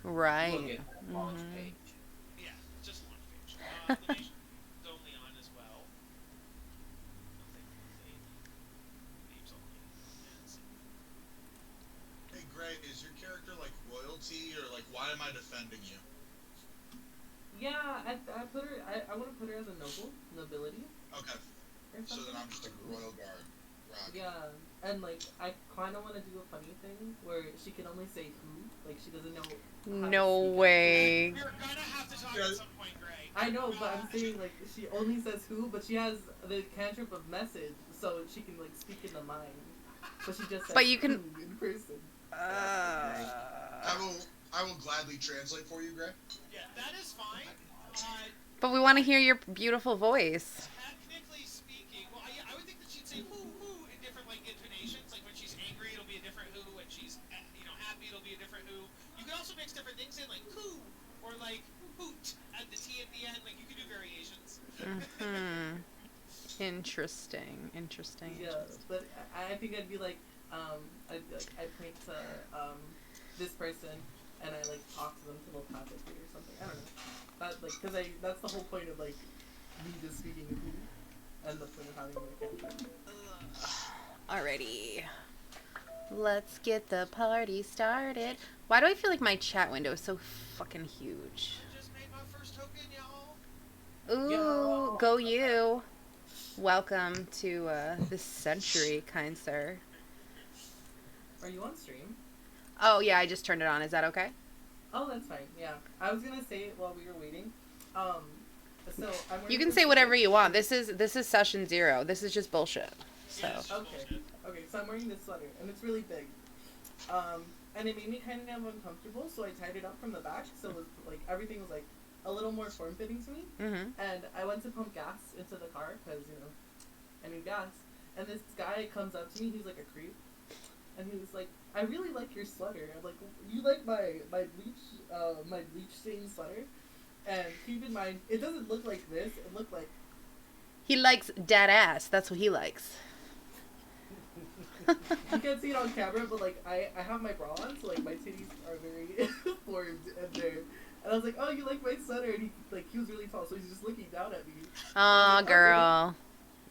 look Right. at that launch Mm-hmm. page. Yeah, just launch page. The nation is only on as well. Nothing. Names only. And save. Hey, Gray, is your character like royalty or like why am I defending you? Yeah, I put her. I want to put her as a nobility Okay, or so then something. I'm just a royal guard. Rock. Yeah, and like I kind of want to do a funny thing where she can only say who, like she doesn't know how to No speak anything. way. We're gonna have to talk Yeah, at some point, Gray. I know, but I'm saying like she only says who, but she has the cantrip of message, so she can like speak in the mind. But she just says But you can. who in person. Uh, I will gladly translate for you, Gray. Yeah, that is fine. Uh, but we want to hear your beautiful voice. Technically speaking, well, I would think that she'd say who in different like intonations. Like when she's angry, it'll be a different who. When she's happy, it'll be a different who. You can also mix different things in, like who or like hoot at the T at the end. Like you can do variations. Hmm. Interesting. Interesting. Yeah, but I think I'd be like, I point to this person and I like talk to them telepathically or something. I don't know. That like because that's the whole point of like me just speaking to who and the point of having the cantrip. Alrighty. Let's get the party started. Why do I feel like my chat window is so fucking huge? Just made my first token, y'all. Ooh, Yo. go you. Welcome to this century, kind sir. Are you on stream? Oh, yeah, I just turned it on. Is that okay? Oh, that's fine. Yeah, I was gonna say it while we were waiting. So I'm You can say whatever you want. This is session 0. This is just bullshit. So. Yeah, it's just Okay. bullshit. Okay, so I'm wearing this sweater and it's really big. And it made me kind of uncomfortable, so I tied it up from the back, so it was like everything was like a little more form fitting to me. Mm-hmm. And I went to pump gas into the car because I need gas. And this guy comes up to me. He's like a creep, and he was like, "I really like your sweater." I'm like, "You like my bleach stained sweater?" And keep in mind, it doesn't look like this. It looked like He likes dead ass. That's what he likes. you can't see it on camera, but like I have my bra on, so like my titties are very formed and there. And I was like, "Oh, you like my sweater?" And he was really tall, so he's just looking down at me. Aw, Okay. girl.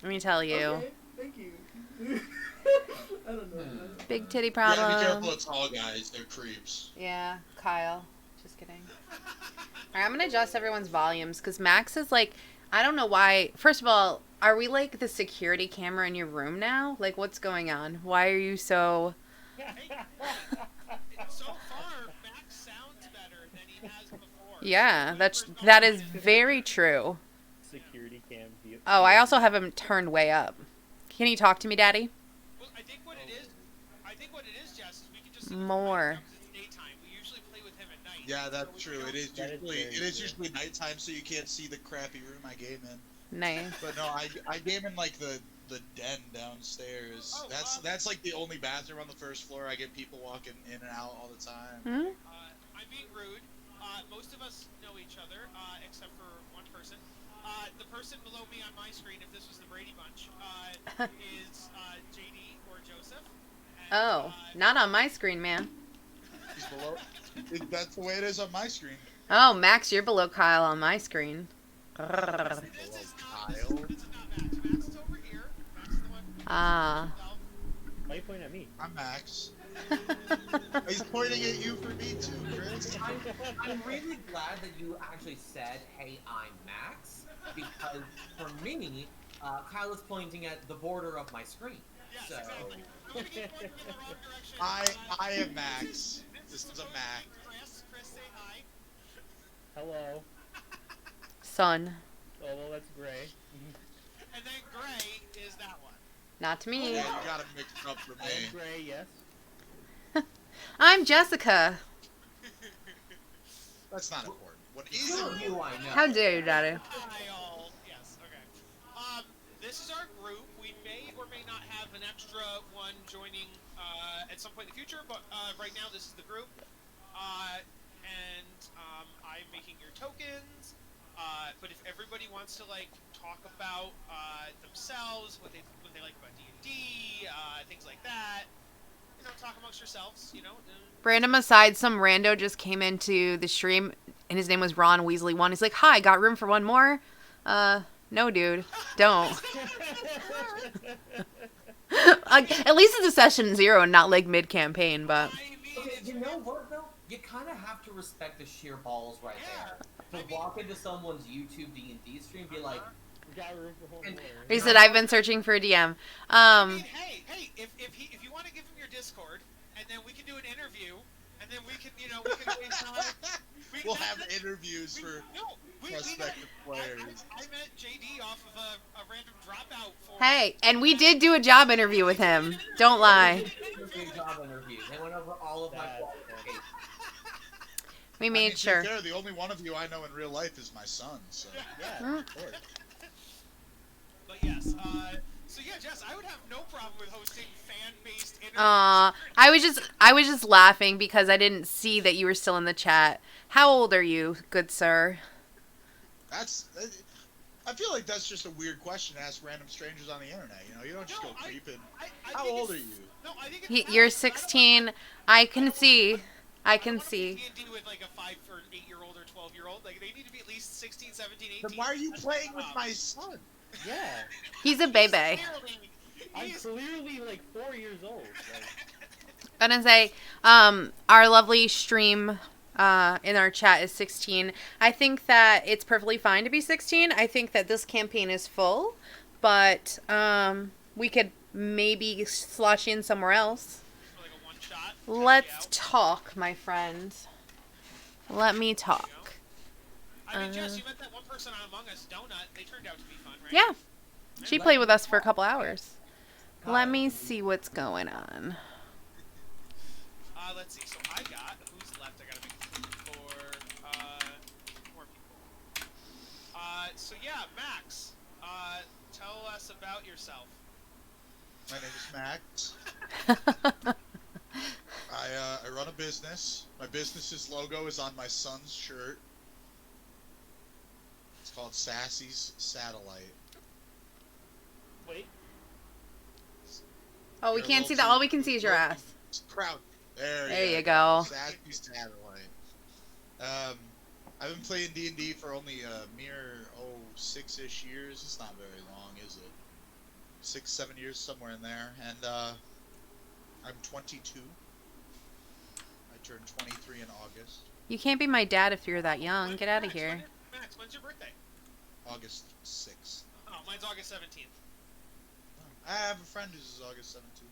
Let me tell you. Okay, thank you. I don't know. Big titty Yeah, be careful problem. of tall guys. They're creeps. Yeah, Kyle. Just kidding. Alright, I'm gonna adjust everyone's volumes because Max is like, I don't know why. First of all, are we like the security camera in your room now? Like, what's going on? Why are you so. So far, Max sounds better than he has before. Yeah, When that's we first got that him is in, very true. Security cam view. Oh, I also have him turned way up. Can you talk to me, Daddy? well, I think what it is, Jess, is we can just see More. because it's daytime. We usually play with him at night. Yeah, so that's we true. don't- It is usually nighttime, so you can't see the crappy room I game in. Nice. But no, I game in like the den downstairs. Oh, That's like the only bathroom on the first floor. I get people walking in and out all the time. Hmm? I'm being rude. Most of us know each other, except for one person. The person below me on my screen, if this was the Brady Bunch, is JD or Joseph. And, Oh, not on my screen, man. He's below. That's the way it is on my screen. Oh, Max, you're below Kyle on my screen. This is not Max. Max is over here. Max is the one. Ah. Why are you pointing at me? I'm Max. He's pointing at you for me too, Chris. I'm really glad that you actually said, "Hey, I'm Max," because for me, Kyle is pointing at the border of my screen. Yes, So exactly. I'm gonna keep pointing in the wrong direction. I am Max. This is a Mac. Chris, say hi. Hello. Son. Oh, well, that's Gray. And then Gray is that one. Not to me. Yeah, you gotta mix it up for I'm me. Gray, yes. I'm Jessica. That's not important. What is two it? of you I know. How dare you, Daddy? Kyle. Yes, okay. This is our group. We may or may not have an extra one joining at some point in the future, but right now this is the group. I'm making your tokens. But if everybody wants to like talk about themselves, what they like about D&D, things like that, talk amongst yourselves. Random aside, some rando just came into the stream, and his name was Ron Weasley One. He's like, "Hi, got room for one more?" No, dude, don't. At least it's a session 0 and not like mid campaign. But I mean, Okay, you know what though? You kind of have to respect the sheer balls right there. To walk into someone's YouTube D&D stream, be like, We got room for one And- more. he said, "I've been searching for a DM." I mean, hey, if you want to give him your Discord, and then we can do an interview, and then we can, we can waste time. We'll have interviews for prospective players. I met JD off of a random dropout for. Hey, and we did do a job interview with him. Don't lie. big job interview. They went over all of my That's qualifications. We I made mean, to be sure. fair, the only one of you I know in real life is my son. So Yeah, of course. But yes, so yeah, Jess, I would have no problem with hosting fan-based interviews. I was just laughing because I didn't see that you were still in the chat. How old are you, good sir? I feel like that's just a weird question to ask random strangers on the internet. You don't just No, go creeping. I How think old are it's- you? No, I think it's You're valid. 16. I can see. I can don't wanna play see. D&D with like a 5 or 8-year-old or 12-year-old. Like, they need to be at least 16, 17, 18. Then why are you That's playing the with problem. my son? Yeah. He's a baby. Clearly, I'm he's- clearly like 4 years old. Like, I'm gonna say, our lovely stream in our chat is 16. I think that it's perfectly fine to be 16. I think that this campaign is full, but we could maybe slot you in somewhere else. for like a one-shot. Let's talk, my friend. Let me talk. I mean, Jess, you met that one person on Among Us, Donut. They turned out to be fun, right? Yeah, she played with us for a couple hours. Let me see what's going on. Let's see. So I got who's left. I gotta make room for more people. So yeah, Max. Tell us about yourself. My name is Max. I run a business. My business's logo is on my son's shirt. It's called Sassy's Satellite. wait. Oh, we You're a can't see little that. All too- we can see is your ass. Crowd. There you you go. Sassy's Satellite. I've been playing D&D for only a mere 6-ish years. It's not very long, is it? 6, 7 years, somewhere in there. And I'm 22. I turned 23 in August. You can't be my dad if you're that young. Get out of here. Max, when's your birthday? August 6th. Oh, mine's August 17th. I have a friend who's August 17th.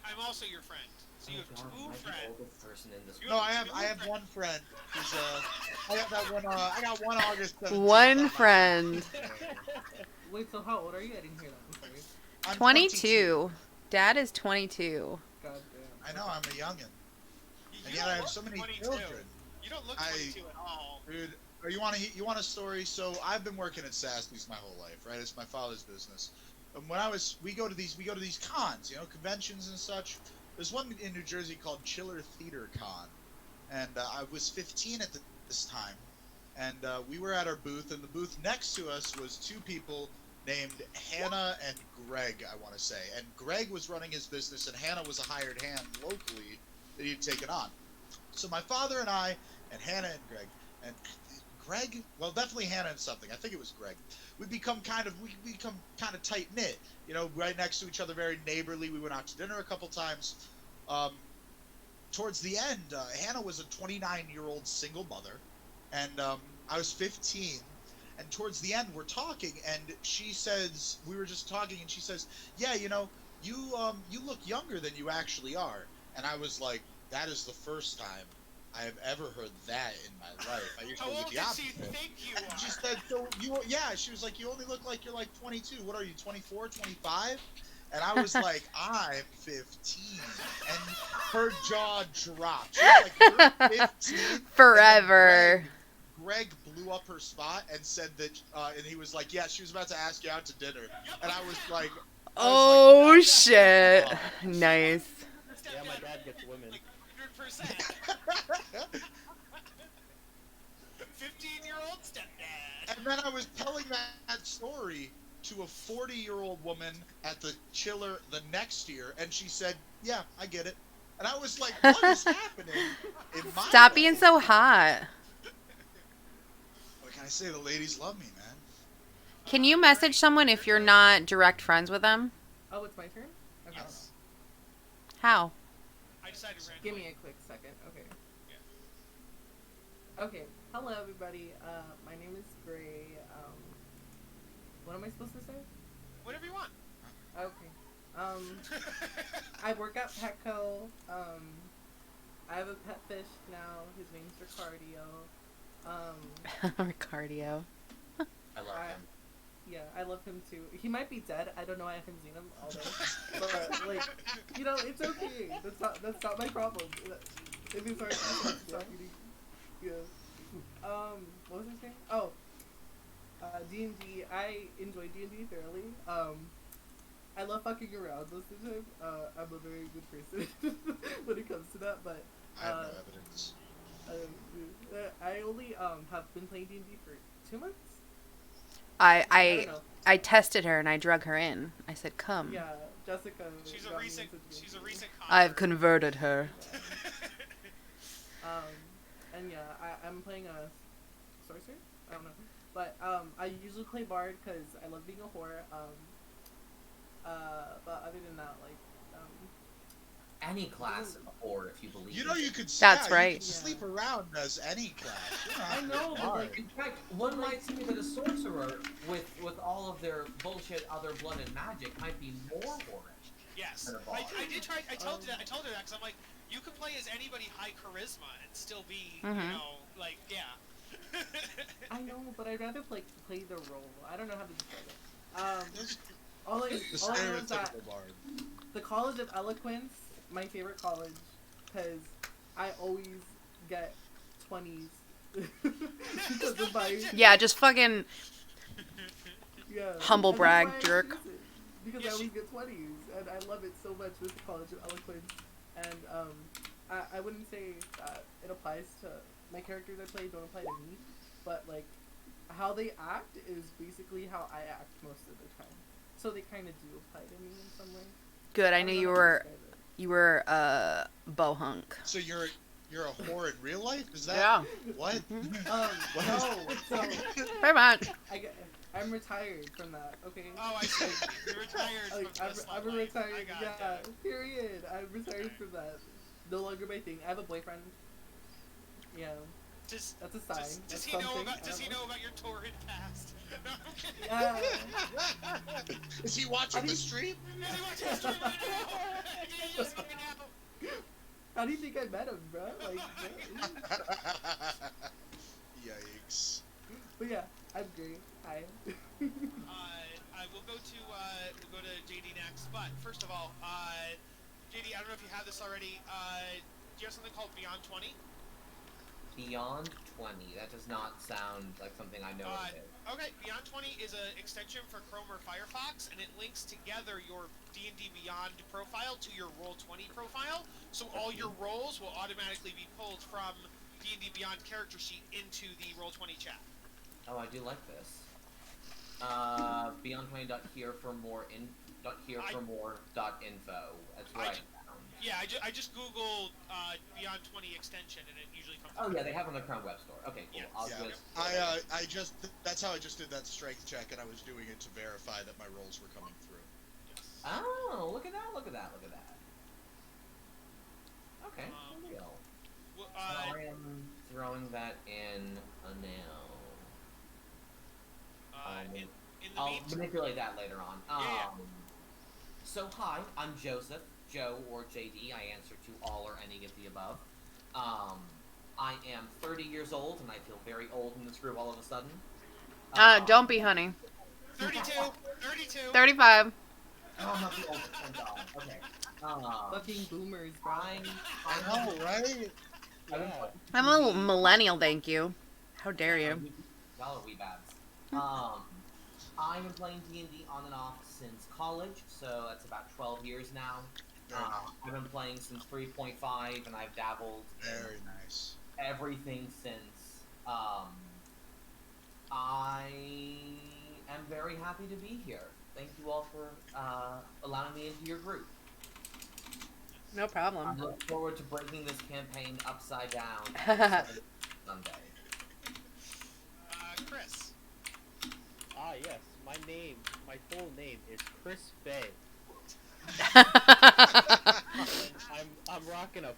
I'm also your friend. So you have two friends. Person in this You No, I have have two one friend. Who's I have that one. I got one August 17th. One friend. Wait, so how old are you? I didn't hear that. I'm sorry. I'm 22. Dad is 22. God damn. I know I'm a youngin. You And don't yet I have look so many 22. children. You don't look 22 at all. Dude, you want a story? So I've been working at Sassy's my whole life, right? It's my father's business. And when we go to these cons, conventions and such. There's one in New Jersey called Chiller Theater Con, and I was 15 at this time, and we were at our booth, and the booth next to us was two people named Hannah and Greg, I want to say, and Greg was running his business, and Hannah was a hired hand locally that he'd taken on. So my father and I, and Hannah and Greg, well, definitely Hannah and something. I think it was Greg. We become kind of tight knit. Right next to each other, very neighborly. We went out to dinner a couple times. Towards the end, Hannah was a 29-year-old single mother, and I was 15. And towards the end, we're talking, and she says, we were just talking, and she says, "Yeah, you look younger than you actually are." And I was like, that is the first time I have ever heard that in my life. I How usually old get the does she opposite. think you And she are? said, she was like, you only look like you're like 22. What are you, 24, 25? And I was like, I'm 15. And her jaw dropped. She was like, you're 15? Forever. Greg blew up her spot and said that, and he was like, yeah, she was about to ask you out to dinner. And I was like, Oh, shit. Nice. Yeah, my dad gets women. Like 100%. 15-year-old stepdad. And then I was telling that story to a 40-year-old woman at the chiller the next year, and she said, "Yeah, I get it." And I was like, "What is happening in my Stop being life?" so hot. What can I say? The ladies love me, man. Can you message someone if you're not direct friends with them? Oh, it's my turn? Okay. Yes. How? I decided Give randomly. me a quick second. Okay. Yeah. Okay. Hello, everybody. My name is Gray. What am I supposed to say? Whatever you want. Okay. I work at Petco. I have a pet fish now. His name's Ricardio. Ricardio. I love him. Yeah, I love him too. He might be dead. I don't know. I haven't seen him all day. But like, you know, it's okay. That's not my problem. If he's hard, stop eating. Yeah. What was I saying? Oh, D&D. I enjoy D&D thoroughly. I love fucking around most of the time. I'm a very good person when it comes to that. But I have no evidence. I only have been playing D&D for 2 months. I don't know. I tested her and I drug her in. I said, "Come." Yeah, Jessica. She's got a me recent. into D&D. She's a recent. I've convert. converted her. And yeah, I'm playing a sorcerer. I don't know, but I usually play bard because I love being a whore. But other than that, like, Any class of or if you believe. You know, in it. you could. That's You right. could sleep around as any class. I know, but like, In fact, one might think that a sorcerer with all of their bullshit other blood and magic might be more whorish. Yes. Than a bard. I did try. I told her that because I'm like, you could play as anybody high charisma and still be, Mhm. you know, like, yeah. I know, but I'd rather like play the role. I don't know how to describe it. All I The know is that stereotypical bard. the College of Eloquence, my favorite college, because I always get 20s because of my Yeah, just fucking yeah. humble And that's brag, why I jerk. choose it, because I always get 20s, and I love it so much with the College of Eloquence. And I wouldn't say that it applies to my characters I play don't apply to me, but like how they act is basically how I act most of the time. So they kind of do apply to me in some way. Good. I don't knew know you how to were describe it. bohunk. So you're a whore in real life? Is that Yeah. what? What? No, so Very much. I'm retired from that. Okay. Oh, I see. You're retired Like, from the I'm slut life. retired. I got Yeah. Period. I'm retired from that. No longer my thing. I have a boyfriend. Yeah. Does That's a sign. does That's he know something. about I Does don't he know about your torrid past? No, I'm kidding. Yeah. Is he watching How do the you- stream? Is he watching the stream right now? He just fucking now. How do you think I met him, bro? Like, yeah. Yikes. But yeah, I'm great. Hi. I will go to JD next. But first of all, JD, I don't know if you have this already. Do you have something called Beyond 20? Beyond 20. That does not sound like something I know what it is. Okay, Beyond 20 is an extension for Chrome or Firefox, and it links together your D&D Beyond profile to your Roll20 profile, so all your rolls will automatically be pulled from D&D Beyond character sheet into the Roll20 chat. Oh, I do like this. Beyond20.here for more .here for more.info. That's I right. ju- Yeah, I just googled Beyond 20 extension, and it usually comes Oh up. yeah, they have it on the Crown Web Store. Okay, cool. Yeah. I'll Yeah. just. That's how I just did that strength check, and I was doing it to verify that my rolls were coming through. Yes. Oh, look at that! Look at that! Look at that! Okay, real. Well, I am throwing that in now. in the I'll meantime, manipulate that later on. Yeah. So hi, I'm Joseph, Joe or JD. I answer to all or any of the above. I am 30 years old, and I feel very old in this group all of a sudden. Don't be, honey. 32, 32. 35. Oh, I'm not the oldest, thank God. Okay. Fucking boomers, bro. I know, right? Yeah. I'm a millennial, thank you. How dare you? Y'all are wee babs. I've been playing D&D on and off since college, so that's about 12 years now. Very nice. I've been playing since 3.5, and I've dabbled Very in nice. everything since. I am very happy to be here. Thank you all for allowing me into your group. No problem. I look forward to breaking this campaign upside down Sunday. Chris. Ah, yes. My full name is Chris Bay. And I'm rocking a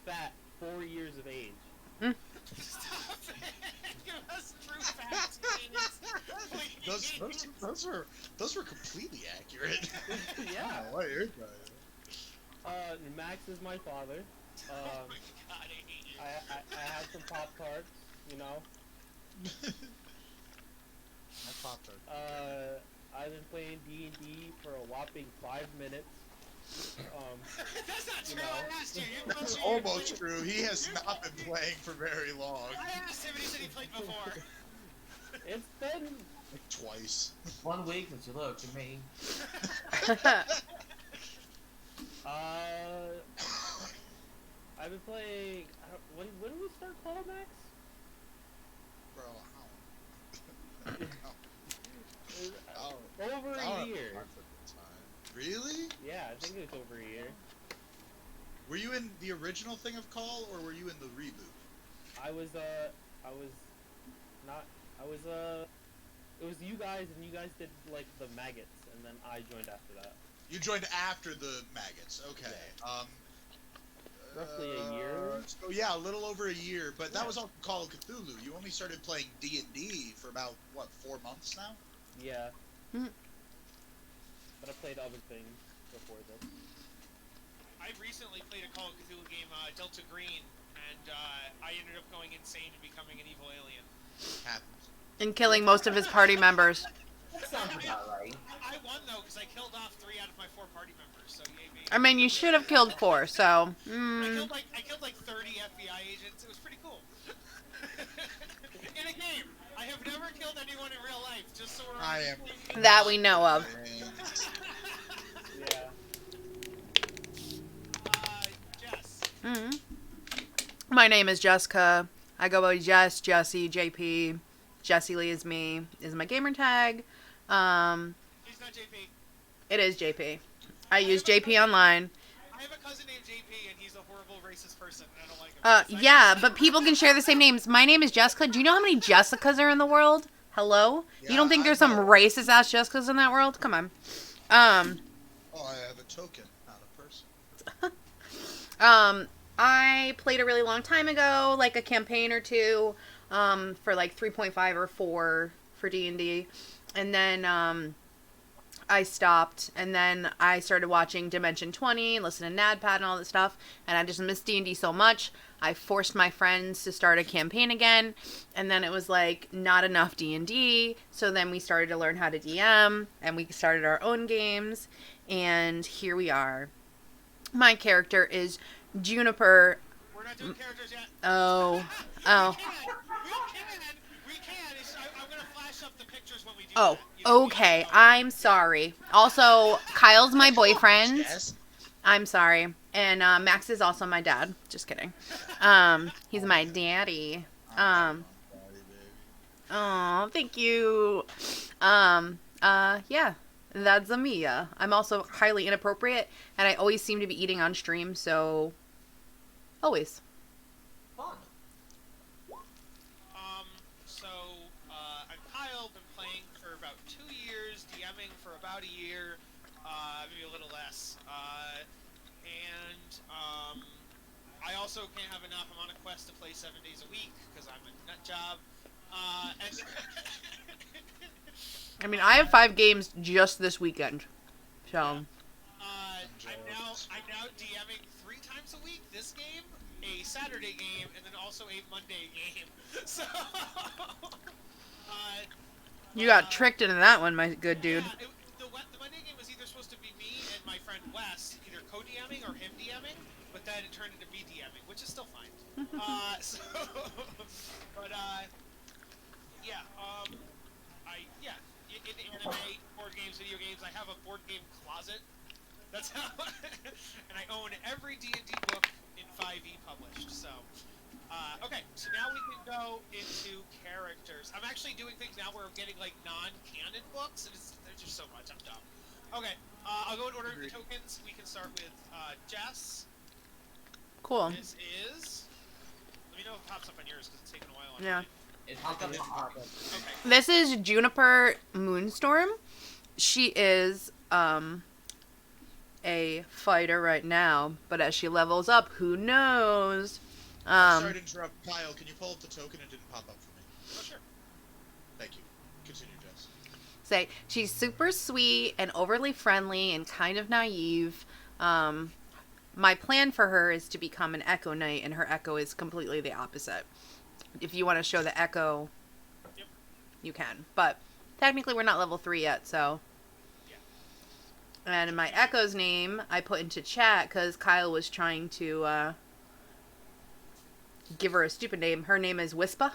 fat 4 years of age. Stop it! Give us true facts, please. Those were completely accurate. Yeah. What you're Max is my father. Oh my god, I hate you. I had some Pop-Tarts, you know. I popped her. I've been playing D&D for a whopping 5 minutes. That's not true. know. I asked you. That's almost true. He has not been playing for very long. I asked him and he said he played before. It's been Like twice. 1 week since you looked at me. I've been playing. When did we start Call Max? Bro, Over a year. Really? Yeah, I think it was over a year. Were you in the original Thing of Call, or were you in the reboot? It was you guys, and you guys did, like, the maggots, and then I joined after that. You joined after the maggots. Okay. Roughly a year? So yeah, a little over a year, but that was all Call of Cthulhu. You only started playing D&D for about, what, 4 months now? Yeah. Mhm. But I played other things before this. I recently played a Call of Cthulhu game, Delta Green, and I ended up going insane and becoming an evil alien. Happens. And killing most of his party members. That sounds about right. I won though because I killed off 3 out of my 4 party members. So yay me. I mean, you should have killed 4, so... I killed like 30 FBI agents. It was pretty cool. In a game. I have never killed anyone in real life. Just so we're. I am. That we know of. Yeah. Jess. Hmm. My name is Jessica. I go by Jess, Jessie, JP. Jessie Lee is me. Is my gamer tag. He's not JP. It is JP. I use JP online. I have a cousin named JP, and he's a horrible racist person, and I don't like him. Yeah, but people can share the same names. My name is Jessica. Do you know how many Jessicas are in the world? Hello? Yeah, You don't think I there's some know. racist ass Jessicas in that world? Come on. Oh, I have a token, not a person. I played a really long time ago, like a campaign or two, for like 3.5 or 4 for D&D. And then, I stopped, and then I started watching Dimension 20, listening to NADPAD and all that stuff, and I just missed D&D so much. I forced my friends to start a campaign again, and then it was like not enough D&D, so then we started to learn how to DM, and we started our own games, and here we are. My character is Juniper. We're not doing characters yet. Oh. We can. I'm gonna flash up the pictures when we do Oh, that. You know, okay. I'm sorry. Also, Kyle's my boyfriend. Yes. I'm sorry. And Max is also my dad. Just kidding. He's my daddy. Sorry, baby. Oh, thank you. Yeah. That's Amia. I'm also highly inappropriate, and I always seem to be eating on stream, so always. Fun. I'm Kyle. Been playing for about 2 years, DMing for about a year, maybe a little less. I also can't have enough. I'm on a quest to play 7 days a week because I'm a nut job. I mean, I have 5 games just this weekend. So, I'm now DMing 3 times a week. This game, a Saturday game, and then also a Monday game. So, you got tricked into that one, my good dude. Yeah, the Monday game was either supposed to be me and my friend Wes, either co-DMing or him DMing, but then it turned into me DMing, which is still fine. In anime, board games, video games, I have a board game closet. That's how, and I own every D&D book in 5e published. So, Okay, so now we can go into characters. I'm actually doing things now where I'm getting like non-canon books, and there's just so much. I'm dumb. Okay, I'll go in order of the tokens. We can start with Jess. Cool. This is. Let me know if it pops up on yours because it's taking a while on Yeah. mine. It popped up. Okay. This is Juniper Moonstorm. She is a fighter right now, but as she levels up, who knows? Sorry to interrupt, Kyle. Can you pull up the token? It didn't pop up for me. Oh sure. Thank you. Continue, Jess. Say she's super sweet and overly friendly and kind of naive. My plan for her is to become an Echo Knight, and her Echo is completely the opposite. If you want to show the Echo, Yep. you can. But technically, we're not level 3 yet, so. Yeah. And my Echo's name I put into chat because Kyle was trying to give her a stupid name. Her name is Wispa.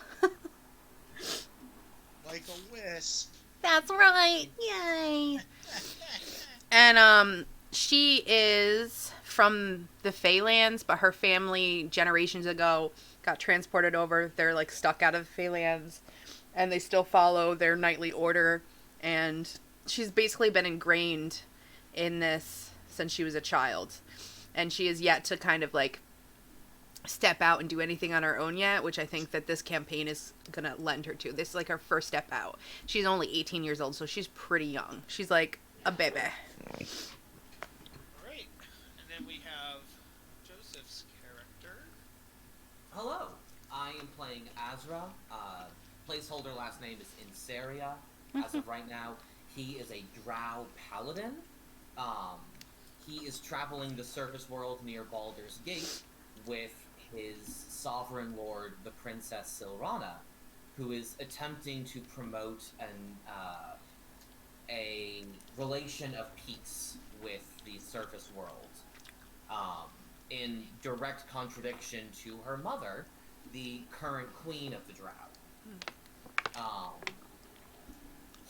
Like a wisp. That's right. Yay. And she is from the Feylands, but her family generations ago got transported over. They're like stuck out of the Feylands, and they still follow their knightly order. And she's basically been ingrained in this since she was a child, and she is yet to kind of like step out and do anything on her own yet, which I think that this campaign is gonna lend her to. This is like her first step out. She's only 18 years old, so she's pretty young. She's like a baby. Alright. And then we have Joseph's character. Hello, I am playing Azra. Placeholder last name is Inseria. As of right now, he is a Drow paladin. He is traveling the surface world near Baldur's Gate with his sovereign lord, the Princess Silrana, who is attempting to promote a relation of peace with the surface world, in direct contradiction to her mother, the current queen of the Drow.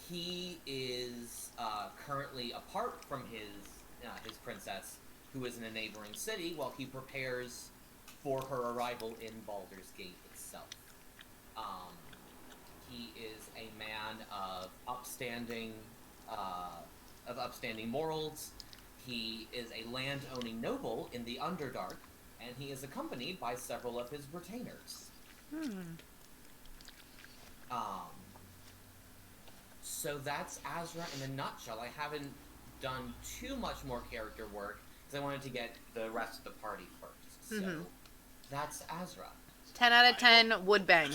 He is currently apart from his princess, who is in a neighboring city, while he prepares for her arrival in Baldur's Gate itself. He is a man of upstanding morals. He is a land-owning noble in the Underdark, and he is accompanied by several of his retainers. So that's Azra in a nutshell. I haven't done too much more character work because I wanted to get the rest of the party first. So that's Azra. 10 out of 10 would bang.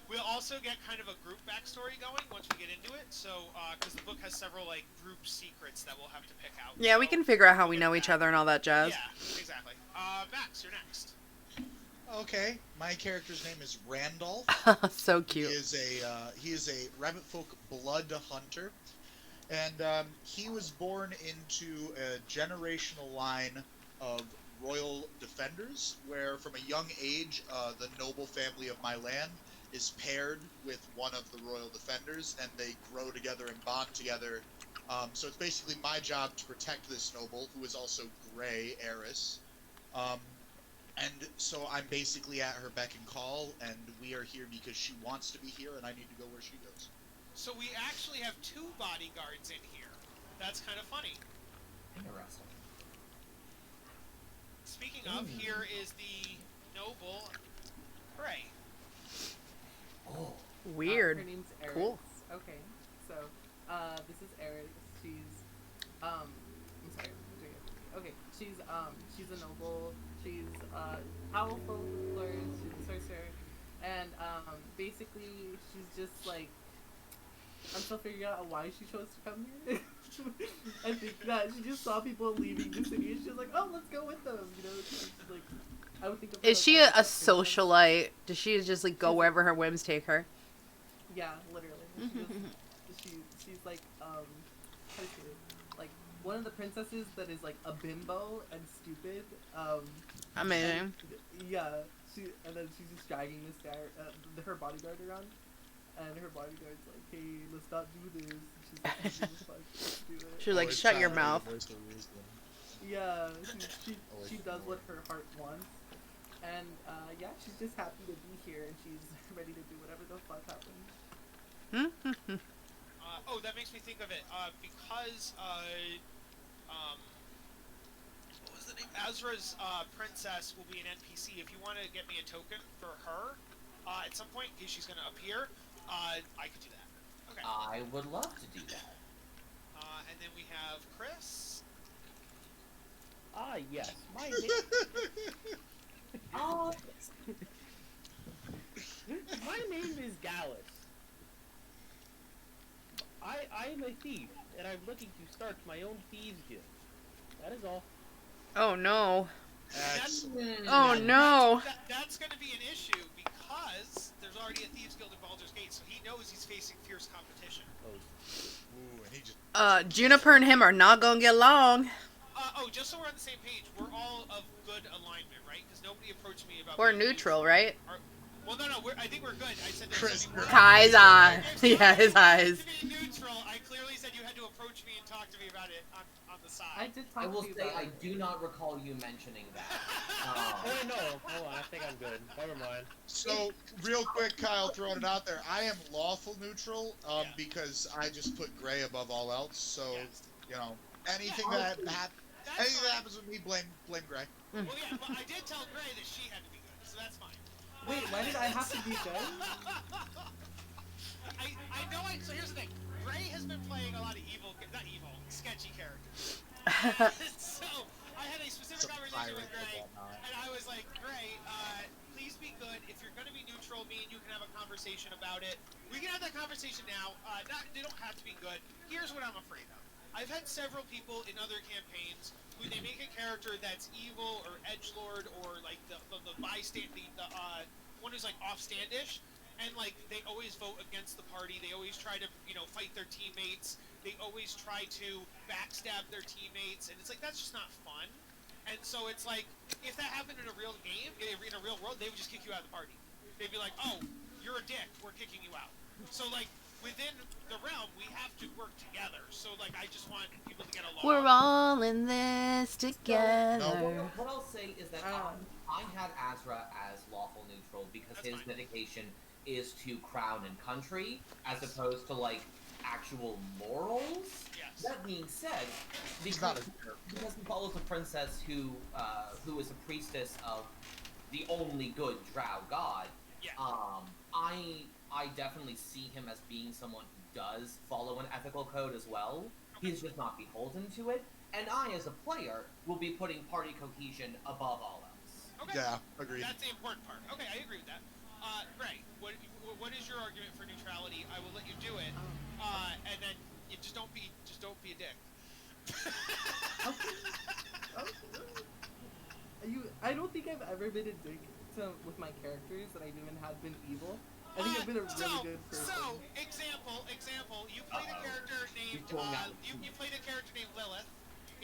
We'll also get kind of a group backstory going once we get into it. So, because the book has several like group secrets that we'll have to pick out. Yeah, so we can figure out how we we'll know get each that. other and all that jazz. Yeah, exactly. Max, you're next. Okay, my character's name is Randolph. So cute. He is a rabbit folk blood hunter, and he was born into a generational line of royal defenders, where from a young age, the noble family of my land is paired with one of the royal defenders, and they grow together and bond together. So it's basically my job to protect this noble, who is also Grey Eris. And so I'm basically at her beck and call, and we are here because she wants to be here, and I need to go where she goes. So we actually have 2 bodyguards in here. That's kind of funny. Interesting. Speaking of, here is the noble Grey. Oh. Weird. Her name's Eris. Cool. Okay, so this is Eris. She's I'm sorry. I'm doing it. Okay, she's a noble. She's powerful lord. She's a sorcerer, and basically she's just like, I'm still figuring out why she chose to come here. I think that she just saw people leaving the city, and she was like, "Oh, let's go with them." You know, she's like, I would think of her Is like she as a socialite? Does she just like go wherever her whims take her? Yeah, literally. She's like how to say it? Like one of the princesses that is like a bimbo and stupid. Amazing. Yeah, and then she's just dragging this guy, her bodyguard around, and her bodyguard's like, "Hey, let's not do this." She's like, "This is fun. Let's do it." She's like, Always shut trying your to be the mouth. voice of wisdom. Yeah, she Always does ignored. what her heart wants. And yeah, she's just happy to be here, and she's ready to do whatever the fuck happens. Oh, that makes me think of it. Because what was the name? Azra's princess will be an NPC. If you want to get me a token for her at some point, in case she's going to appear, I could do that. Okay. I would love to do that. And then we have Chris. Ah, yes. My Oh, name is Gallus. I am a thief, and I'm looking to start my own thieves guild. That is all. Oh no. Excellent. Oh no. That's going to be an issue because there's already a thieves guild in Baldur's Gate, so he knows he's facing fierce competition. Ooh, and he just... Juniper and him are not gonna get along. Just so we're on the same page, we're all of good alignment, right? Because nobody approached me about. We're being neutral, right? Well, no, I think we're good. I said there's Chris, gonna be Kai's eyes. Yeah, his eyes. To be neutral, I clearly said you had to approach me and talk to me about it on the side. I did talk I will to you say about I it. do not recall you mentioning that. Oh, no. Hold on. I think I'm good. Never mind. So, real quick, Kyle, throwing it out there. I am lawful neutral Yeah. because I just put Gray above all else. So, Yes. you know, anything Yeah, that That's anything that fine. happens with me, blame Gray. Well, yeah, but I did tell Gray that she had to be good, so that's fine. Wait, why did I have to be good? I know. So here's the thing. Gray has been playing a lot of not evil, sketchy characters. So I had a specific conversation with Gray, and I was like, Gray, please be good. If you're going to be neutral, me and you can have a conversation about it. We can have that conversation now. They don't have to be good. Here's what I'm afraid of. I've had several people in other campaigns who they make a character that's evil or edgelord or like the bystander, the one who's like offstandish, and like they always vote against the party. They always try to fight their teammates. They always try to backstab their teammates, and it's like that's just not fun. And so it's like if that happened in a real game, in a real world, they would just kick you out of the party. They'd be like, "Oh, you're a dick. We're kicking you out." So like within the realm, we have to work together. So like I just want people to get along. We're all in this together. What I'll say is that I had Azra as lawful neutral because That's his fine. dedication is to crown and country as opposed to like actual morals. Yes. That being said, He's not because he follows a princess who is a priestess of the only good Drow god, Yeah. I definitely see him as being someone who does follow an ethical code as well. He's just not beholden to it. And I, as a player, will be putting party cohesion above all else. Okay. Yeah, agreed. That's the important part. Okay, I agree with that. Gray, what is your argument for neutrality? I will let you do it. And then you just don't be a dick. I don't think I've ever been a dick with my characters that I even have been evil. I think I've been a really good person. So, example, you played a character named you played a character named Lilith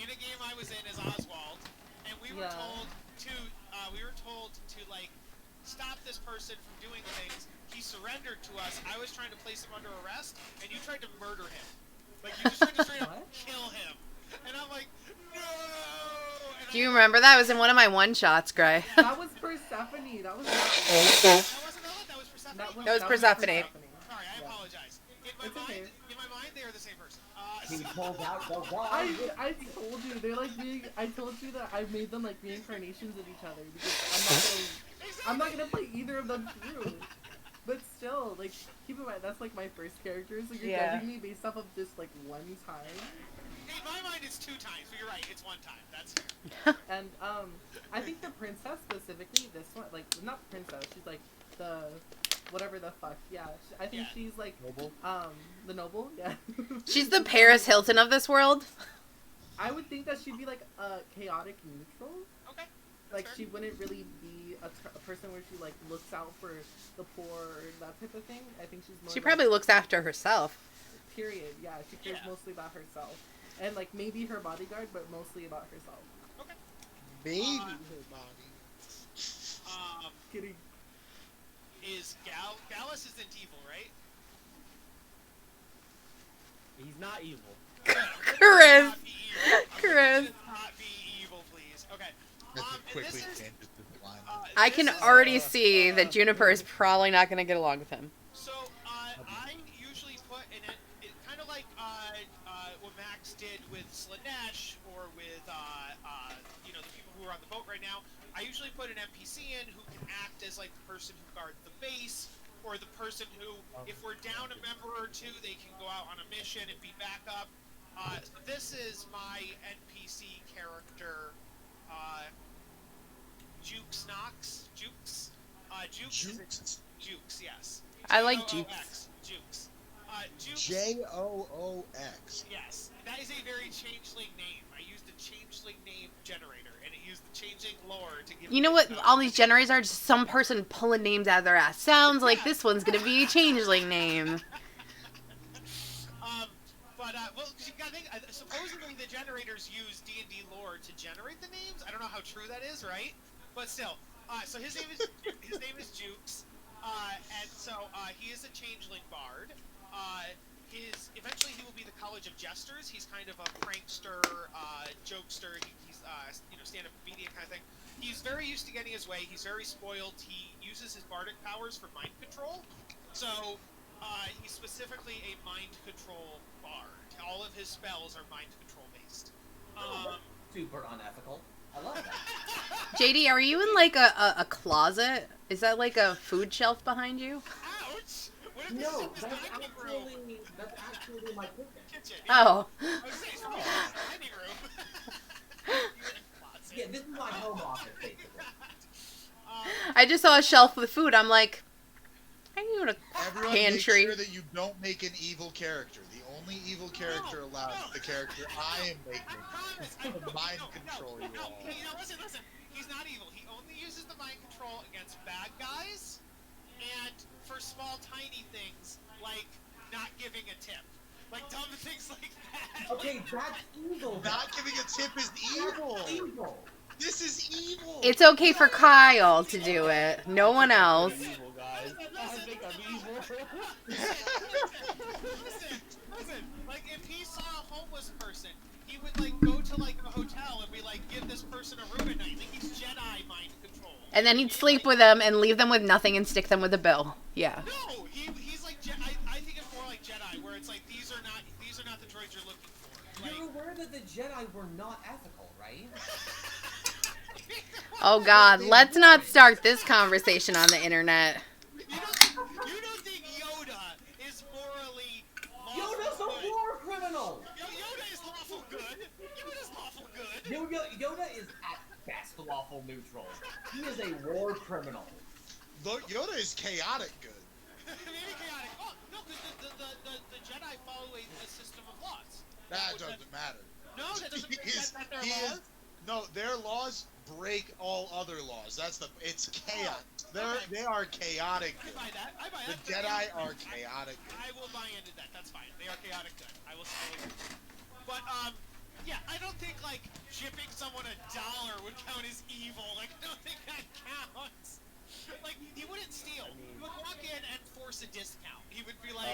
in a game I was in as Oswald, and we were told to like stop this person from doing things. He surrendered to us. I was trying to place him under arrest, and you tried to murder him. Like you just tried to straight up kill him, and I'm like, no. And Do you remember that? It was in one of my one-shots, Gray. That was Persephone. That was not. That wasn't Lilith. That was Persephone. That was Persephone. Sorry, I apologize. In my mind, they are the same person. He pulls out the I told you they're like being. I told you that I made them like reincarnations of each other because I'm not gonna play either of them through. But still, like keep in mind that's like my first character, so you're judging me based off of just like one time. In my mind, it's 2 times, but you're right. It's 1 time. That's fair. And I think the princess specifically, this one, like not princess, she's like the whatever the fuck. Yeah, I think she's like Noble? the noble. Yeah. She's the Paris Hilton of this world. I would think that she'd be like a chaotic neutral. Okay. Like fair. she wouldn't really be a person where she like looks out for the poor or that type of thing. I think she's more. She like, probably looks after herself. Period. Yeah, she cares mostly about herself, and like maybe her bodyguard, but mostly about herself. Okay. Baby Kidding. Is Gallus isn't evil, right? He's not evil. Chris. Not be evil. Chris. Not be evil, please. Okay. This And quickly this is changes this line. I this can is- already see that Juniper is probably not going to get along with him. So, I usually put in it kind of like what Max did with Slanesh or with the people who are on the boat right now. I usually put an NPC in who can act as like the person who guards the base, or the person who, if we're down a member or two, they can go out on a mission and be back up. This is my NPC character, Jukes Knox. Jukes? Jukes, yes. I like Jukes. Jukes. Jukes. Joox. Yes. That is a very changeling name. I used a changeling name generator, and it used the changing lore to give You know me what a- all these generators are? Just some person pulling names out of their ass. Sounds like this one's going to be a changeling name. Well, 'cause you gotta think, supposedly the generators use D&D lore to generate the names. I don't know how true that is, right? But still, so his name is Jukes, and so he is a changeling bard. Eventually he will be the College of Jesters. He's kind of a prankster, jokester. He's stand-up comedian kind of thing. He's very used to getting his way. He's very spoiled. He uses his bardic powers for mind control. So he's specifically a mind control bard. All of his spells are mind control based. Super unethical. I love that. JD, are you in like a closet? Is that like a food shelf behind you? Ouch! What if No, this is that's the dining room? actually my kitchen. Kitchen. Oh. I was saying, so dining room. You're in a closet. Yeah, this is my home office, basically. I just saw a shelf with food. I'm like, are you in a Everyone pantry? make sure that you don't make an evil character. The only evil character allowed is the character I am making. To mind control you all. Listen. He's not evil. He only uses the mind control against bad guys and for small, tiny things like not giving a tip. Like dumb things like that. Okay, that's evil. Not giving a tip is evil. Evil. This is evil. It's okay for Kyle to do it. No one else. I'm evil, guys. I think I'm evil. Listen. Like if he saw a homeless person, he would like go to like a hotel and be like, give this person a room at night. Like he's Jedi mind control. And then he'd sleep with them and leave them with nothing and stick them with a bill. Yeah. No, he's like I think it's more like Jedi, where it's like these are not the droids you're looking for. Like, You're aware that the Jedi were not ethical, right? Oh God, let's not start this conversation on the internet. you don't think Yoda is morally lawful Yoda's a good? war criminal! Yoda is lawful good. Yoda's lawful good. Yoda is at best lawful neutral. He is a war criminal. Look, Yoda is chaotic good. Maybe chaotic. Oh no, because the Jedi follow a system of laws. That doesn't matter. No, that doesn't mean that they're He is- laws. No, their laws break all other laws. It's chaos. They are chaotic I good. buy that. The Jedi are chaotic good. I will buy into that. That's fine. They are chaotic good. I will say. But yeah, I don't think like shipping someone $1 would count as evil. Like I don't think that counts. Like he wouldn't steal. He would walk in and force a discount. He would be like,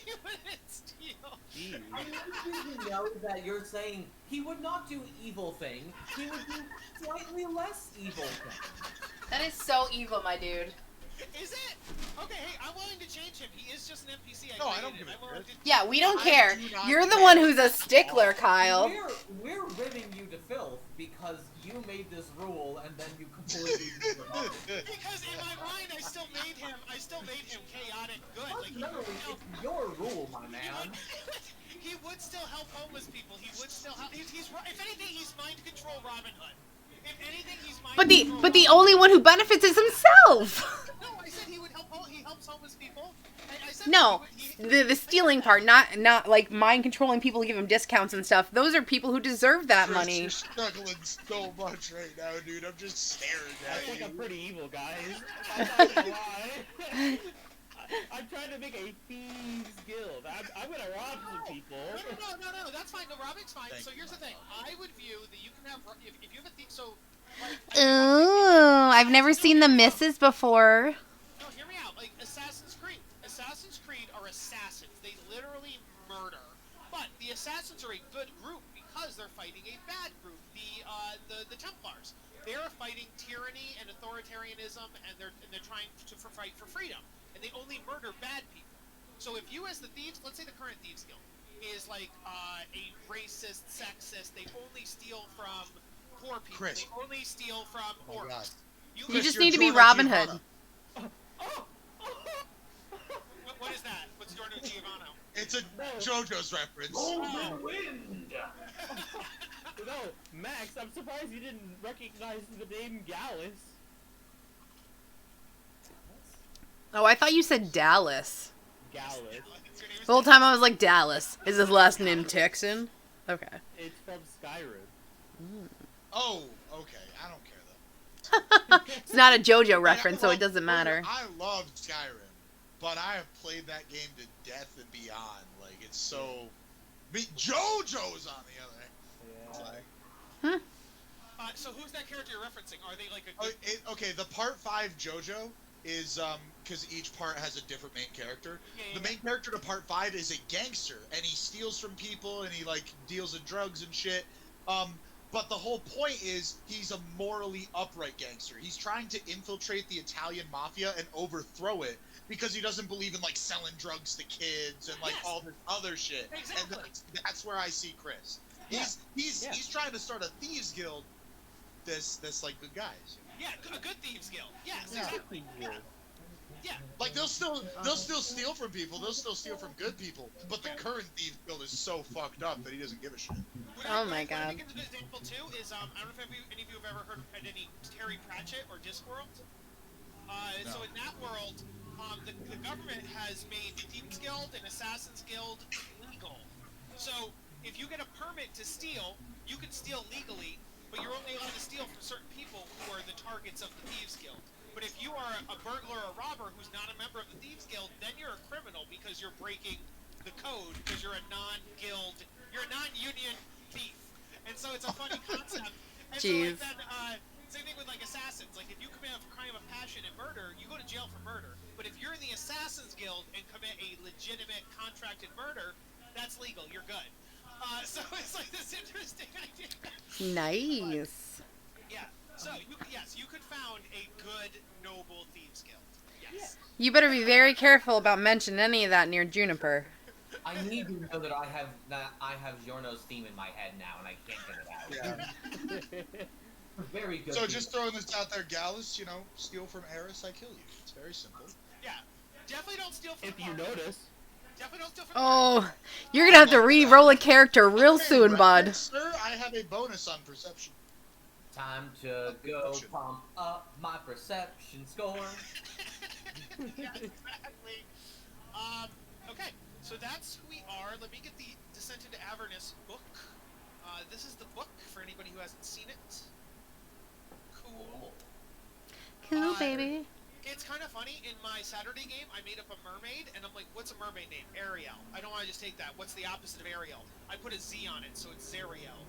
he wouldn't steal. Jeez. I mean, you know that you're saying he would not do evil thing. He would do slightly less evil thing. That is so evil, my dude. Is it? Okay, hey, I'm willing to change him. He is just an NPC. No, I created. don't give a I'm willing shit. to- Yeah, we don't I care. do not You're the care. one who's a stickler, Kyle. We're ridding you to filth because you made this rule and then you completely Because in my mind, I still made him chaotic good. Like Fundamentally, it's your rule, my man. he would still help homeless people. He would still help. He's if anything, he's mind control Robin Hood. If anything, he's mind control. But the only one who benefits is himself. No, I said he would help. He helps homeless people. I said No, that he would, the stealing part, not like mind controlling people to give him discounts and stuff. Those are people who deserve that Chris, money. You're struggling so much right now, dude. I'm just staring I at think you. I'm pretty evil, guys. I'm not gonna lie. I'm trying to make a thieves guild. I'm gonna rob some people. No, that's fine. No, robbing's fine. Thank So you, here's the my thing. I would view that you can have if you have a thief. So. Ooh, I've never seen the misses before. No, hear me out. Like Assassin's Creed. Assassin's Creed are assassins. They literally murder. But the assassins are a good group because they're fighting a bad group. The Templars. They are fighting tyranny and authoritarianism, and they're trying to fight for freedom, and they only murder bad people. So if you, as the thieves, let's say the current thieves guild is like a racist, sexist, they only steal from poor people, Chris. they only steal from Oh my God. orcs. You Chris, just you're need to be Jordan Robin Giovanna. Hood. What is that? What's Giorno Giovanni? It's a JoJo's reference. Golden wind. No, Max, I'm surprised you didn't recognize the name Gallus. Oh, I thought you said Dallas. Gallus. The whole time I was like, Dallas. Is his last name Texan? Okay. It's from Skyrim. Oh, okay. I don't care though. It's not a JoJo Like, reference, I so it love- doesn't matter. I love Skyrim, but I have played that game to death and beyond. Like it's so. JoJo's on the other hand. Yeah. So who's that character you're referencing? Are they like a Oh, good... okay, the part 5 JoJo is because each part has a different main character. Yeah, The main character to part 5 is a gangster, and he steals from people, and he like deals in drugs and shit. But the whole point is he's a morally upright gangster. He's trying to infiltrate the Italian mafia and overthrow it because he doesn't believe in like selling drugs to kids and like Yes. all this other shit. Exactly. And that's where I see Chris. He's Yeah. he's trying to start a thieves guild. This like good guys. Yeah, a good thieves guild. Yes, Yeah. exactly. Yeah. Like they'll still steal from people. They'll still steal from good people. But the current thieves guild is so fucked up that he doesn't give a shit. Oh my What God. I think is a good example too is I don't know if any of you have ever heard of any Terry Pratchett or Discworld. So No. in that world, the government has made the Thieves Guild and Assassin's Guild legal. So if you get a permit to steal, you can steal legally, but you're only allowed to steal from certain people who are the targets of the Thieves Guild. But if you are a burglar or robber who's not a member of the Thieves Guild, then you're a criminal because you're breaking the code because you're a non-union thief. And so it's a funny concept. And Jeez. so like then, same thing with like assassins. Like if you commit a crime of passion and murder, you go to jail for murder. But if you're in the Assassin's Guild and commit a legitimate contracted murder, that's legal. You're good. So it's like this interesting idea. Nice. Yeah. So you could found a good noble thieves guild. Yes. You better be very careful about mentioning any of that near Juniper. I need to know that I have Giorno's theme in my head now, and I can't get it out. Yeah. Very good. So just throwing this out there, Gallus, steal from Eris, I kill you. It's very simple. Yeah. Definitely don't steal from If the you market. notice. Definitely don't steal from Oh, you're gonna have to re-roll a character real soon, bud. Sir, I have a bonus on perception. Time to go pump up my perception score. Yeah, exactly. Okay, so that's who we are. Let me get the Descent into Avernus book. This is the book for anybody who hasn't seen it. Cool. Cool, baby. It's kind of funny. In my Saturday game, I made up a mermaid, and I'm like, what's a mermaid name? Ariel. I don't want to just take that. What's the opposite of Ariel? I put a Z on it, so it's Zariel.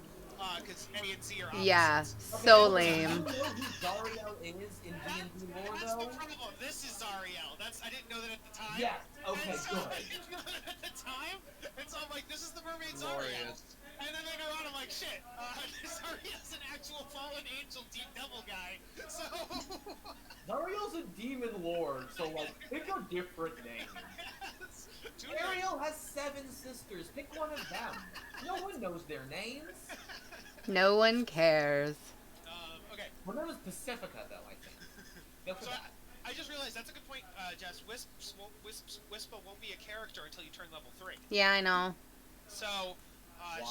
Because A and Z are opposites. Yeah, so lame. Do you know who Zariel is in D&D lore, That's the though? problem. This is Zariel. I didn't know that at the time. Yes, okay, And so, good. I didn't know that at the time. And so I'm like, this is the mermaid Zariel. Glorious. And then later on, I'm like, shit, Zariel's an actual fallen angel deep devil guy. So... Zariel's a demon lord, so like, pick a different name. Ariel has 7 sisters. Pick one of them. No one knows their names. No one cares. Okay. Her name is Pacifica, though, I think. Go for So that. I just realized that's a good point, Jess. Wispa won't be a character until you turn level 3. Yeah, I know. So,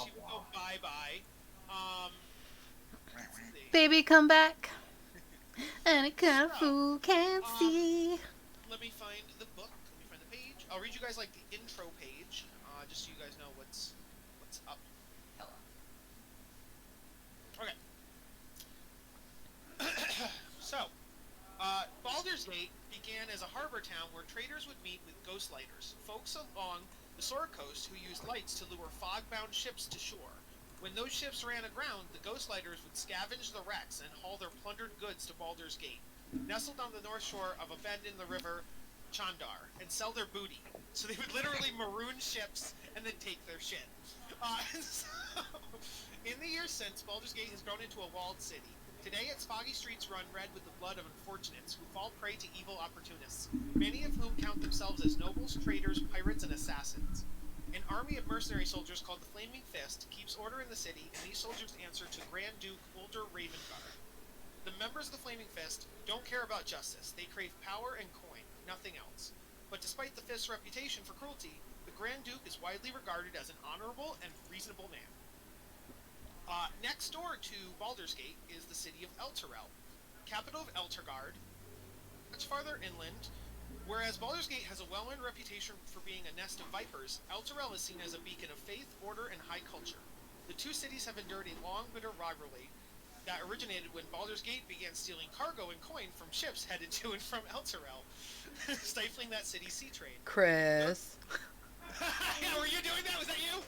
she will go bye-bye. Let's see. Baby, come back. And a kind of fool can't see. Let me find the book. Let me find the page. I'll read you guys like the intro page, just so you guys know what's up. Hello. Okay. So, Baldur's Gate began as a harbor town where traders would meet with ghostlighters, folks along the Sword Coast who used lights to lure fog-bound ships to shore. When those ships ran aground, the ghostlighters would scavenge the wrecks and haul their plundered goods to Baldur's Gate, nestled on the north shore of a bend in the river Chandar, and sell their booty. So they would literally maroon ships and then take their shit. So, in the years since, Baldur's Gate has grown into a walled city. Today, its foggy streets run red with the blood of unfortunates who fall prey to evil opportunists, many of whom count themselves as nobles, traitors, pirates, and assassins. An army of mercenary soldiers called the Flaming Fist keeps order in the city, and these soldiers answer to Grand Duke Ulder Ravengard. The members of the Flaming Fist don't care about justice. They crave power and coin, nothing else. But despite the Fist's reputation for cruelty, the Grand Duke is widely regarded as an honorable and reasonable man. Next door to Baldur's Gate is the city of Elturel, capital of Elturgard, much farther inland. Whereas Baldur's Gate has a well-earned reputation for being a nest of vipers, Elturel is seen as a beacon of faith, order, and high culture. The two cities have endured a long, bitter rivalry that originated when Baldur's Gate began stealing cargo and coin from ships headed to and from Elturel, stifling that city's sea trade. Chris. Were you doing that? Was that you?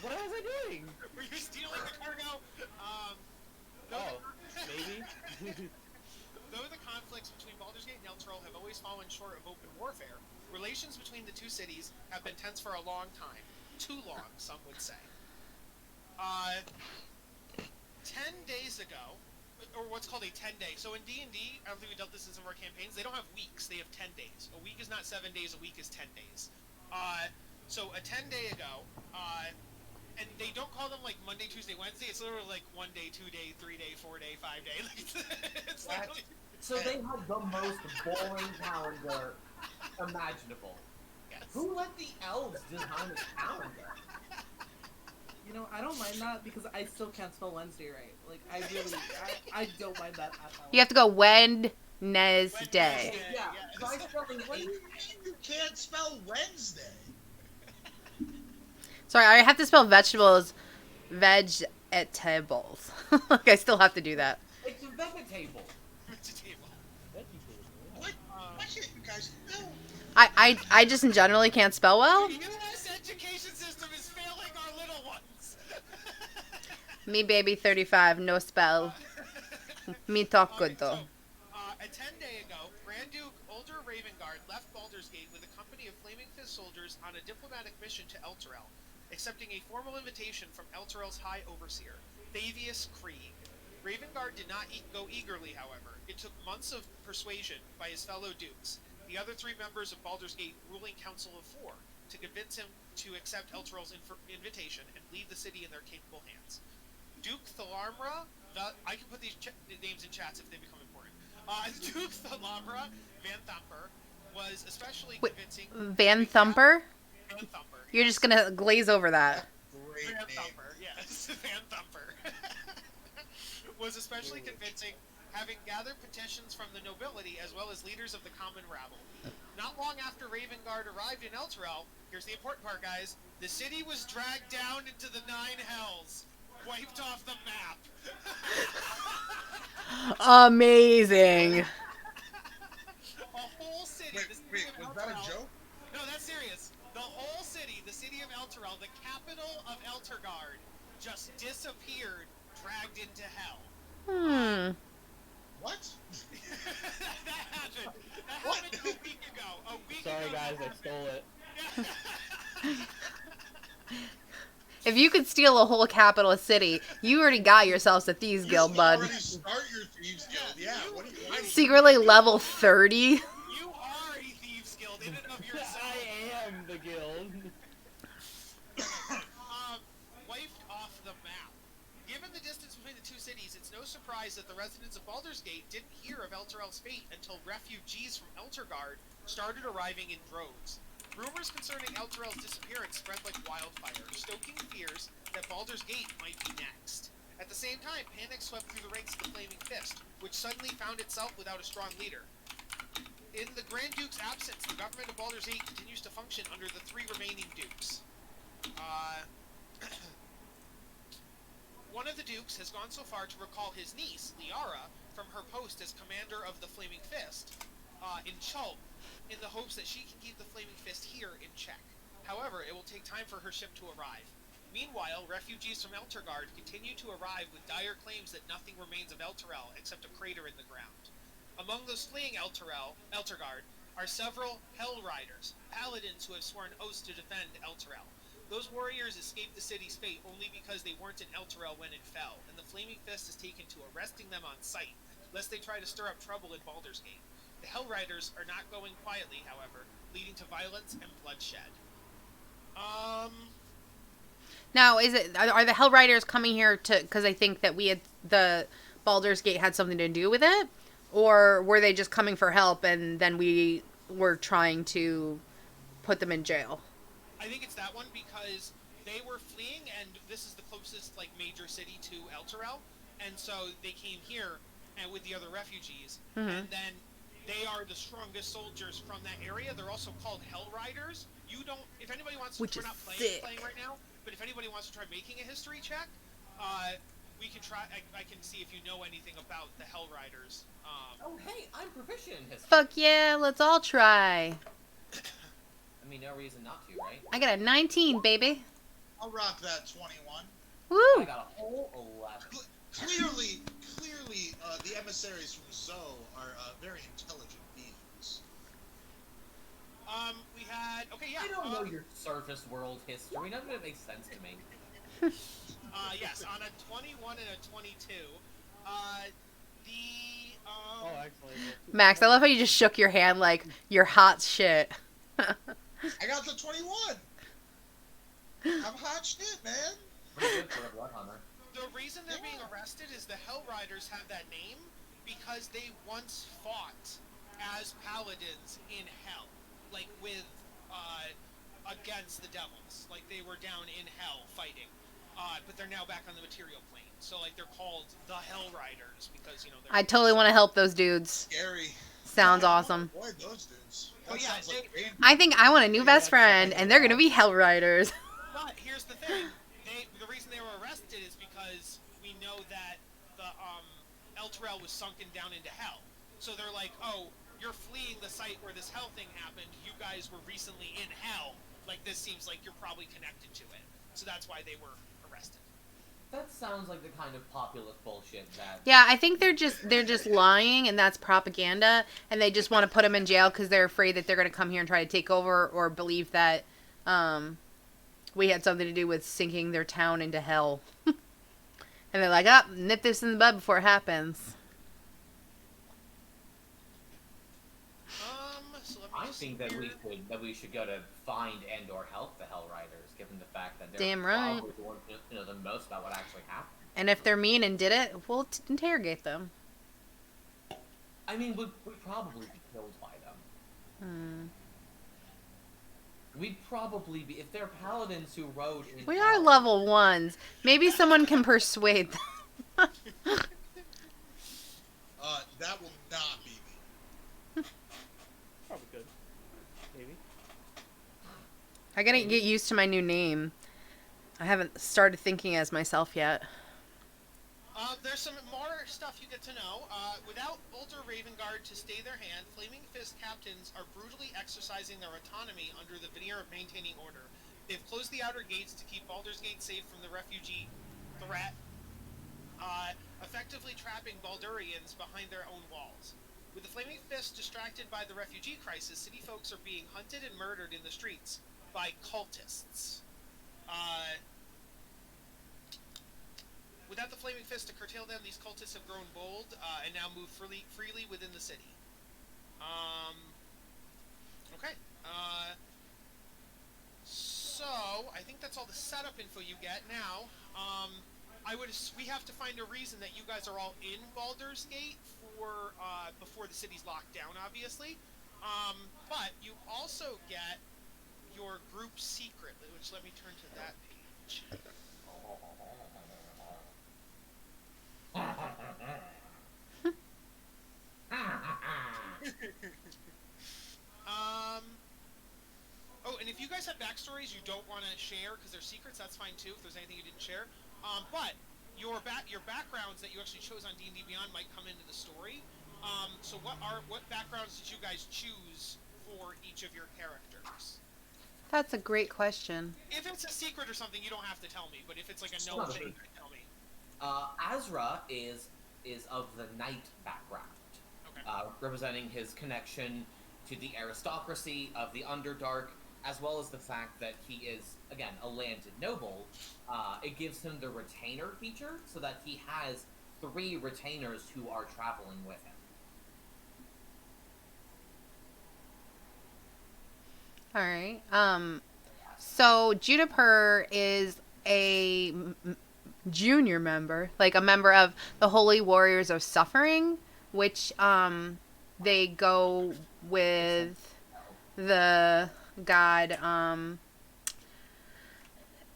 What was I doing? Were you stealing the cargo? Maybe. Though the conflicts between Baldur's Gate and Elturel have always fallen short of open warfare, relations between the two cities have been tense for a long time. Too long, some would say. 10 days ago, or what's called a 10-day. So in D&D, I don't think we dealt this in some of our campaigns, they don't have weeks, they have 10 days. A week is not 7 days, a week is 10 days. So a 10-day ago, and they don't call them like Monday, Tuesday, Wednesday, it's literally like 1 day, 2 day, 3 day, 4 day, 5 day. It's like, So they had the most boring calendar imaginable. yes. Who let the elves design a calendar? You know, I don't mind that because I still can't spell Wednesday right. Like, I really, I don't mind that at all. You have to go Wednesday. Wednesday. Yeah, Yes. by spelling What do you mean you can't spell Wednesday? Sorry, I have to spell vegetables. Vegetables. Like, I still have to do that. it's a vegetable. Vegetable. What? Why can't you guys spell? I just in generally can't spell well. The U.S. education system is failing our little ones. Me baby 35, no spell. Me talk good though. A 10-day ago, Grand Duke Ulder Ravengard left Baldur's Gate with a company of Flaming Fist soldiers on a diplomatic mission to Elturel, accepting a formal invitation from Elturel's High Overseer, Thavius Krieg. Ravengard did not go eagerly, however. It took months of persuasion by his fellow dukes, the other three members of Baldur's Gate ruling Council of Four, to convince him to accept Elturel's invitation and leave the city in their capable hands. Duke Thalamra, I can put these names in chats if they become important. Duke Thalamra Van Thumper was especially Wait, convincing. Van Thumper? Van Thumper. You're just gonna glaze over that. Great Van name. Thumper, yes. Van Thumper. Was especially convincing, having gathered petitions from the nobility as well as leaders of the common rabble. Not long after Ravengard arrived in Elturel, here's the important part, guys, the city was dragged down into the Nine Hells, wiped off the map. Amazing. A whole city. Wait, the city wait, of was that a Elturel- joke? No, that's serious. The whole city, the city of Elturel, the capital of Elturgard, just disappeared, dragged into hell. What? That happened. That What? happened a week ago. Sorry guys, I stole it. If you could steal a whole capital city, you already got yourselves a thieves You guild, bud. already start your thieves guild. Yeah. What do you? Why do you- Secretly level 30. You are a thieves guild in and of yourself. I am the guild. Wiped off the map. Given the distance between the two cities, it's no surprise that the residents of Baldur's Gate didn't hear of Elturel's fate until refugees from Elturgard started arriving in droves. Rumors concerning Elturel's disappearance spread like wildfire, stoking fears that Baldur's Gate might be next. At the same time, panic swept through the ranks of the Flaming Fist, which suddenly found itself without a strong leader. In the Grand Duke's absence, the government of Baldur's Gate continues to function under the three remaining dukes. One of the dukes has gone so far to recall his niece, Liara, from her post as commander of the Flaming Fist in Chulp, in the hopes that she can keep the Flaming Fist here in check. However, it will take time for her ship to arrive. Meanwhile, refugees from Elturgard continue to arrive with dire claims that nothing remains of Elturel except a crater in the ground. Among those fleeing Elturgard are several Hell Riders, paladins who have sworn oaths to defend Elturel. Those warriors escaped the city's fate only because they weren't in Elturel when it fell, and the Flaming Fist is taken to arresting them on sight, lest they try to stir up trouble in Baldur's Gate. The Hell Riders are not going quietly, however, leading to violence and bloodshed. Now, are the Hell Riders coming here to because I think that we had the Baldur's Gate had something to do with it, or were they just coming for help and then we were trying to put them in jail? I think it's that one because they were fleeing, and this is the closest like major city to Elturel, and so they came here and with the other refugees, and then they are the strongest soldiers from that area. They're also called Hell Riders. You don't. If anybody wants, Which we're is not sick. playing right now. But if anybody wants to try making a history check, we can try. I can see if you know anything about the Hell Riders. Oh, hey, I'm proficient in history. Fuck yeah, let's all try. I mean, no reason not to, right? I got a 19, baby. I'll rock that 21. I Woo! got a whole 11. Clearly, the emissaries from Zoe are very intelligent beings. We had. Okay, yeah. I don't know your surface world history. None of it makes sense to me. Yes, on a 21 and a 22. Oh, actually. Max, I love how you just shook your hand like you're hot shit. I got the 21. I'm hot shit, man. Pretty good for a blood hunter. The reason they're being arrested is the Hell Riders have that name because they once fought as paladins in Hell, like with against the devils. Like they were down in Hell fighting, but they're now back on the material plane. So like they're called the Hell Riders because they're. I totally want to help those dudes. Scary. Sounds Yeah, awesome. Avoid those dudes. Oh, That yeah, sounds like they- pain. I think I want a new best friend, and they're gonna be Hell Riders. But here's the thing: the reason they were arrested is because we know that the Elturel was sunken down into Hell. So they're like, oh, you're fleeing the site where this Hell thing happened. You guys were recently in Hell. Like this seems like you're probably connected to it. So that's why they were arrested. That sounds like the kind of populist bullshit that... Yeah, I think they're just lying, and that's propaganda, and they just want to put them in jail because they're afraid that they're gonna come here and try to take over, or believe that we had something to do with sinking their town into hell. And they're like, nip this in the bud before it happens. So let me I just think see that here. we should go to find and or help the Hell Riders, given the fact that they're Damn right. probably the ones who know the most about what actually happened. And if they're mean and did it, we'll interrogate them. I mean, we'd probably be killed by them. We'd probably be, if they're paladins who rode in We are hell- level 1s. Maybe someone can persuade them. That will not be me. Probably good. Maybe. I gotta get used to my new name. I haven't started thinking as myself yet. There's some more stuff you get to know. Without Bolter Ravengard to stay their hand, Flaming Fist captains are brutally exercising their autonomy under the veneer of maintaining order. They've closed the outer gates to keep Baldur's Gate safe from the refugee threat, effectively trapping Baldurians behind their own walls. With the Flaming Fist distracted by the refugee crisis, city folks are being hunted and murdered in the streets by cultists. Without the Flaming Fist to curtail them, these cultists have grown bold and now move freely within the city. Okay. So I think that's all the setup info you get. Now, we have to find a reason that you guys are all in Baldur's Gate for before the city's locked down, obviously. But you also get your group secret, which let me turn to that page. Oh, and if you guys have backstories you don't want to share because they're secrets, that's fine too. If there's anything you didn't share, but your backgrounds that you actually chose on D&D Beyond might come into the story. So what backgrounds did you guys choose for each of your characters? That's a great question. If it's a secret or something, you don't have to tell me. But if it's like a It's no not a thing, secret. tell me. Azra is of the knight background, Okay. representing his connection to the aristocracy of the Underdark, as well as the fact that he is, again, a landed noble, it gives him the retainer feature, so that he has 3 retainers who are traveling with him. All right. So Juniper is a junior member, like a member of the Holy Warriors of Suffering, which they go with the god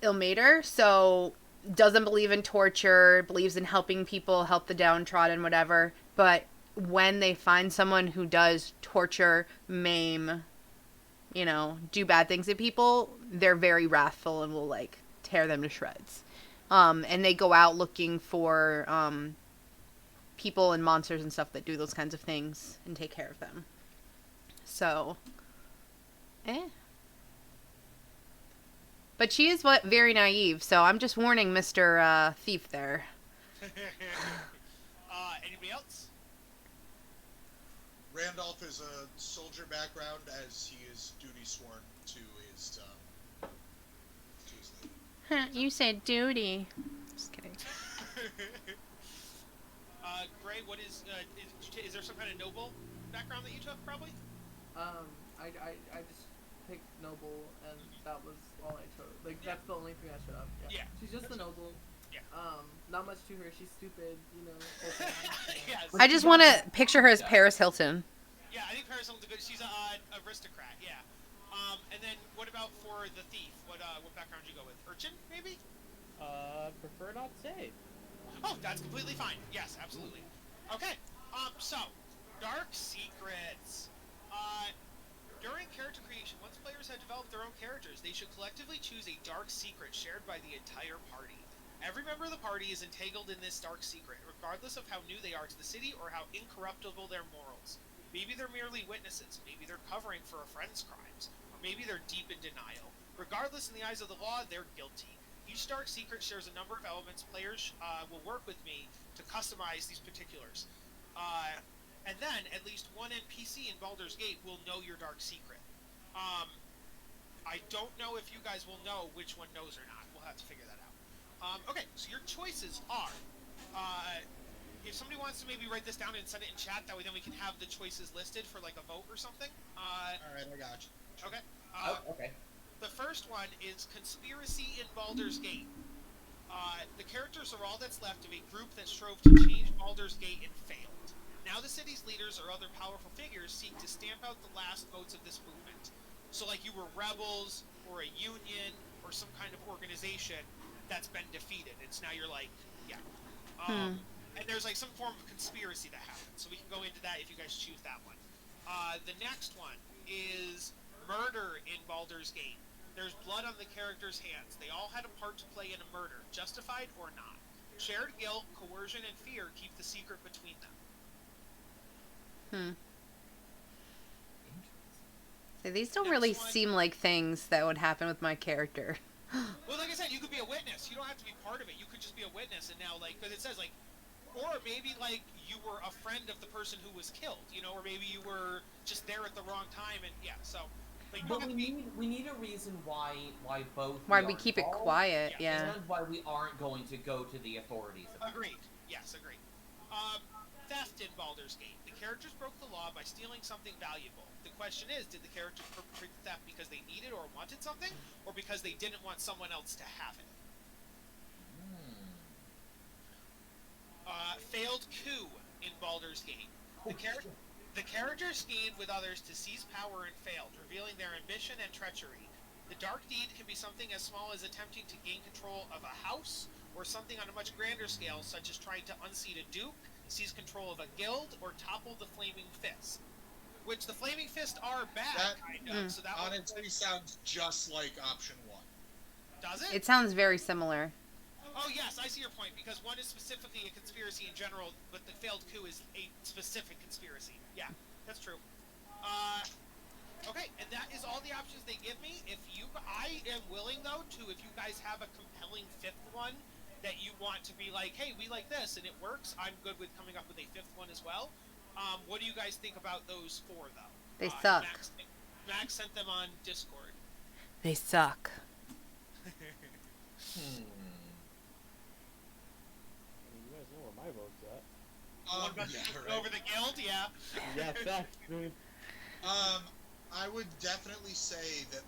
Ilmater. So doesn't believe in torture, believes in helping people, help the downtrodden, whatever. But when they find someone who does torture, maim, do bad things to people, they're very wrathful and will, like, tear them to shreds. And they go out looking for people and monsters and stuff that do those kinds of things and take care of them. So, But she is very naive, so I'm just warning Mr. Thief there. Anybody else? Randolph is a soldier background, as he is duty sworn to his lady. You said duty. Just kidding. Gray, what is there some kind of noble background that you took, probably? I just picked noble, and that was all I chose. Like, that's the only thing I showed up. Yeah. She's just the noble. Yeah. Not much to her. She's stupid, Yes. I just want to picture her as Paris Hilton. Yeah, I think Paris Hilton's good. She's an aristocrat. Yeah. And then what about for the thief? What background did you go with? Urchin, maybe? Prefer not to say. Oh, that's completely fine. Yes, absolutely. Okay. So dark secrets. During character creation, once players have developed their own characters, they should collectively choose a dark secret shared by the entire party. Every member of the party is entangled in this dark secret, regardless of how new they are to the city or how incorruptible their morals. Maybe they're merely witnesses, maybe they're covering for a friend's crimes, or maybe they're deep in denial. Regardless, in the eyes of the law, they're guilty. Each dark secret shares a number of elements. Players will work with me to customize these particulars. And then, at least one NPC in Baldur's Gate will know your dark secret. I don't know if you guys will know which one knows or not. We'll have to figure that out. Okay, so your choices are... if somebody wants to maybe write this down and send it in chat, that way then we can have the choices listed for, like, a vote or something. Alright, I got you. Okay. Okay. The first one is Conspiracy in Baldur's Gate. The characters are all that's left of a group that strove to change Baldur's Gate and failed. Now the city's leaders or other powerful figures seek to stamp out the last votes of this movement. So, like, you were rebels, or a union, or some kind of organization that's been defeated. It's now you're like, yeah. And there's, like, some form of conspiracy that happens. So we can go into that if you guys choose that one. The next one is Murder in Baldur's Gate. There's blood on the characters' hands. They all had a part to play in a murder, justified or not. Shared guilt, coercion, and fear keep the secret between them. So these don't really seem like things that would happen with my character. Well, like I said, you could be a witness. You don't have to be part of it. You could just be a witness, and now, like, because it says, like, or maybe, like, you were a friend of the person who was killed, or maybe you were just there at the wrong time, and yeah, so. Like, But we need a reason why both Why we are keep it involved, quiet, yeah. and why we aren't going to go to the authorities about it. Agreed. Yes, agreed. Theft in Baldur's Gate. The characters broke the law by stealing something valuable. The question is, did the characters perpetrate the theft because they needed or wanted something, or because they didn't want someone else to have it? Failed coup in Baldur's Gate. The characters schemed with others to seize power and failed, revealing their ambition and treachery. The dark deed can be something as small as attempting to gain control of a house, or something on a much grander scale, such as trying to unseat a duke, seize control of a guild, or topple the Flaming Fist. Which the Flaming Fist are bad, kind of. So that honestly sounds just like option 1. Does it? It sounds very similar. Oh yes, I see your point, because one is specifically a conspiracy in general, but the failed coup is a specific conspiracy. Yeah, that's true. Okay, and that is all the options they give me. I am willing, though, if you guys have a compelling 5th one that you want to be like, hey, we like this, and it works, I'm good with coming up with a 5th one as well. What do you guys think about those 4, though? They suck. Max sent them on Discord. They suck. Hmm. You guys know where my vote's at. What about yeah, you? right. Over the guild? Yeah. Yeah, facts, dude. I would definitely say that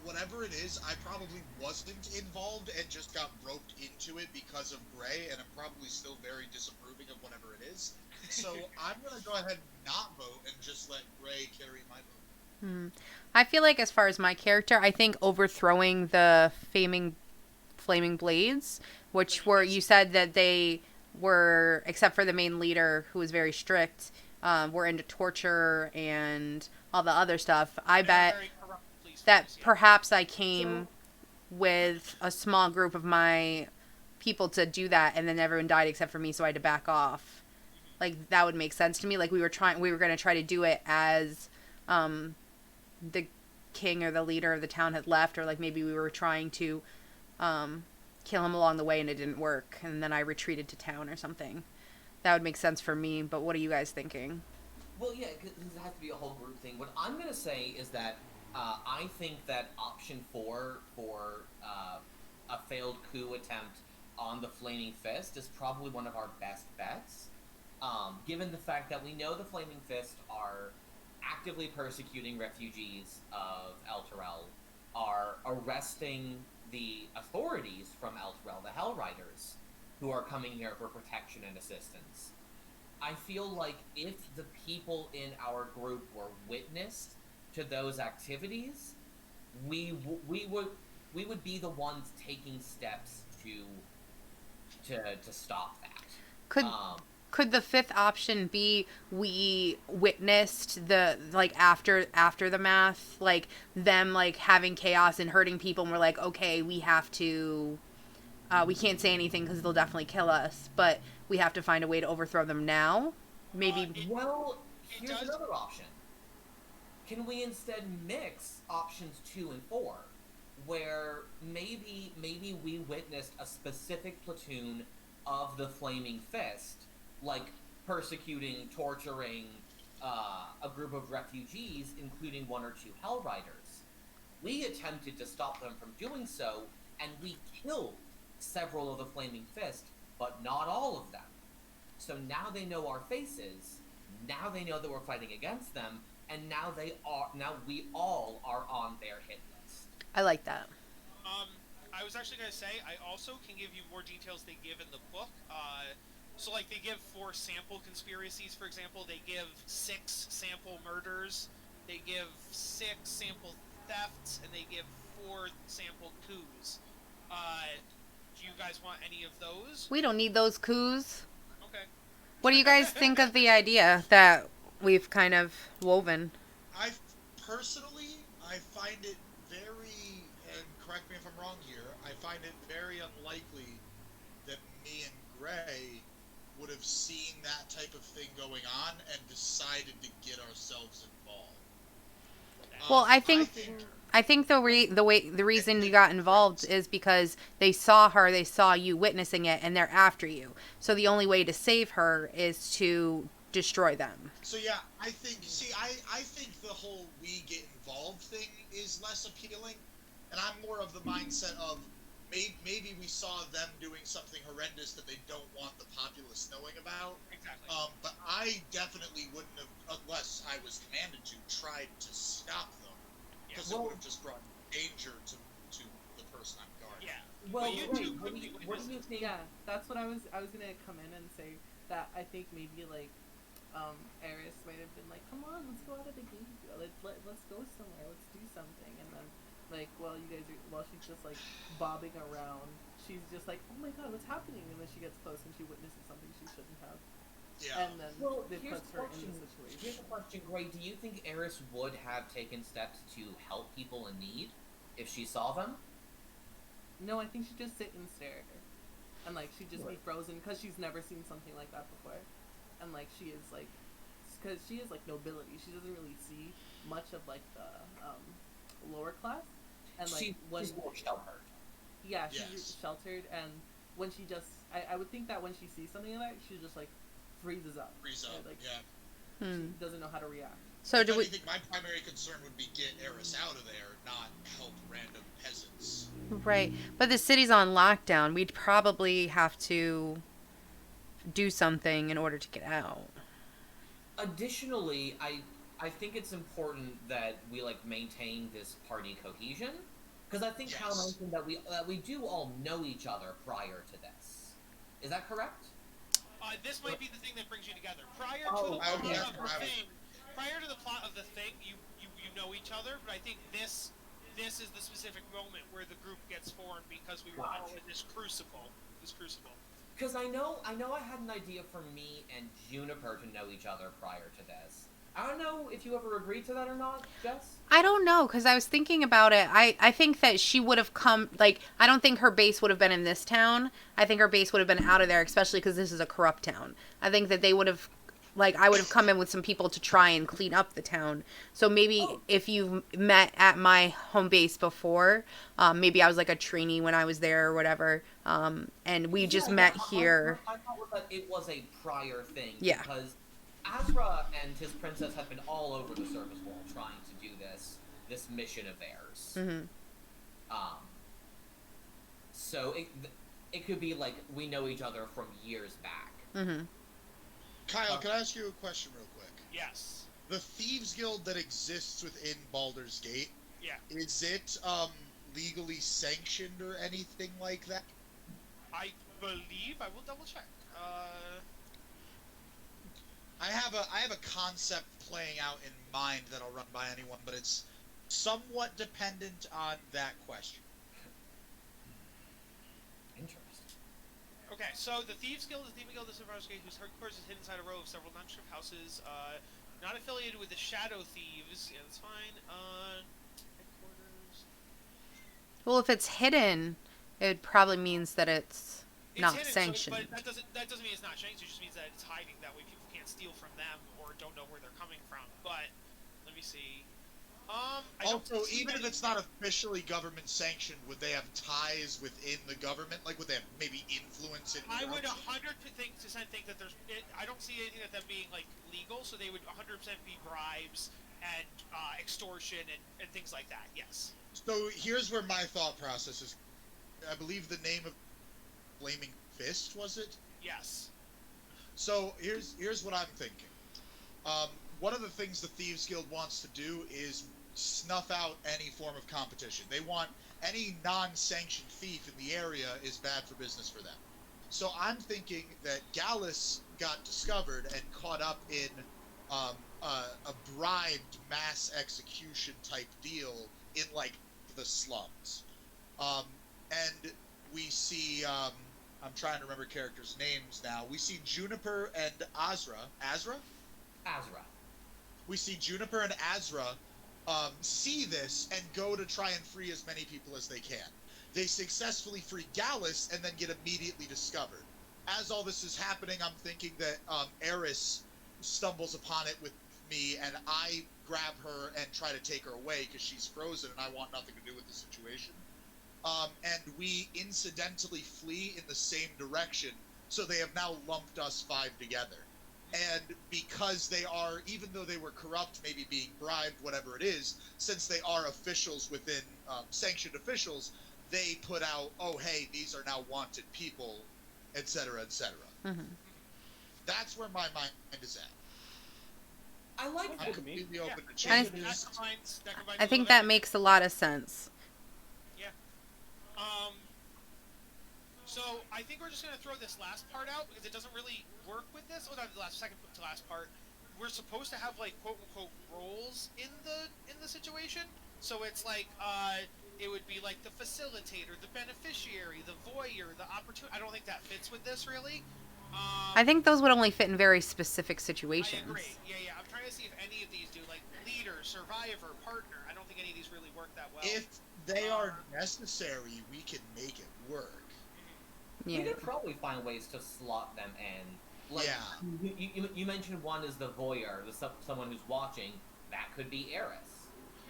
whatever it is, I probably wasn't involved and just got roped into it because of Gray, and I'm probably still very disapproving of whatever it is. So I'm gonna go ahead and not vote and just let Gray carry my vote. I feel like as far as my character, I think overthrowing the flaming blades, which were, you said that they were, except for the main leader who was very strict, were into torture and all the other stuff. I bet Very corrupt police that force, yeah. perhaps I came with a small group of my people to do that, and then everyone died except for me, so I had to back off. Like, that would make sense to me. Like, we were going to try to do it as the king or the leader of the town had left, or like maybe we were trying to kill him along the way and it didn't work, and then I retreated to town or something. That would make sense for me, but what are you guys thinking? Well, yeah, because it has to be a whole group thing. What I'm going to say is that I think that option 4 for a failed coup attempt on the Flaming Fist is probably one of our best bets. Given the fact that we know the Flaming Fist are actively persecuting refugees of Elturel, are arresting the authorities from Elturel, the Hellriders, who are coming here for protection and assistance. I feel like if the people in our group were witness to those activities, we would be the ones taking steps to stop that. Could the fifth option be we witnessed the, like, after the math, like them like having chaos and hurting people, and we're like, okay, we have to we can't say anything because they'll definitely kill us, but we have to find a way to overthrow them now? Maybe. Well, it here's does- another option. Can we instead mix options 2 and 4, where maybe we witnessed a specific platoon of the Flaming Fist, like persecuting, torturing a group of refugees, including 1 or 2 Hellriders. We attempted to stop them from doing so, and we killed several of the Flaming Fist, but not all of them. So now they know our faces, now they know that we're fighting against them, and now we all are on their hit list. I like that. I was actually going to say, I also can give you more details they give in the book. So, like, they give 4 sample conspiracies, for example. They give 6 sample murders. They give 6 sample thefts, and they give 4 sample coups. Do you guys want any of those? We don't need those coups. Okay. What do you guys think of the idea that we've kind of woven? I find it very, and correct me if I'm wrong here, I find it very unlikely that me and Gray would have seen that type of thing going on and decided to get ourselves involved. Well, I think the reason you got involved is because they saw you witnessing it, and they're after you. So the only way to save her is to destroy them. So yeah, I think the whole we get involved thing is less appealing, and I'm more of the mindset of maybe we saw them doing something horrendous that they don't want the populace knowing about. Exactly. But I definitely wouldn't have, unless I was commanded to, tried to stop them, because it would have just brought danger to the person I'm guarding. Yeah. Well, But you Ray, two what could do be you witnesses. think? Yeah, that's what I was gonna come in and say, that I think maybe like Eris might have been like, come on, let's go out of the gate, let's go somewhere, let's do something, and then like while she's just like bobbing around, she's just like, oh my god, what's happening? And then she gets close and she witnesses something she shouldn't have, Yeah. and then Well, it here's puts the her question. in the situation. Here's the question, Gray. Do you think Eris would have taken steps to help people in need if she saw them? No, I think she'd just sit and stare, and like she'd just be Right. frozen because she's never seen something like that before, and like she is like, because she is like nobility, she doesn't really see much of like the lower class, and like She's more sheltered. yeah, she's Yes. sheltered, and when she just, I would think that when she sees something like that, she just like freezes up, Freeze up. Like Yeah. she doesn't know how to react. So If do we? anything, my primary concern would be get Eris out of there, not help random peasants. Right, but the city's on lockdown. We'd probably have to do something in order to get out. Additionally, I think it's important that we like maintain this party cohesion, because I think Hal Yes. mentioned that we do all know each other prior to this. Is that correct? This might be the thing that brings you together. Prior to Oh, the plot okay. of the thing, prior to the plot of the thing, you know each other. But I think this is the specific moment where the group gets formed because we were all in this crucible. Because I know I had an idea for me and Juniper to know each other prior to this. I don't know if you ever agreed to that or not, Jess. I don't know, because I was thinking about it. I think that she would have come, like, I don't think her base would have been in this town. I think her base would have been out of there, especially because this is a corrupt town. I think that they would have, like, I would have come in with some people to try and clean up the town. So maybe if you met at my home base before, maybe I was like a trainee when I was there or whatever, and we just met here. I thought that it was a prior thing. Yeah. Because Azra and his princess have been all over the surface world trying to do this mission of theirs. Mm-hmm. So it could be like we know each other from years back. Mm-hmm. Kyle, can I ask you a question real quick? Yes. The Thieves Guild that exists within Baldur's Gate, Yeah. is it legally sanctioned or anything like that? I believe I will double check. I have a concept playing out in mind that I'll run by anyone, but it's somewhat dependent on that question. Interesting. Okay, so the Thieves Guild is the Thieving Guild of Avernus, whose headquarters is hidden inside a row of several non-strip houses. Not affiliated with the Shadow Thieves. Yeah, that's fine. Headquarters. Well, if it's hidden, it probably means that it's not hidden, sanctioned. So, but that doesn't mean it's not sanctioned. It just means that it's hiding. That way, people can't steal from them or don't know where they're coming from. But let me see. I don't Also, see even if many- it's not officially government sanctioned, would they have ties within the government? Like, would they have maybe influence in? I would Europe? 100% think that there's. I don't see anything of them being like legal, so they would 100% be bribes and extortion and things like that. Yes. So here's where my thought process is. I believe the name of Flaming Fist was it? Yes. So here's what I'm thinking. One of the things the Thieves Guild wants to do is snuff out any form of competition. They want any non-sanctioned thief in the area is bad for business for them. So I'm thinking that Gallus got discovered and caught up in a bribed mass execution type deal in like the slums. And we see I'm trying to remember characters' names now. We see Juniper and Azra. Azra. We see Juniper and Azra see this and go to try and free as many people as they can. They successfully free Gallus and then get immediately discovered. As all this is happening, I'm thinking that Eris stumbles upon it with me, and I grab her and try to take her away because she's frozen and I want nothing to do with the situation. And we incidentally flee in the same direction, so they have now lumped us 5 together. And because they are, even though they were corrupt, maybe being bribed, whatever it is, since they are officials within sanctioned officials, they put out, oh, hey, these are now wanted people, etc., etc. Mm-hmm. That's where my mind is at. I like I'm that. completely open to I- change. That combines I think that makes a lot of sense. So I think we're just gonna throw this last part out because it doesn't really work with this. Oh, not the second to last part. We're supposed to have like quote unquote roles in the situation. So it's like it would be like the facilitator, the beneficiary, the voyeur, the opportunity. I don't think that fits with this really. I think those would only fit in very specific situations. I agree. Yeah. I'm trying to see if any of these do like leader, survivor, partner. I don't think any of these really work that well. If they are necessary, we can make it work. We Yeah. could probably find ways to slot them in. Like, Yeah. You mentioned one is the voyeur, someone who's watching. That could be Eris.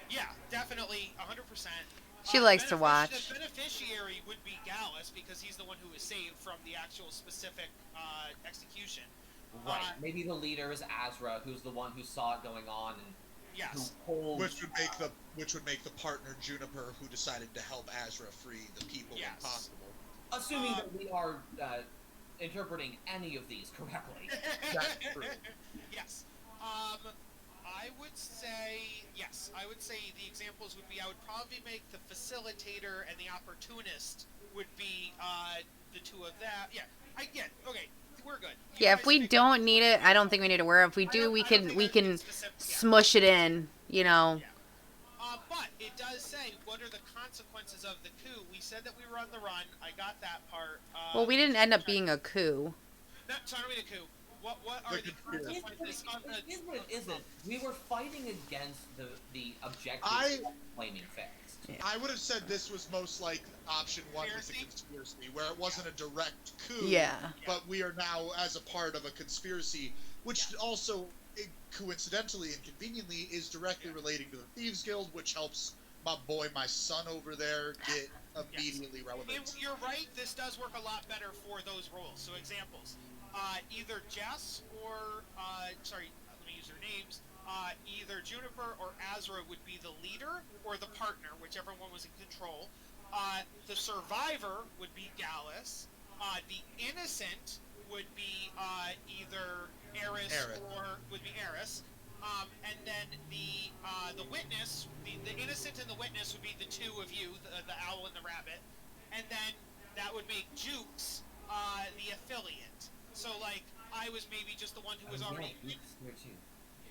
Yeah, definitely, 100%. She likes to watch. The beneficiary would be Gallus because he's the one who was saved from the actual specific execution. Right. Maybe the leader is Azra, who's the one who saw it going on and Yes. holds. Which would make the partner Juniper who decided to help Azra free the people when Yes. possible. Assuming that we are interpreting any of these correctly. That's true. Yes. I would say yes. I would say the examples would be I would probably make the facilitator and the opportunist would be the two of that. Yeah. Okay. We're good. You Yeah, guys if we pick- don't need it, I don't think we need to worry. If we I do, don't- we I don't can think we I'd get can specific- yeah. smush it in, you know. Yeah. But it does say what are the consequences of the coup. We said that we were on the run. I got that part. Well, we didn't end up being a coup. No, sorry, a coup. What are the conspiracy. consequences of It is what it the? isn't. We were fighting against the objective flaming fixed. I would have said this was most like option 1 with the Conspiracy? conspiracy, where it wasn't a direct coup. Yeah. But we are now as a part of a conspiracy, which also coincidentally and conveniently is directly relating to the Thieves Guild, which helps my son over there get immediately relevant. You're right. This does work a lot better for those roles. So examples, either Jess or let me use their names. Either Juniper or Azra would be the leader or the partner, whichever one was in control. The survivor would be Gallus. The innocent would be either Eris or would be Eris. And then the witness, the innocent and the witness would be the two of you, the owl and the rabbit. And then that would make Jukes the affiliate. So like I was maybe just the one who was already.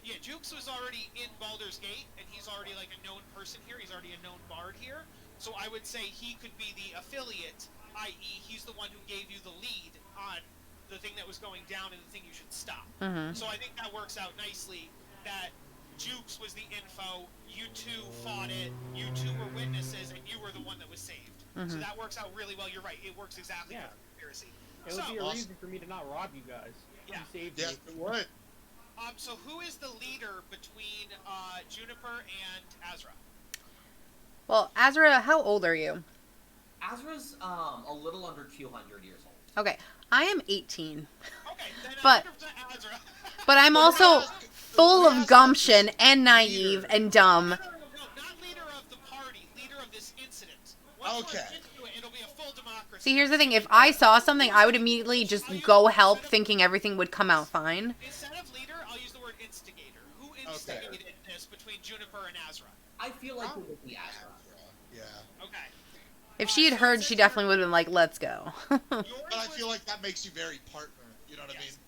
Yeah, Jukes was already in Baldur's Gate, and he's already like a known person here. He's already a known bard here. So I would say he could be the affiliate, i.e., he's the one who gave you the lead on the thing that was going down and the thing you should stop. Mm-hmm. So I think that works out nicely. That Jukes was the info, you two fought it, you two were witnesses, and you were the one that was saved. So that works out really well. You're right. It works exactly like the conspiracy. It would be a reason for me to not rob you guys. Yeah. You saved Yes, me. it would. So who is the leader between Juniper and Azra? Well, Azra, how old are you? Azra's a little under 200 years old. Okay, I am 18. Okay, then But- 100% Azra. But I'm also full of gumption and naive and dumb. No, not leader of the party, leader of this incident. Once Okay. we're into it, it'll be a full democracy. See, here's the thing. If I saw something, I would immediately just go help thinking everything would come out fine. Instead of leader, I'll use the word instigator. Who instigated this between Juniper and Azra? I feel like it would be Azra. Yeah. Okay. If she had heard, she definitely would have been like, let's go. Yours But I was- feel like that makes you very partner. You know what I Yes. mean?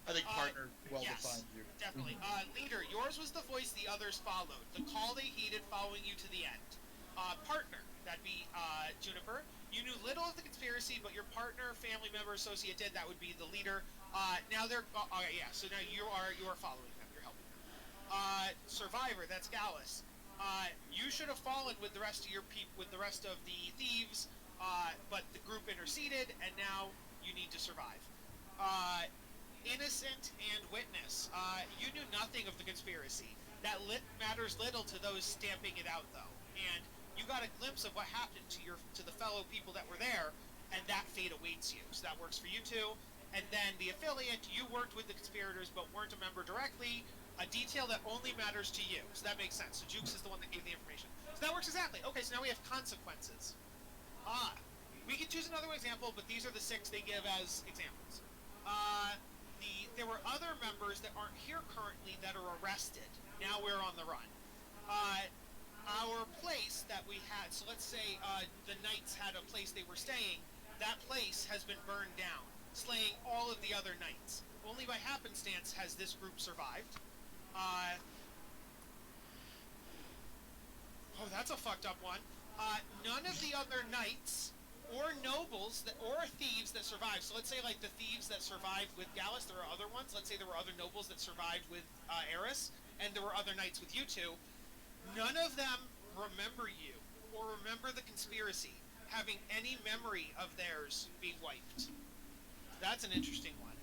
I think partner well yes. defined you. Definitely. Leader, yours was the voice the others followed. The call they heeded following you to the end. Partner, that'd be Juniper. You knew little of the conspiracy, but your partner, family member, associate did. That would be the leader. Now they're okay, yeah. So now you are following them. You're helping them. Survivor, that's Gallus. You should have fallen with the rest of your with the rest of the thieves, but the group interceded, and now you need to survive. Innocent and witness. You knew nothing of the conspiracy. That matters little to those stamping it out, though. And you got a glimpse of what happened to the fellow people that were there, and that fate awaits you. So that works for you too. And then the affiliate, you worked with the conspirators, but weren't a member directly. A detail that only matters to you. So that makes sense. So Jukes is the one that gave the information. So that works exactly. Okay, so now we have consequences. We can choose another example, but these are the 6 they give as examples. There were other members that aren't here currently that are arrested. Now we're on the run. Our place that we had, so let's say the knights had a place they were staying, that place has been burned down, slaying all of the other knights. Only by happenstance has this group survived. That's a fucked up one. None of the other knights or nobles or thieves that survived. So let's say like the thieves that survived with Gallus, there are other ones. Let's say there were other nobles that survived with Eris, and there were other knights with you two. None of them remember you or remember the conspiracy, having any memory of theirs being wiped. That's an interesting one.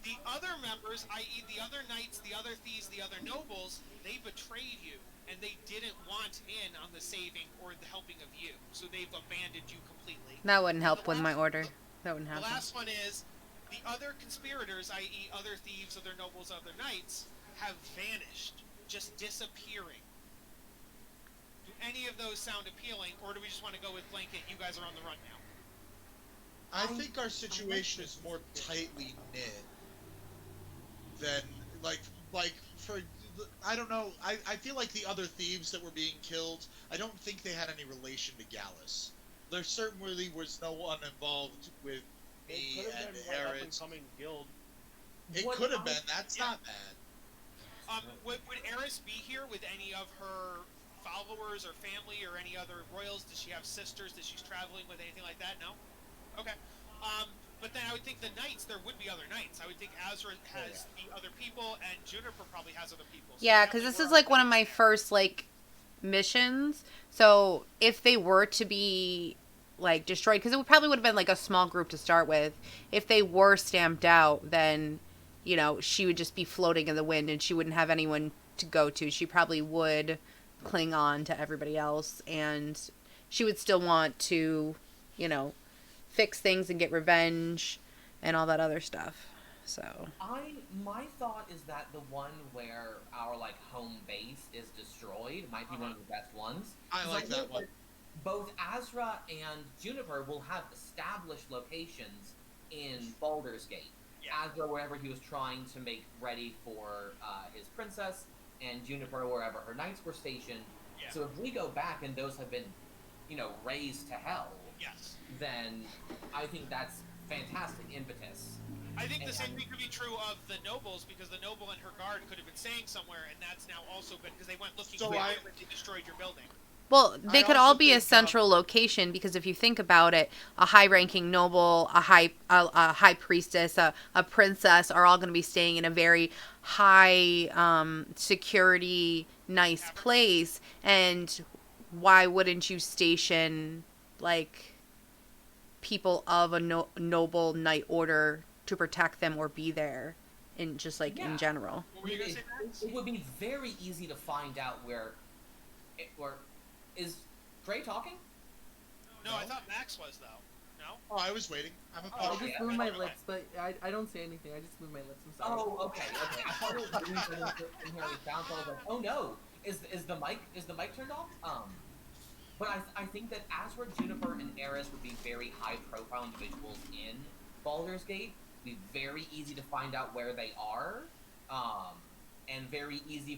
The other members, i.e. the other knights, the other thieves, the other nobles, they betrayed you, and they didn't want in on the saving or the helping of you, so they've abandoned you completely. That wouldn't help with my order. That wouldn't happen. The last one is, the other conspirators, i.e. other thieves, other nobles, other knights, have vanished. just disappearing. Do any of those sound appealing, or do we just want to go with blanket, you guys are on the run now? I think our situation is more tightly knit than like for I don't know. I feel like the other thieves that were being killed, I don't think they had any relation to Gallus. There certainly was no one involved with It me could have and been like up and Aerith. coming guild. It What could have I- been. That's yeah. not bad. Would Eris be here with any of her followers or family or any other royals? Does she have sisters that she's traveling with? Anything like that? No? Okay. But then I would think the knights, there would be other knights. I would think Azra has the other people, and Juniper probably has other people. So Yeah, definitely because this we're is on like one of knights my there. first like missions. So if they were to be like destroyed, because it probably would have been like a small group to start with. If they were stamped out, then you know she would just be floating in the wind, and she wouldn't have anyone to go to. She probably would cling on to everybody else, and she would still want to, you know, fix things and get revenge and all that other stuff. So My thought is that the one where our like home base is destroyed might be one of the best ones. I 'Cause like that think one. Both Azra and Juniper will have established locations in Baldur's Gate. Yeah. Azra wherever he was trying to make ready for his princess, and Juniper wherever her knights were stationed. Yeah. So if we go back and those have been, razed to hell, Yes. then I think that's fantastic impetus. I think the same And- thing could be true of the nobles, because the noble and her guard could have been staying somewhere, and that's now also been because they went looking So for I- you when they destroyed your building. well, they I could all also be a think, central location because if you think about it, a high-ranking noble, a high priestess, a princess are all going to be staying in a very high security, nice place. And why wouldn't you station like people of a noble knight order to protect them or be there, in just like Yeah. in general? What were you gonna say, Max? It would be very easy to find out where is Trey talking? No, I thought Max was though. No. Oh, I was waiting. I'm a Oh, I puppy. just yeah. moved my Okay. lips, but I don't say anything. I just move my lips. I'm sorry. Oh, okay. I thought it was doing something in here. We found, so I was like, oh no, is the mic turned off? But I think that Azra, Juniper, and Eris would be very high profile individuals in Baldur's Gate. It'd be very easy to find out where they are, and very easy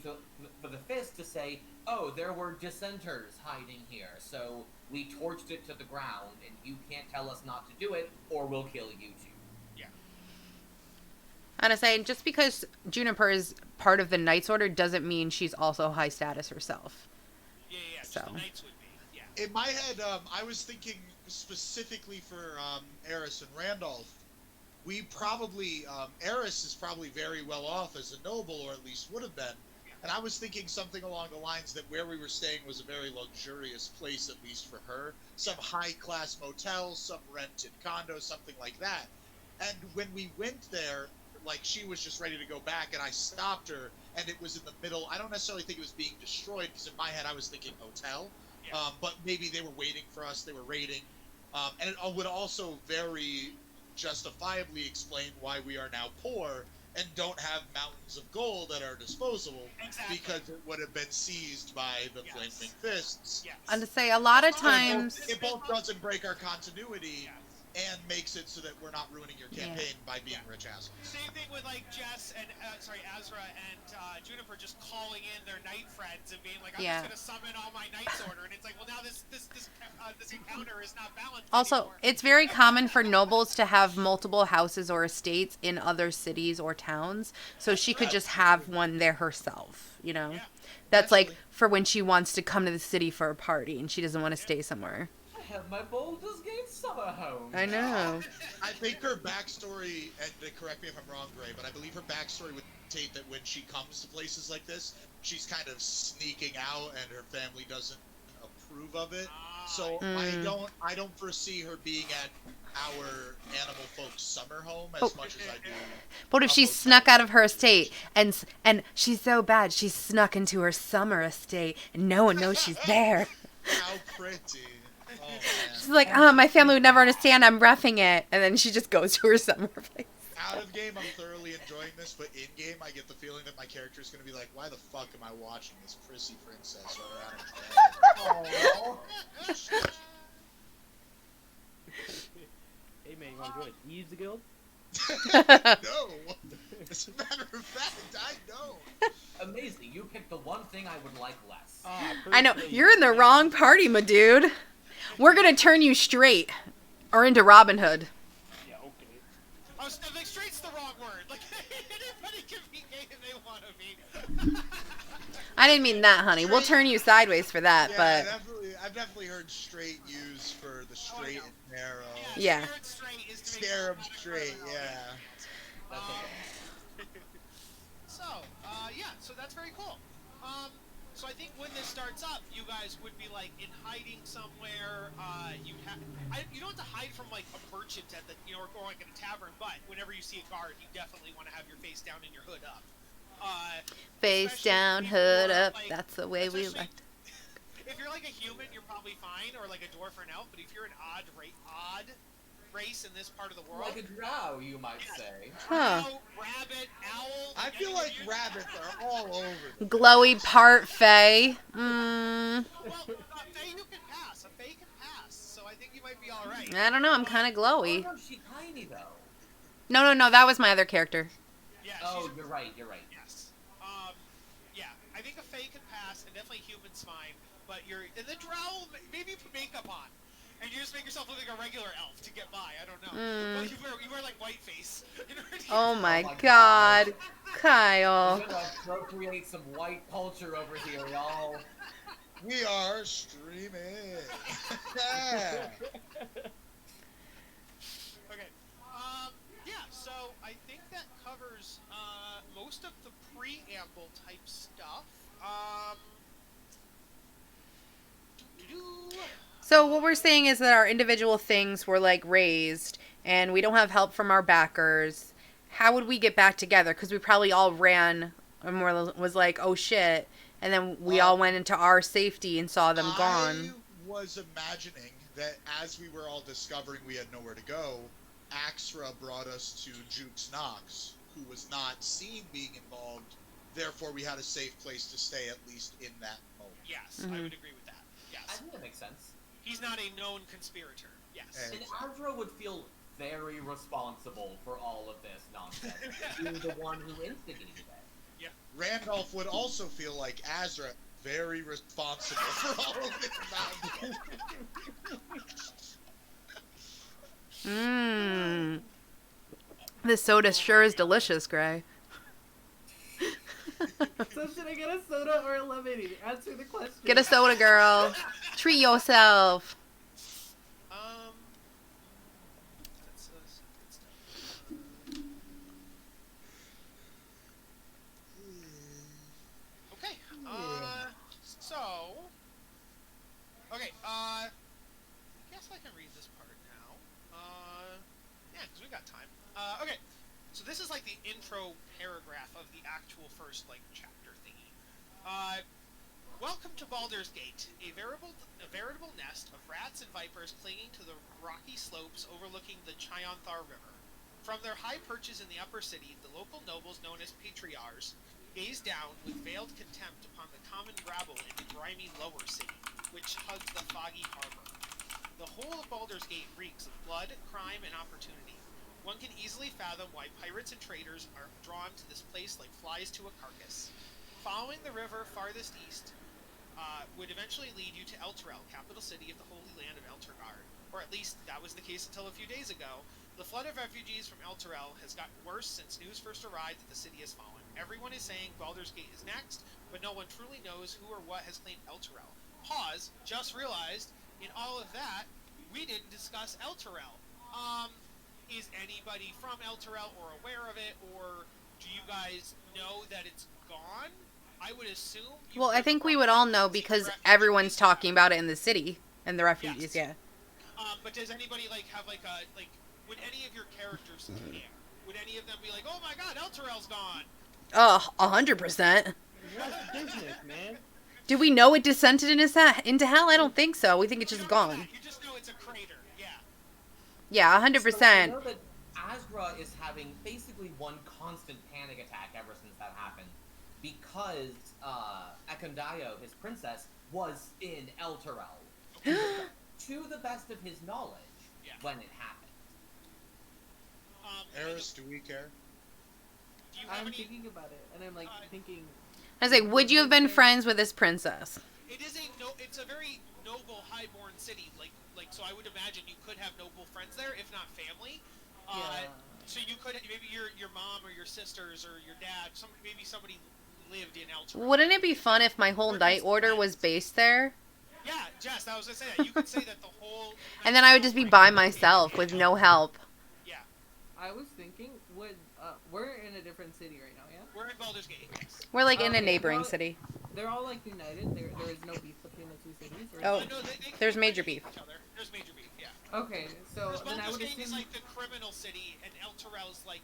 for the Fist to say, oh, there were dissenters hiding here, so we torched it to the ground, and you can't tell us not to do it, or we'll kill you too. And I say, just because Juniper is part of the Knights Order doesn't mean she's also high status herself. Yeah. So. The knights would be. Yeah. In my head, I was thinking specifically for Eris and Randolph. We probably Eris is probably very well off as a noble, or at least would have been. And I was thinking something along the lines that where we were staying was a very luxurious place, at least for her. Some high-class motel, some rented condo, something like that. And when we went there, like, she was just ready to go back, and I stopped her, and it was in the middle. I don't necessarily think it was being destroyed, because in my head I was thinking hotel. Yeah. But maybe they were waiting for us, they were raiding. And it would also very justifiably explain why we are now poor and don't have mountains of gold at our disposal, Exactly. because it would have been seized by the Yes. Flaming Fists. Yes. And to say, a lot of So times, it both doesn't break our continuity Yes. and makes it so that we're not ruining your campaign by being rich assholes. Same thing with like Jess and Azra and Juniper just calling in their knight friends and being like, I'm Yeah. just gonna summon all my knights order, and it's like, well, now this encounter is not balanced also, anymore. it's very common for nobles to have multiple houses or estates in other cities or towns, so she could just have one there herself, you know? Yeah. That's like Absolutely. for when she wants to come to the city for a party and she doesn't want to stay somewhere. I have my Baldur's Gate summer home. I know. I think her backstory, and correct me if I'm wrong, Gray, but I believe her backstory would dictate that when she comes to places like this, she's kind of sneaking out and her family doesn't approve of it. So I don't foresee her being at our animal folks summer home as much as I do. What if she Almost snuck out of her estate and she's so bad she snuck into her summer estate and no one knows she's there? How pretty. Oh, She's man. like, my family would never understand. I'm roughing it, and then she just goes to her summer place. out of game, I'm thoroughly enjoying this, but in game, I get the feeling that my character is going to be like, "Why the fuck am I watching this prissy princess run around?" Oh. Hey man, you want to join a thieves guild? No. As a matter of fact, I don't. Amazing. You picked the one thing I would like less. I know. You're in the wrong party, my dude. We're going to turn you straight. Or into Robin Hood. Yeah, okay. Oh, so, like, straight's the wrong word. Like, anybody can be gay if they want to be. I didn't mean that, honey. We'll turn you sideways for that, Yeah, but... I've definitely heard straight used for the straight and narrow. Yeah. Scared straight is to make Scare 'em everybody straight, criminal. yeah. That's okay. So, yeah, so that's very cool. So I think when this starts up, you guys would be like in hiding somewhere. You don't have to hide from like a merchant at the, or like in a tavern, but whenever you see a guard, you definitely want to have your face down and your hood up. Face Especially down, if hood you're, up. like- That's the way we especially like to... If you're like a human, you're probably fine, or like a dwarf or an elf. But if you're an odd race in this part of the world, Like a drow, you might say. Huh. Crow, rabbit, owl. I like feel any like weird- rabbits are all over the Glowy part Fae. Well, a fae who can pass. A fae can pass, so I think you might be all right. I don't know. I'm kind of Oh glowy. no, she's tiny though. No. That was my other character. Yeah. Oh, she's, you're right. yes. Yeah. I think a fae can pass, and definitely human's fine. But and the drow, maybe you put makeup on, and you just make yourself look like a regular elf to get by. I don't know. But you wear like whiteface. in order to get Oh through. my my god. God. Kyle. We're gonna appropriate some white culture over here, y'all. We are streaming. Yeah. Okay. Yeah. So I think that covers most of the preamble type stuff. doo-doo-doo. So what we're saying is that our individual things were like raised and we don't have help from our backers. How would we get back together? Because we probably all ran and was like, oh shit. And then we all went into our safety and saw them gone. I was imagining that as we were all discovering we had nowhere to go, Axra brought us to Jukes Knox, who was not seen being involved. Therefore, we had a safe place to stay, at least in that moment. Yes, I Mhm. would agree with that. I Yes. think that makes sense. He's not a known conspirator. Yes. Hey. And Azra would feel very responsible for all of this nonsense. Being the one who instigated it. Randolph would also feel like Azra very responsible for all of this nonsense. Mmm. This soda sure is delicious, Gray. So should I get a soda or a lemonade? Answer the question. Get a soda, girl. Treat yourself. That's good stuff. Okay. I guess I can read this part now. Yeah, because we got time. Okay. So this is like the intro paragraph of the actual first chapter thingy. Welcome to Baldur's Gate, a veritable nest of rats and vipers clinging to the rocky slopes overlooking the Chionthar River. From their high perches in the upper city, the local nobles known as patriarchs gaze down with veiled contempt upon the common rabble in the grimy lower city, which hugs the foggy harbor. The whole of Baldur's Gate reeks of blood, crime, and opportunity. One can easily fathom why pirates and traders are drawn to this place like flies to a carcass. Following the river farthest east would eventually lead you to Elturel, capital city of the Holy Land of Elturgard. Or at least, that was the case until a few days ago. The flood of refugees from Elturel has gotten worse since news first arrived that the city has fallen. Everyone is saying Baldur's Gate is next, but no one truly knows who or what has claimed Elturel. Pause, just realized, in all of that, we didn't discuss Elturel. Is anybody from Elturel or aware of it, or do you guys know that it's gone? I would assume... Well, I think we would all know because everyone's talking about it in the city and the refugees, Yes. yeah. But does anybody have would any of your characters care? Would any of them be like, oh my god, Elturel's gone? Oh, 100%. What's the business, man? Do we know it descended into hell? I don't think so. We think it's You just don't know gone. that. You just know it's a crater, yeah. Yeah, So I 100%. know that Azra is having basically one constant panic attack ever since that happened, because Akondayo, his princess, was in El Terrell, to the best of his knowledge, when it happened. Eris, do we care? Do you have I'm any? thinking about it, and I'm like thinking. I was like, would you have been friends with this princess? It's a very noble, highborn city. So I would imagine you could have noble friends there, if not family. Yeah. So you could maybe your mom or your sisters or your dad. Maybe somebody lived in El Terrell. Wouldn't it be fun if my whole Or night just order friends. was based there? Yeah, Jess, I was gonna say that. You could say that the whole. And then I would just be by myself with no help. Yeah, I was thinking, we're in a different city right now, yeah? we're in Baldur's Gate. Yes. We're like in a Okay, neighboring well- city. They're all like united. There is no beef between the two cities. Or Oh. No, they There's compete major with beef. each other. There's major beef. Yeah. Okay, so Because then I Baldur's would Gate is assume. like the criminal city, and El Terrell's like.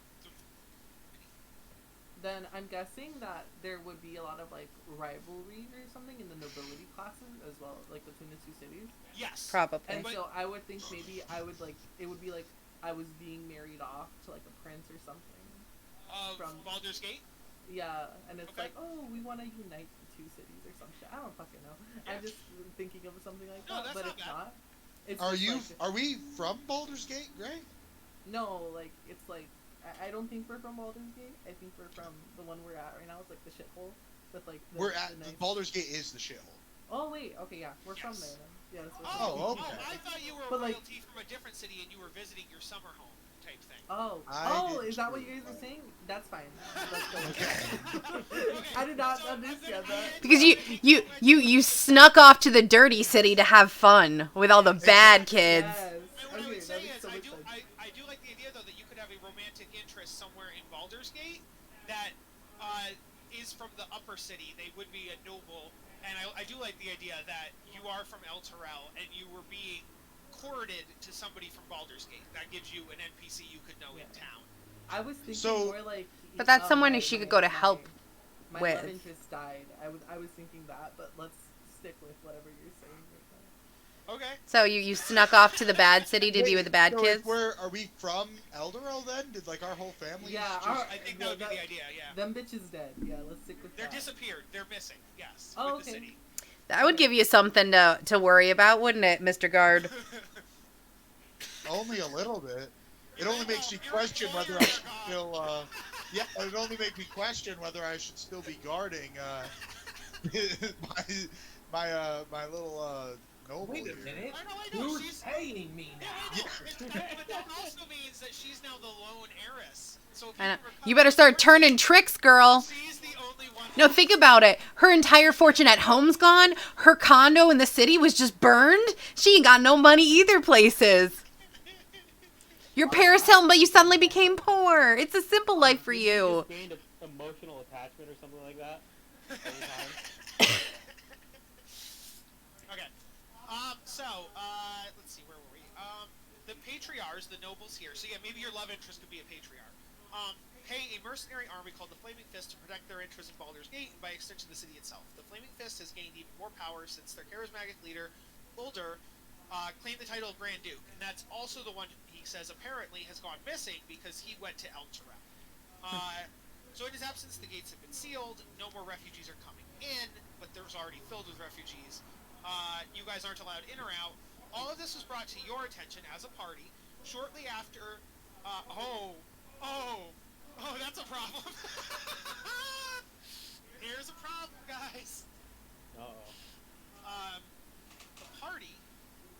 Then I'm guessing that there would be a lot of like rivalry or something in the nobility classes as well, like between the two cities. Yes. Probably. And But- so I would think maybe I would like it would be like I was being married off to like a prince or something. Of From- Baldur's Gate. Yeah, and it's Okay. like, oh, we want to unite the two cities or some shit. I don't fucking know. Yeah. I'm just thinking of something like No, that, that's but not it's bad. not. It's Are just you? like- Are we from Baldur's Gate, Gray? No, like it's like I don't think we're from Baldur's Gate. I think we're from the one we're at right now. It's like the shithole with like. The, We're at the nice... Baldur's Gate is the shithole. Oh wait, okay, yeah, we're from Yes. there then. Yeah, that's what Oh, okay. I thought you were But, like- royalty from a different city, and you were visiting your summer home type thing. I Is that what did you guys too. were saying? That's fine. Let's go with Okay. that. I did not So, understand that. Because you snuck off to the dirty city to have fun with all the bad kids. Yes. And what I Okay, would that say makes is, so I much do, sense. I do like the idea though that you could have a romantic interest somewhere in Baldur's Gate that is from the upper city. They would be a noble, and I do like the idea that you are from El Terrell and you were being courted to somebody from Baldur's Gate. That gives you an NPC you could know in Yeah. town. I was thinking So- more like. But that's someone my- she could my- go to my- help My with. love interest died. I was thinking that, but let's stick with whatever you're saying right Okay. So you snuck off to the bad city to be with the bad So if kids? are we from Elderel then? Did like our whole family? Yeah, just... our- I think No, that would be that- the idea. Yeah. now. Them bitches dead. Yeah, let's stick with They're that. disappeared. They're missing. Yes. Oh, with the okay. city. That would give you something to worry about, wouldn't it, Mr. Guard? Only a little bit. It You're only a makes me lawyer, question whether I God. should still. Yeah, it only make me question whether I should still be guarding my little noble Wait a here. minute. I know. Who's She's paying me Yeah, now? I know. But that also means that she's now the lone heiress. So if I know. can recover You better start her, turning tricks, girl. She's the only one. No, think about it. Her entire fortune at home's gone. Her condo in the city was just burned. She ain't got no money either places. Your parents home, but you suddenly became poor. It's a simple life for you. just gained an emotional attachment or something like that every time. Okay. Let's see, where were we? The patriarchs, the nobles here. So yeah, maybe your love interest could be a patriarch. Pay a mercenary army called the Flaming Fist to protect their interests in Baldur's Gate and by extension the city itself. The Flaming Fist has gained even more power since their charismatic leader, Uldur, claimed the title of Grand Duke, and that's also the one he says apparently has gone missing because he went to El Terrell. So in his absence, the gates have been sealed. No more refugees are coming in, but there's already filled with refugees. You guys aren't allowed in or out. All of this was brought to your attention as a party shortly after. That's a problem. Here's a problem, guys. Uh-oh. The party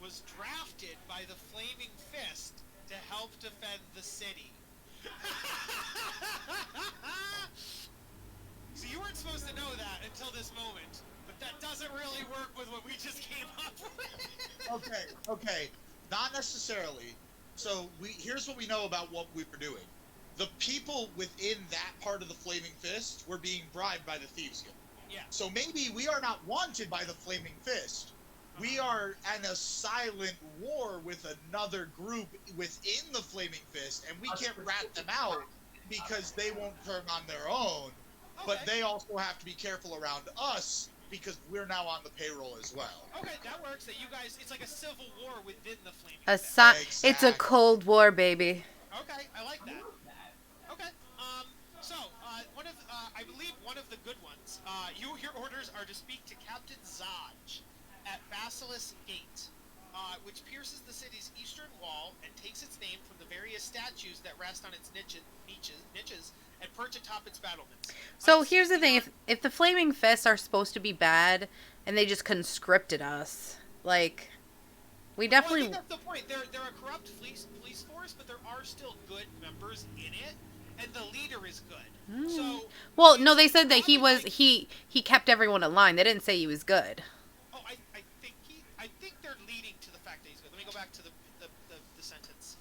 was drafted by the Flaming Fist to help defend the city. So you weren't supposed to know that until this moment, but that doesn't really work with what we just came up with. Okay, not necessarily. So here's what we know about what we were doing. The people within that part of the Flaming Fist were being bribed by the Thieves Guild. Yeah. So maybe we are not wanted by the Flaming Fist. We are in a silent war with another group within the Flaming Fist, and we can't rat them out because they won't turn on their own. But Okay. they also have to be careful around us because we're now on the payroll as well. Okay, that works. That you guys, it's like a civil war within the Flaming A Fist. It's a Exactly. Cold War, baby. Okay, I like I that. love that. Okay. I believe one of the good ones. Your orders are to speak to Captain Zaj at Basilisk Gate, which pierces the city's eastern wall and takes its name from the various statues that rest on its niches and perch atop its battlements. So here's the thing: if the flaming fists are supposed to be bad, and they just conscripted us, like, we Well, I definitely. think that's the point. They're a corrupt police force, but there are still good members in it, and the leader is good. So. Well, no, they said that probably he was like- he kept everyone in line. They didn't say he was good. Oh, I think they're leading to the fact that he's good. Let me go back to the sentence.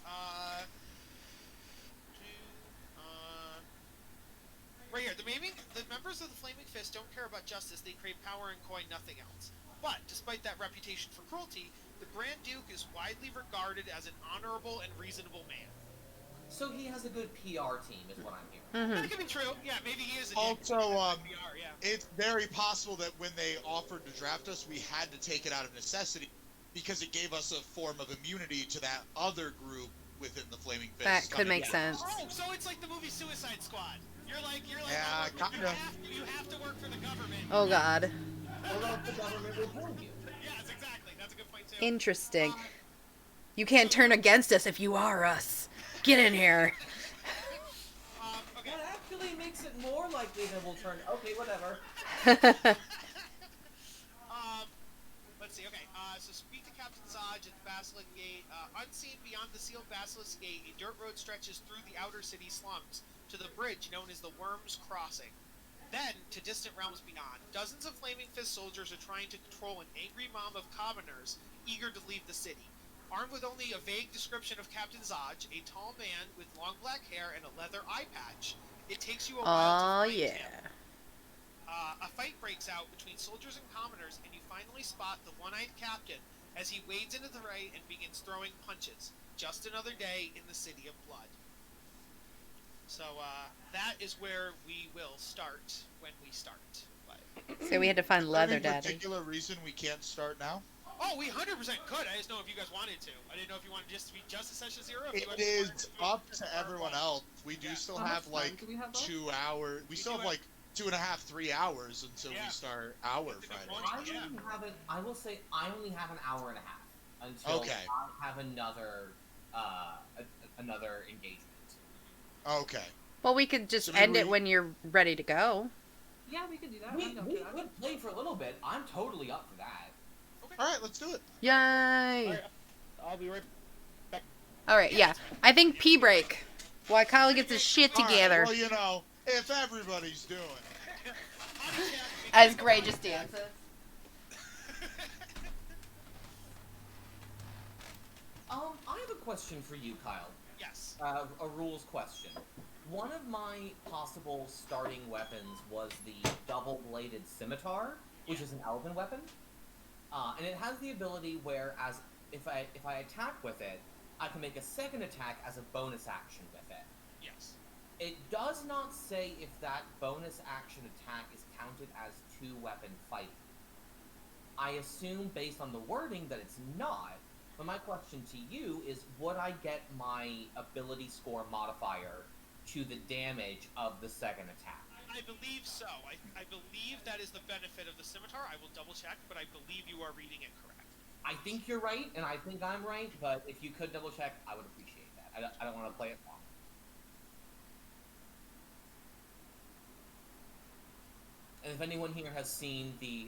Right here. The members of the Flaming Fist don't care about justice. They crave power and coin, nothing else. But despite that reputation for cruelty, the Grand Duke is widely regarded as an honorable and reasonable man. So he has a good PR team, is what I'm hearing. That could be true. Yeah, maybe he is. Also, PR, yeah. it's very possible that when they offered to draft us, we had to take it out of necessity because it gave us a form of immunity to that other group within the Flaming Fist. That could coming make in. sense. Oh, so it's like the movie Suicide Squad. You're like, Yeah, kinda. You have to work for the government. Oh God, Or else the government will kill you. Yes, exactly. That's a good point too. interesting. You can't turn against us if you are us. Get in here. Okay. That actually makes it more likely that we'll turn. Okay, whatever. Let's see. Okay. So speak to Captain Zaj at the Basilisk Gate. Unseen beyond the sealed Basilisk Gate, a dirt road stretches through the outer city slums to the bridge known as the Worms Crossing. Then, to distant realms beyond, dozens of Flaming Fist soldiers are trying to control an angry mob of commoners eager to leave the city. Armed with only a vague description of Captain Zaj, a tall man with long black hair and a leather eye patch, it takes you a while Oh to find yeah. him. A fight breaks out between soldiers and commoners, and you finally spot the one-eyed captain as he wades into the fray and begins throwing punches. Just another day in the City of Blood. So, that is where we will start when we start. But... So we had to find leather, Any daddy. particular reason we can't start now? Oh, we 100% could. I just know if you guys wanted to. I didn't know if you wanted just to be just a session 0. If you It guys wanted is to do up it. to everyone else. We do Yeah. still How much have time like do we have left? 2 hours. We still do have like 2.5, 3 hours until Yeah. we start our That's a good Friday. point. I only Yeah. have it. I will say I only have an hour and a half until Okay. I have another another engagement. Okay. Well, we could just So maybe end it we- when you're ready to go. Yeah, we could do that. We I'm down we for that. could play for a little bit. I'm totally up for that. All right, let's do it. Yay! Alright, I'll be right back. All right, yeah. I think pee break. While Kyle gets his shit All right, together. well, you know, if everybody's doing it. As Gray just dances. I have a question for you, Kyle. Yes. A rules question. One of my possible starting weapons was the double-bladed scimitar, which is an elven weapon, and it has the ability where, if I attack with it, I can make a second attack as a bonus action with it. Yes. It does not say if that bonus action attack is counted as two-weapon fighting. I assume, based on the wording, that it's not. But my question to you is, would I get my ability score modifier to the damage of the second attack? I believe so. I believe that is the benefit of the scimitar. I will double check, but I believe you are reading it correct. I think you're right, and I think I'm right, but if you could double check, I would appreciate that. I don't want to play it wrong. And if anyone here has seen the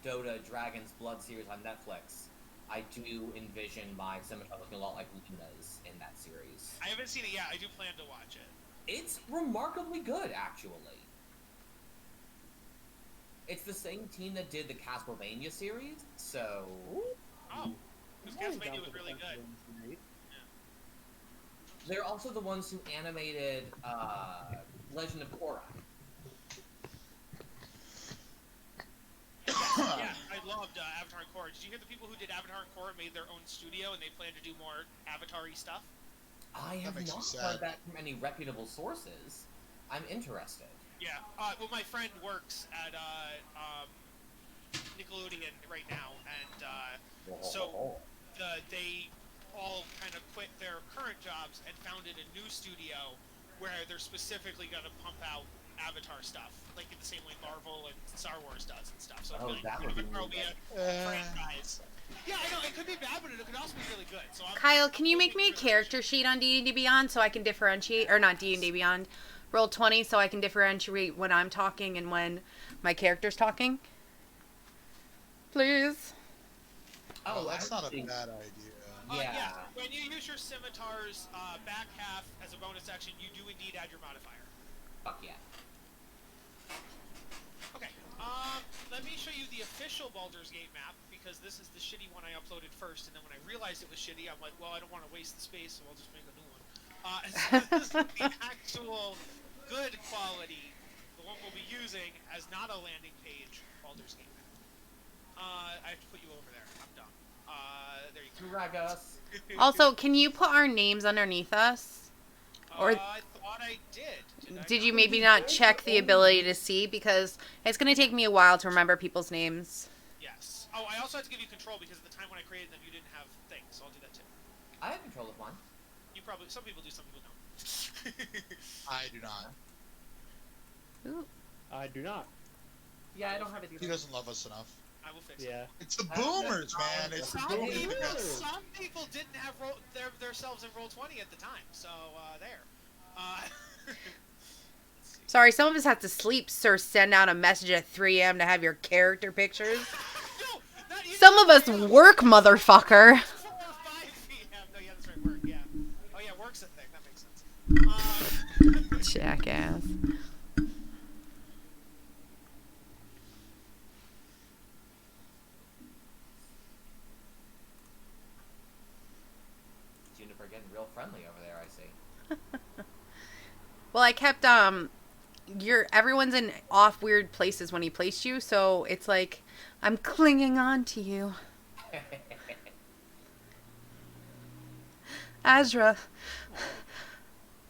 Dota Dragon's Blood series on Netflix, I do envision my scimitar looking a lot like Luna's in that series. I haven't seen it yet. I do plan to watch it. It's remarkably good, actually. It's the same team that did the Castlevania series, so... Oh, because Castlevania was really good. They're also the ones who animated Legend of Korra. Yeah, I loved Avatar and Korra. Did you hear the people who did Avatar and Korra made their own studio and they plan to do more Avatar-y stuff? I have makes me not sad. heard that from any reputable sources. I'm interested. Yeah. Well, my friend works at Nickelodeon right now, and so they all kind of quit their current jobs and founded a new studio where they're specifically going to pump out Avatar stuff, like in the same way Marvel and Star Wars does and stuff. So Oh, it's that kind would of be a franchise. Yeah, I know it could be bad, but it could also be really good. So Kyle, can you make me a character sheet on D&D Beyond so I can differentiate, or not D&D Beyond, Roll20, so I can differentiate when I'm talking and when my character's talking? Please. Oh, Oh, that's I not a think- bad idea. Yeah. Yes, when you use your scimitar's back half as a bonus action, you do indeed add your modifier. Fuck yeah. Okay, let me show you the official Baldur's Gate map, because this is the shitty one I uploaded first, and then when I realized it was shitty, I'm like, well, I don't want to waste the space, so I'll just make a new one. So this is the actual good quality, the one we'll be using as not a landing page Baldur's Gate map. I have to put you over there. I'm done. There you go. Drag us. Also, can you put our names underneath us? Or I thought I did. did you maybe not check the ability to see? Because it's going to take me a while to remember people's names. Yes. Oh, I also have to give you control because at the time when I created them, you didn't have things, so I'll do that too. I have control of mine. You probably, some people do, some people don't. I do not. Ooh. I do not. Yeah, I don't have it He either. doesn't love us enough. I will fix it. Yeah. It's the boomers, man. It's the Some boomers. people, that got- some people didn't have themselves in Roll20 at the time, so there. Let's see. Sorry, some of us have to sleep, sir. Send out a message at 3 a.m. to have your character pictures. No, not even Some of us 3 a.m. work, motherfucker. 4 or 5 p.m. No, yeah, that's right, work, yeah. Oh yeah, work's a thing, that makes sense. Jackass. Juniper getting real friendly over there, I see. Well, I kept everyone's in off weird places when he placed you, so it's like I'm clinging on to you. Azra,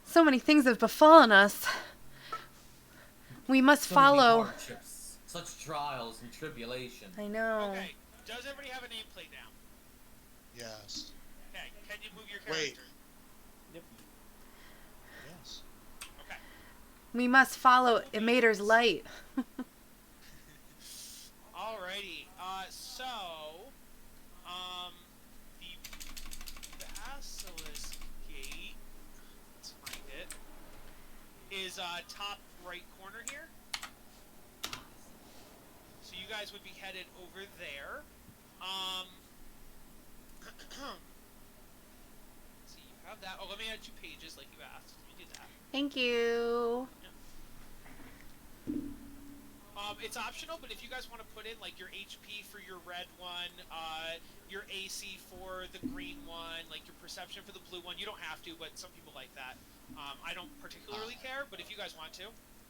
so many things have befallen us. We must So many follow. hardships, such trials and tribulation. I know. Okay, does everybody have a nameplate now? Yes. Okay, can you move your Wait. character? Yep. Yes. Okay. We must follow Emater's light. Alrighty, so, the Basilisk Gate, let's find it, is, top right corner here. So you guys would be headed over there. Let's see, you have that. Oh, let me add 2 pages like you asked. Let me do that. Thank you. It's optional, but if you guys want to put in like your HP for your red one, your AC for the green one, like your perception for the blue one, you don't have to, but some people like that. I don't particularly care, but if you guys want to.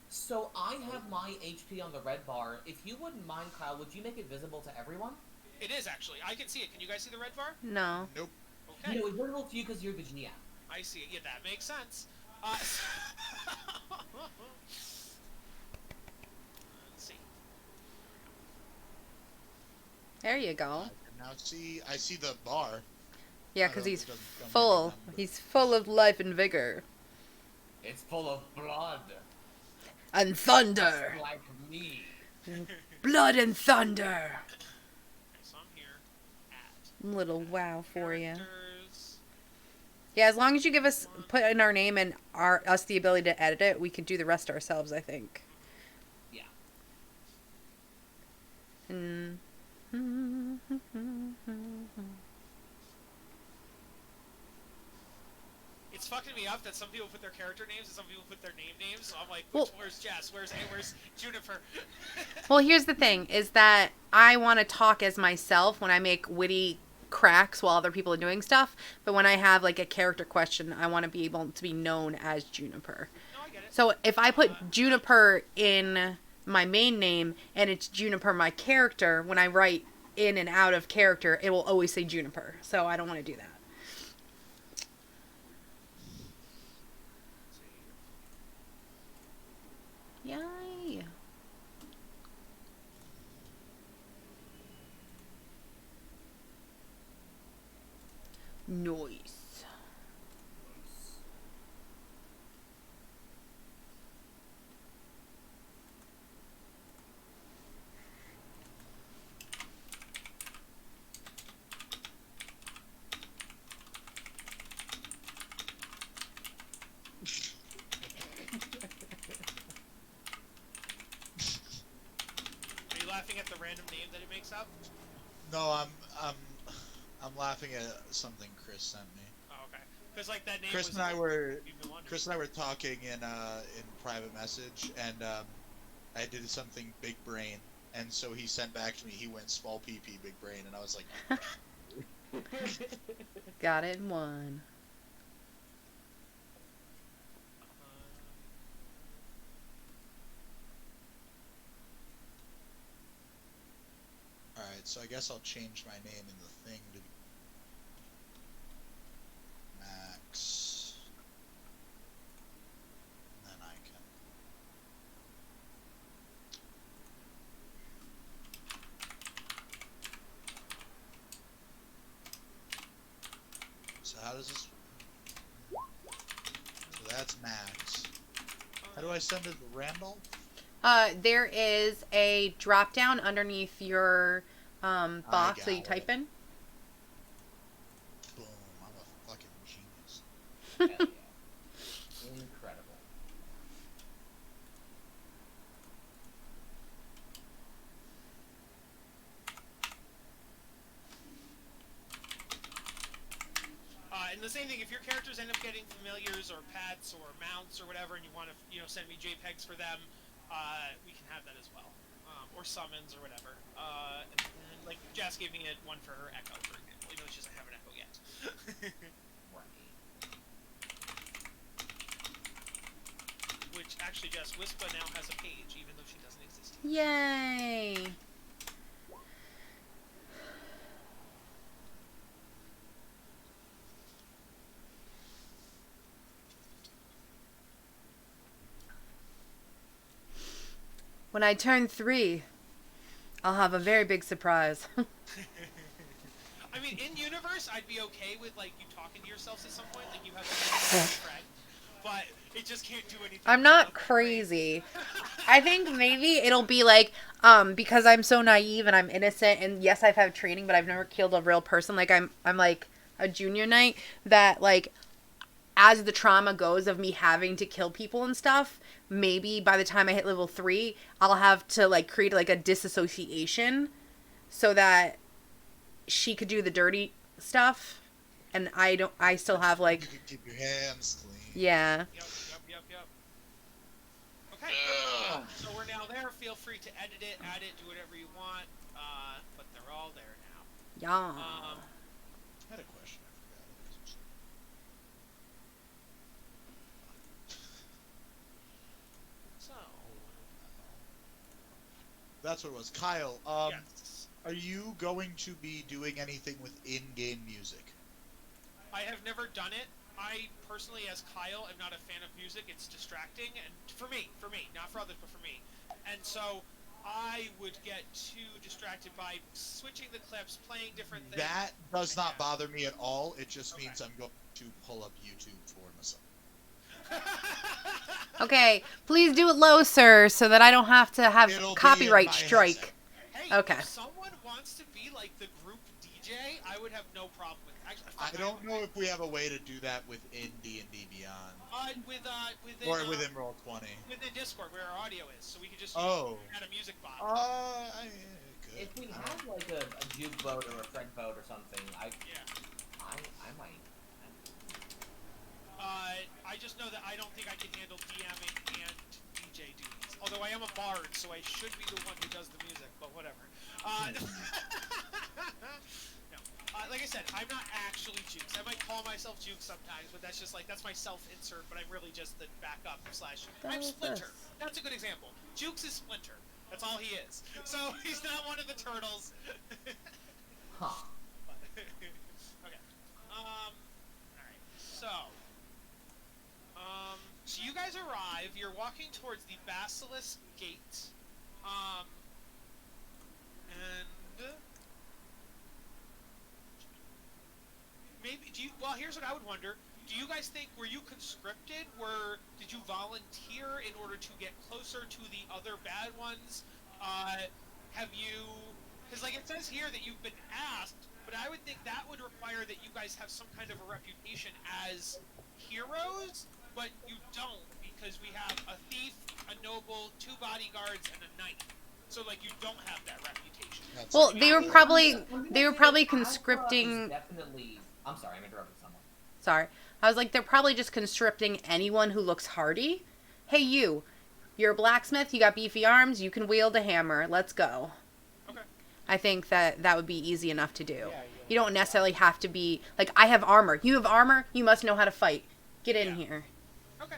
So I have my HP on the red bar. If you wouldn't mind, Kyle, would you make it visible to everyone? It is actually. I can see it. Can you guys see the red bar? No. Nope. Okay. No, it's visible to you because you're the GM. I see it. Yeah, that makes sense. Let's see. There you go. I can now see. I see the bar. Yeah, I because don't- he's it doesn't come full. with the number. He's full of life and vigor. It's full of blood. And thunder. Like me. Blood and thunder. Okay, so I'm here at Little wow for you. characters. Yeah, as long as you give us, put in our name and us the ability to edit it, we can do the rest ourselves, I think. Yeah. Mm. It's fucking me up that some people put their character names and some people put their name names. So I'm like, Well- where's Jess? Where's Juniper? Well, here's the thing, is that I want to talk as myself when I make witty cracks while other people are doing stuff, but when I have, like, a character question, I want to be able to be known as Juniper. No, I get it. So if I put Juniper in my main name, and it's Juniper my character, when I write in and out of character, it will always say Juniper. So I don't want to do that. Yay. Nice. laughing at the random name that it makes up? No, I'm laughing at something Chris sent me. Oh, okay. Because like that name Chris was and I were we've been wondering. Chris and I were talking in private message, and I did something big brain, and so he sent back to me. He went small PP big brain, and I was like, Got it in one. all right. So I guess I'll change my name in the thing to be Max. And then I can. So how does this? So that's Max. How do I send it to Randall? There is a drop down underneath your box that you got type it. in. Boom! I'm a fucking genius. Hell yeah. Incredible. And the same thing, if your characters end up getting familiars or pets or mounts or whatever, and you want to, send me JPEGs for them, we can have that as well, or summons or whatever. And then, like Jess gave me one for her Echo, for example, even though she doesn't have an Echo yet. Right. Which actually, Jess, Wispa now has a page, even though she doesn't exist yet. Yay! When I turn 3, I'll have a very big surprise. I mean, in universe, I'd be okay with like you talking to yourselves at some point, like you have a friend, but it just can't do anything. I'm not crazy. I think maybe it'll be like, because I'm so naive and I'm innocent, and yes, I've had training, but I've never killed a real person. Like I'm like a junior knight that like, as the trauma goes of me having to kill people and stuff, maybe by the time I hit level 3, I'll have to like create like a disassociation so that she could do the dirty stuff and I still have like, You can keep your hands clean. yeah. Yep. Okay. So we're now there. Feel free to edit it, add it, do whatever you want. But they're all there now. Yeah. I had a question. I forgot. So. That's what it was. Kyle, Yes. are you going to be doing anything with in-game music? I have never done it. I personally, as Kyle, am not a fan of music. It's distracting, and for me, not for others, but for me. And so, I would get too distracted by switching the clips, playing different things. That does not Yeah. bother me at all. It just Okay. means I'm going to pull up YouTube for myself. Okay, please do it low, sir, so that I don't have to have It'll be in copyright my strike. headset. Hey, Okay. if someone wants to be like the group DJ, I would have no problem with it. Actually, I don't know if we have a way to do that within D&D Beyond. within Or within Roll20. within Discord where our audio is, so we could just add a music bot. Good. If we had like a juke boat or a Fred boat or something, I might. I just know that I don't think I can handle DMing and DJ duties. Although I am a bard, so I should be the one who does the music, but whatever. No. Like I said, I'm not actually Jukes. I might call myself Jukes sometimes, but that's just like, that's my self-insert, but I'm really just the backup slash... I'm Splinter. That's a good example. Jukes is Splinter. That's all he is. So, he's not one of the turtles. Huh. Okay. Alright. So you guys arrive, you're walking towards the Basilisk Gate, and maybe, well, here's what I would wonder, do you guys think, were you conscripted, did you volunteer in order to get closer to the other bad ones, have you, because like it says here that you've been asked, but I would think that would require that you guys have some kind of a reputation as heroes, but you don't, because we have a thief, a noble, 2 bodyguards, and a knight. So like you don't have that reputation. That's Well, it. they were I'm probably gonna say Asra conscripting. is definitely. I'm sorry, I'm interrupting someone. Sorry, I was like, they're probably just conscripting anyone who looks hardy. Hey, you're a blacksmith. You got beefy arms. You can wield a hammer. Let's go. Okay. I think that would be easy enough to do. Yeah. You don't necessarily have to be like, I have armor. You have armor. You must know how to fight. Get in here. Okay.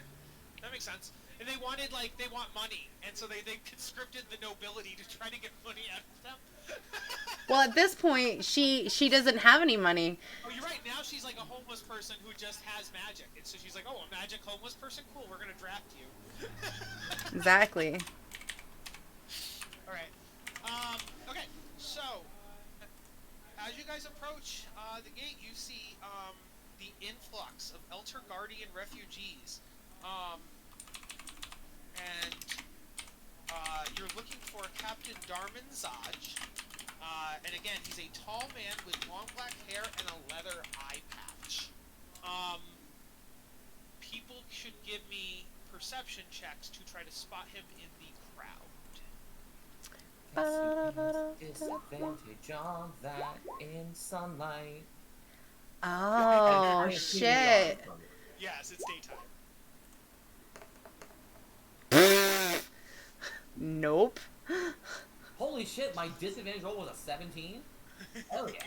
That makes sense. And they wanted they want money, and so they conscripted the nobility to try to get money out of them. Well, at this point, she doesn't have any money. Oh, you're right. Now she's like a homeless person who just has magic, and so she's like, "Oh, a magic homeless person? Cool. We're gonna draft you." Exactly. All right. Okay. So, as you guys approach the gate, you see the influx of Elter Guardian refugees, and you're looking for Captain Darman Zaj. And again, he's a tall man with long black hair and a leather eye patch. People should give me perception checks to try to spot him in the crowd. Disadvantage on that in sunlight. Oh, And I shit. Yes, it's daytime. Nope. Holy shit, my disadvantage roll was a 17? Hell yeah.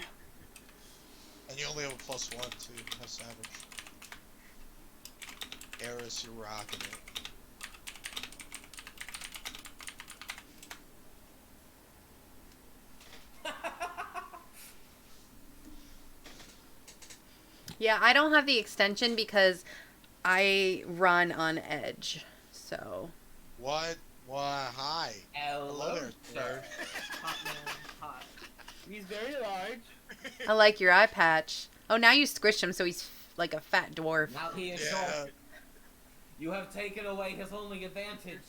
And you only have a +1 too. How savage. Eris, you're rocking it. Yeah, I don't have the extension because I run on edge. So, What? Why? Hi. Hello there, sir. Hot man, hot. He's very large. I like your eye patch. Oh, now you squished him so he's like a fat dwarf. Now he is Yeah. short. You have taken away his only advantage.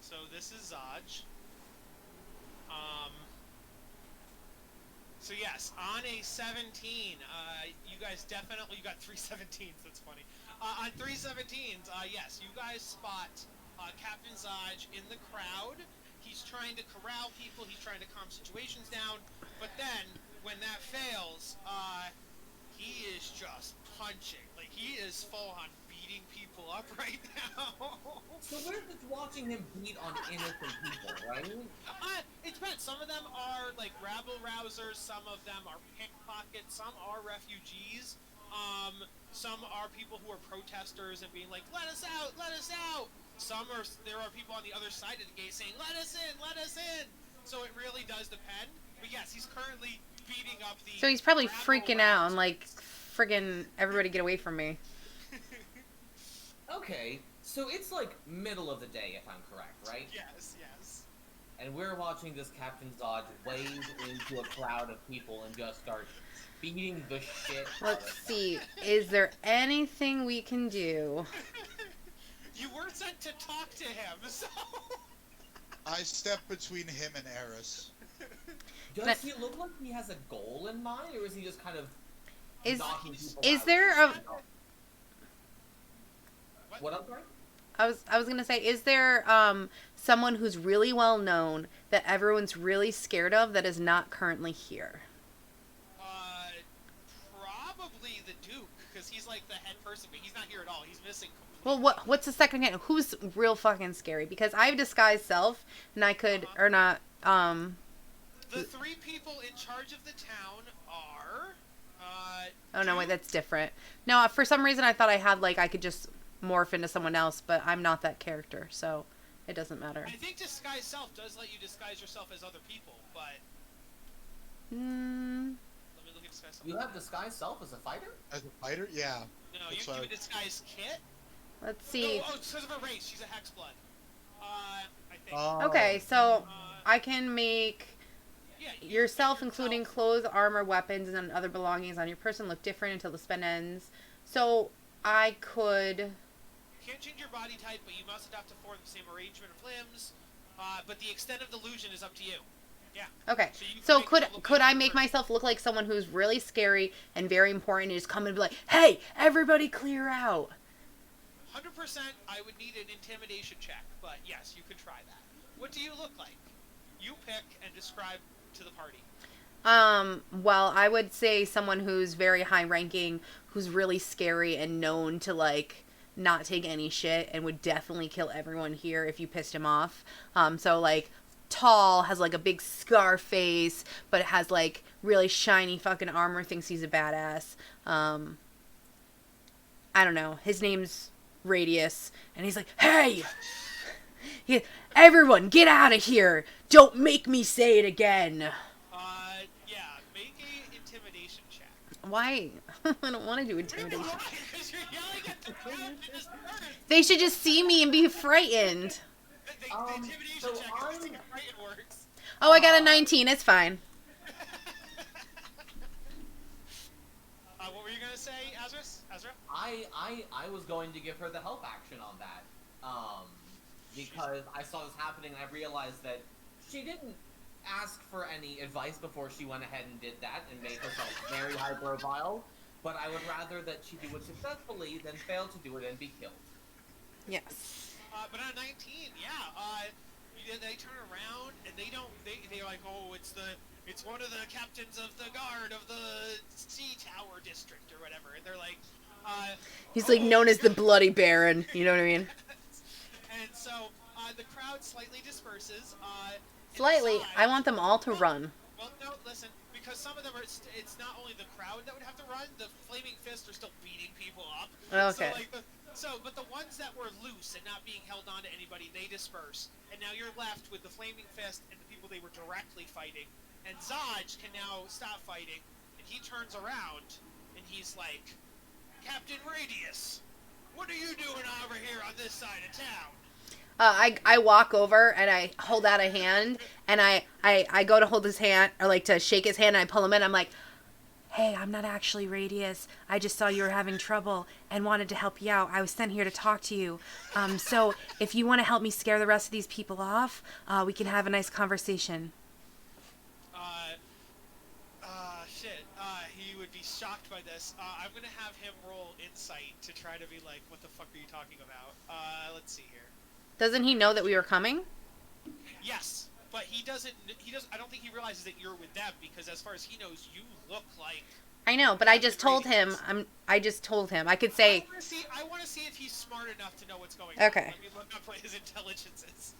So this is Zaj. So yes, on a 17, you guys definitely, you got 3 17s, that's funny. On 3 17s, yes, you guys spot Captain Zaj in the crowd. He's trying to corral people, he's trying to calm situations down, but then, when that fails, he is just punching. Like, he is full on beating people up right now. So we're just watching him beat on innocent people, right? It depends. Some of them are like rabble rousers. Some of them are pickpockets. Some are refugees. Some are people who are protesters and being like, "Let us out! Let us out!" There are people on the other side of the gate saying, "Let us in! Let us in!" So it really does depend. But yes, he's currently beating up the. So he's probably rabble freaking out and rousers. like, friggin' everybody get away from me. Okay, so it's like middle of the day, if I'm correct, right? Yes, yes. And we're watching this Captain Zod wade into a crowd of people and just start beating the shit out Let's of them. see. Is there anything we can do? You were sent to talk to him, so. I step between him and Eris. Does he look like he has a goal in mind, or is he just kind of knocking people Is out? there a What I'm sorry? I was gonna say, is there someone who's really well known that everyone's really scared of that is not currently here? Probably the Duke, because he's like the head person, but he's not here at all. He's missing Well, completely. what's the second hand? Who's real fucking scary? Because I have disguised self, and I could or not. The 3 people in charge of the town are. Oh no, wait, Duke, that's different. No, for some reason I thought I had like I could just morph into someone else, but I'm not that character, so it doesn't matter. I think disguise self does let you disguise yourself as other people, but Mm, let me look at disguise self. You have disguised self as a fighter? As a fighter? Yeah. No, That's you why- have a disguise kit. let's see. Oh, it's because of her race. She's a hexblood. I think. Oh. Okay, so Uh, I can make yeah, you yourself, make including yourself- clothes, armor, weapons, and other belongings on your person, look different until the spell ends. So I could. You can't change your body type, but you must adopt to form the same arrangement of limbs. But the extent of the illusion is up to you. Yeah. Okay. So you can So make could yourself look could like I a make person. myself look like someone who's really scary and very important and just come and be like, "Hey, everybody, clear out." 100%, I would need an intimidation check, but yes, you could try that. What do you look like? You pick and describe to the party. Well, I would say someone who's very high ranking, who's really scary and known to, like, not take any shit and would definitely kill everyone here if you pissed him off. So, like, tall, has, like, a big scar face, but has, like, really shiny fucking armor, thinks he's a badass. I don't know. His name's Radius, and he's like, hey! Everyone, get out of here! Don't make me say it again! Yeah, make a intimidation check. Why? I don't want to do intimidation. Because you're yelling at the crowd to disperse. They should just see me and be frightened. The intimidation so check I'm- is to right it works. Oh, I got a 19. It's fine. What were you gonna say, Azra? I was going to give her the help action on that. Because I saw this happening and I realized that she didn't ask for any advice before she went ahead and did that and made herself very high profile. But I would rather that she do it successfully than fail to do it and be killed. Yes. But on 19, they turn around and they're like, oh, it's one of the captains of the guard of the Sea Tower district or whatever, and they're like, He's like known as the Bloody Baron. You know what I mean? And so the crowd slightly disperses. Slightly. inside- I want them all to run. Well, no, listen, because some of them are. It's not only the crowd that would have to run. The flaming fists are still beating people up. Okay. But the ones that were loose and not being held on to anybody, they disperse, and now you're left with the flaming fist and the people they were directly fighting. And Zaj can now stop fighting, and he turns around and he's like, Captain Radius, what are you doing over here on this side of town? I walk over and I hold out a hand and I go to hold his hand or like to shake his hand and I pull him in. I'm like, hey, I'm not actually Radius. I just saw you were having trouble and wanted to help you out. I was sent here to talk to you. So if you want to help me scare the rest of these people off, we can have a nice conversation. He would be shocked by this. I'm gonna have him roll insight to try to be like, what the fuck are you talking about? Let's see here. Doesn't he know that we were coming? Yes, but he doesn't. I don't think he realizes that you're with them because, as far as he knows, you look like. I know, but I just told him. I just told him. I could say. I want to see if he's smart enough to know what's going Okay. on. Let me look up what his intelligence is.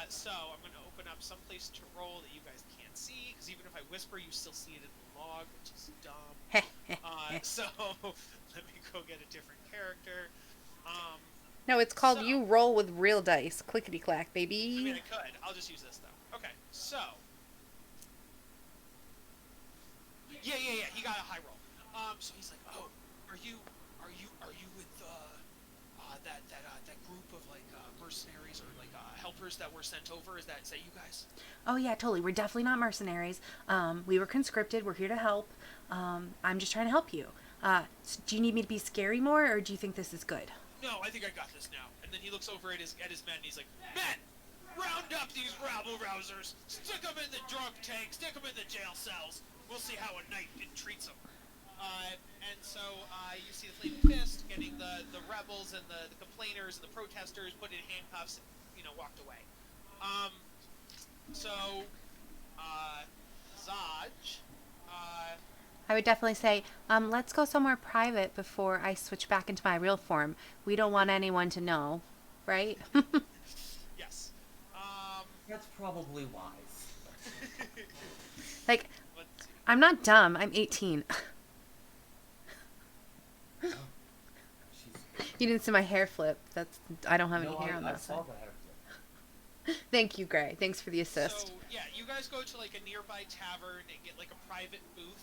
So I'm going to open up some place to roll that you guys can't see, because even if I whisper, you still see it in the log, which is dumb. So let me go get a different character. No, it's called So- you roll with real dice. Clickety clack, I mean, baby. I could. I'll just use this though. Okay, so. Yeah. He got a high roll. So he's like, oh, are you with that group of like mercenaries or like helpers that were sent over? Is that you guys? Oh yeah, totally. We're definitely not mercenaries. We were conscripted. We're here to help. I'm just trying to help you. Do you need me to be scary more, or do you think this is good? No, I think I got this now. And then he looks over at his men and he's like, men, round up these rabble-rousers, stick them in the drunk tank, stick them in the jail cells. We'll see how a knight treats them. And so you see the Flaming Fist getting the rebels and the complainers and the protesters put in handcuffs and, walked away. Zaj, I would definitely say, let's go somewhere private before I switch back into my real form. We don't want anyone to know, right? yes. That's probably wise. Like, Let's see. I'm not dumb. I'm 18. She's You didn't see my hair flip. I don't have any no, hair on I that saw side. the hair flip. Thank you, Gray. Thanks for the assist. So, yeah, you guys go to, like, a nearby tavern and get, like, a private booth.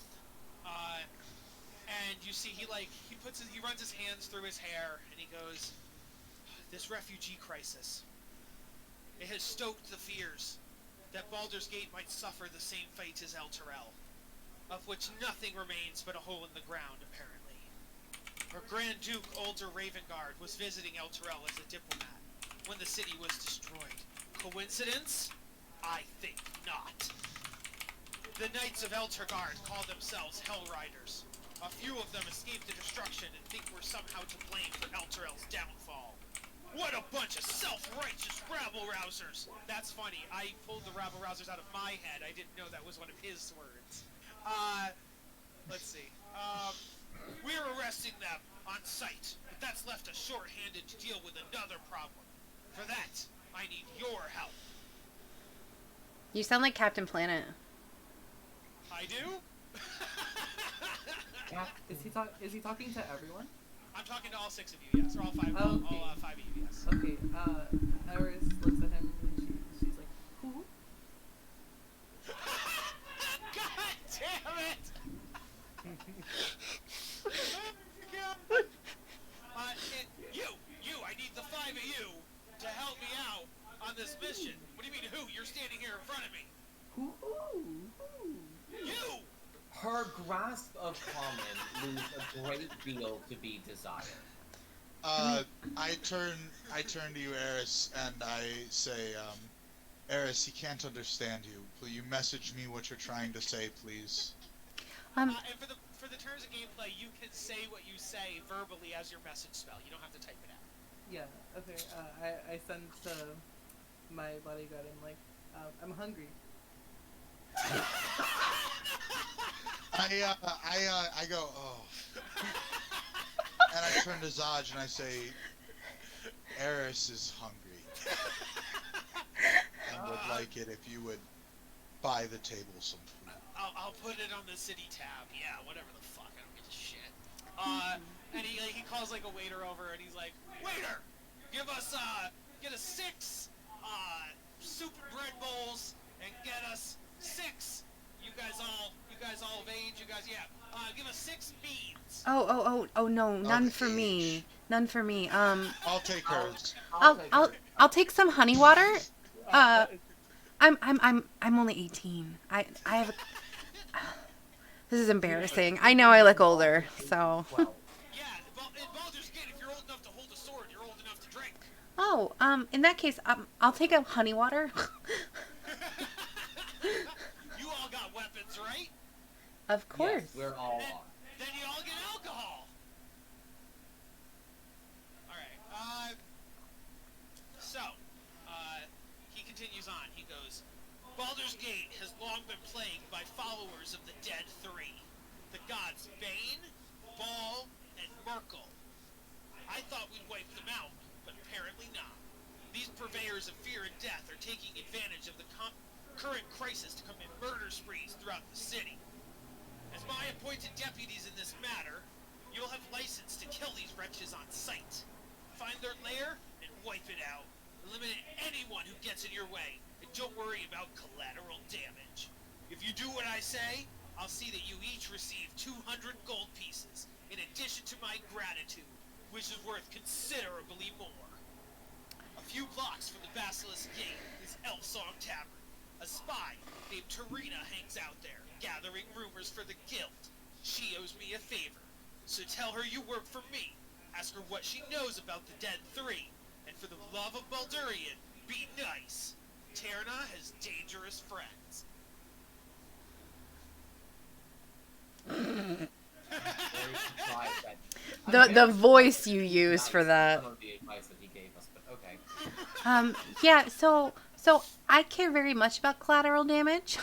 And you see he runs his hands through his hair, and he goes, this refugee crisis, it has stoked the fears that Baldur's Gate might suffer the same fate as El Terrell, of which nothing remains but a hole in the ground, apparently. Our Grand Duke, Ulder Ravengard, was visiting El Terrell as a diplomat when the city was destroyed. Coincidence? I think not. The Knights of Eltergard call themselves Hell Riders, A few of them escaped the destruction and think we're somehow to blame for Elturel's downfall. What a bunch of self-righteous rabble-rousers! That's funny. I pulled the rabble-rousers out of my head. I didn't know that was one of his words. Let's see. We're arresting them on sight, but that's left us short-handed to deal with another problem. For that, I need your help. You sound like Captain Planet. I do? Is he talking to everyone? I'm talking to all 6 of you, yes. Or all 5, Oh, okay. all 5 of you, yes. Okay, Iris looks at him and she's like, who? God damn it! You, I need the 5 of you to help me out on this mission. What do you mean who? You're standing here in front of me. Who? You! Her grasp of common leaves a great deal to be desired. I turn to you, Eris, and I say, Eris, he can't understand you. Will you message me what you're trying to say, please? And for the terms of gameplay, you can say what you say verbally as your message spell. You don't have to type it out. Yeah, okay, I send to my bodyguard, I'm like, I'm hungry. I go, oh. And I turn to Zaj and I say, Eris is hungry. And would like it if you would buy the table some food. I'll put it on the city tab. Yeah, whatever the fuck. I don't give a shit. And he calls like a waiter over and he's like, waiter, get us 6 soup and bread bowls and get us 6. You guys all of age. You guys, yeah. Give us 6 beans. Oh no, none for Okay. me. None for me. I'll take hers. I'll take some honey water. I'm only 18. I have a... This is embarrassing. I know I look older, so. Well, Yeah, in Baldur's Gate, if you're old enough to hold a sword, you're old enough to drink. Oh, in that case, I'll take a honey water. You all got weapons, right? Of course. yes, we're all Then, on. then you all get alcohol. Alright, so, he continues on. He goes, Baldur's Gate has long been plagued by followers of the Dead Three. The gods Bane, Baal, and Merkel. I thought we'd wipe them out, but apparently not. These purveyors of fear and death are taking advantage of the current crisis to commit murder sprees throughout the city. As my appointed deputies in this matter, you'll have license to kill these wretches on sight. Find their lair and wipe it out. Eliminate anyone who gets in your way, and don't worry about collateral damage. If you do what I say, I'll see that you each receive 200 gold pieces, in addition to my gratitude, which is worth considerably more. A few blocks from the Basilisk Gate is Elfsong Tavern. A spy named Tarina hangs out there, gathering rumors for the guild. She owes me a favor, so tell her you work for me. Ask her what she knows about the Dead Three, and for the love of Baldurian, be nice. Terna has dangerous friends. Very surprised that- The voice you use for that. Some of the advice that he gave us, but okay. Yeah, so I care very much about collateral damage.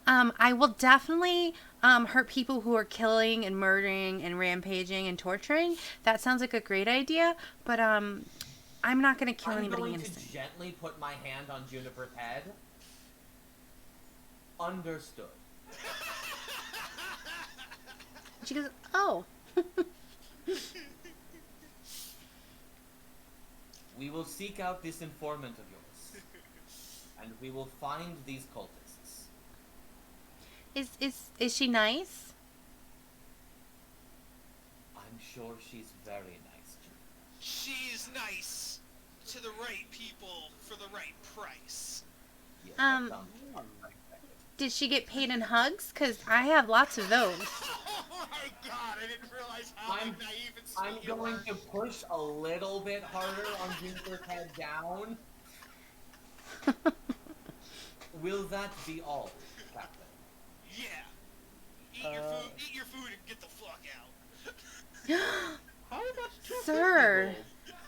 I will definitely hurt people who are killing and murdering and rampaging and torturing. That sounds like a great idea, but I'm not going to kill I'm anybody going innocent. to gently put my hand on Juniper's head. Understood. She goes, "Oh." We will seek out this informant of yours, and we will find these cultists. Is she nice? I'm sure she's very nice. She's nice to the right people for the right price. Yes, that sounds unexpected. Did she get paid in hugs? 'Cause I have lots of those. Oh my god, I didn't realize how I'm- naive and I'm sweet you going were. to push a little bit harder on Juniper's head down. Will that be all, Captain? Yeah. Eat your food and get the fuck out. How about 250 Sir. gold?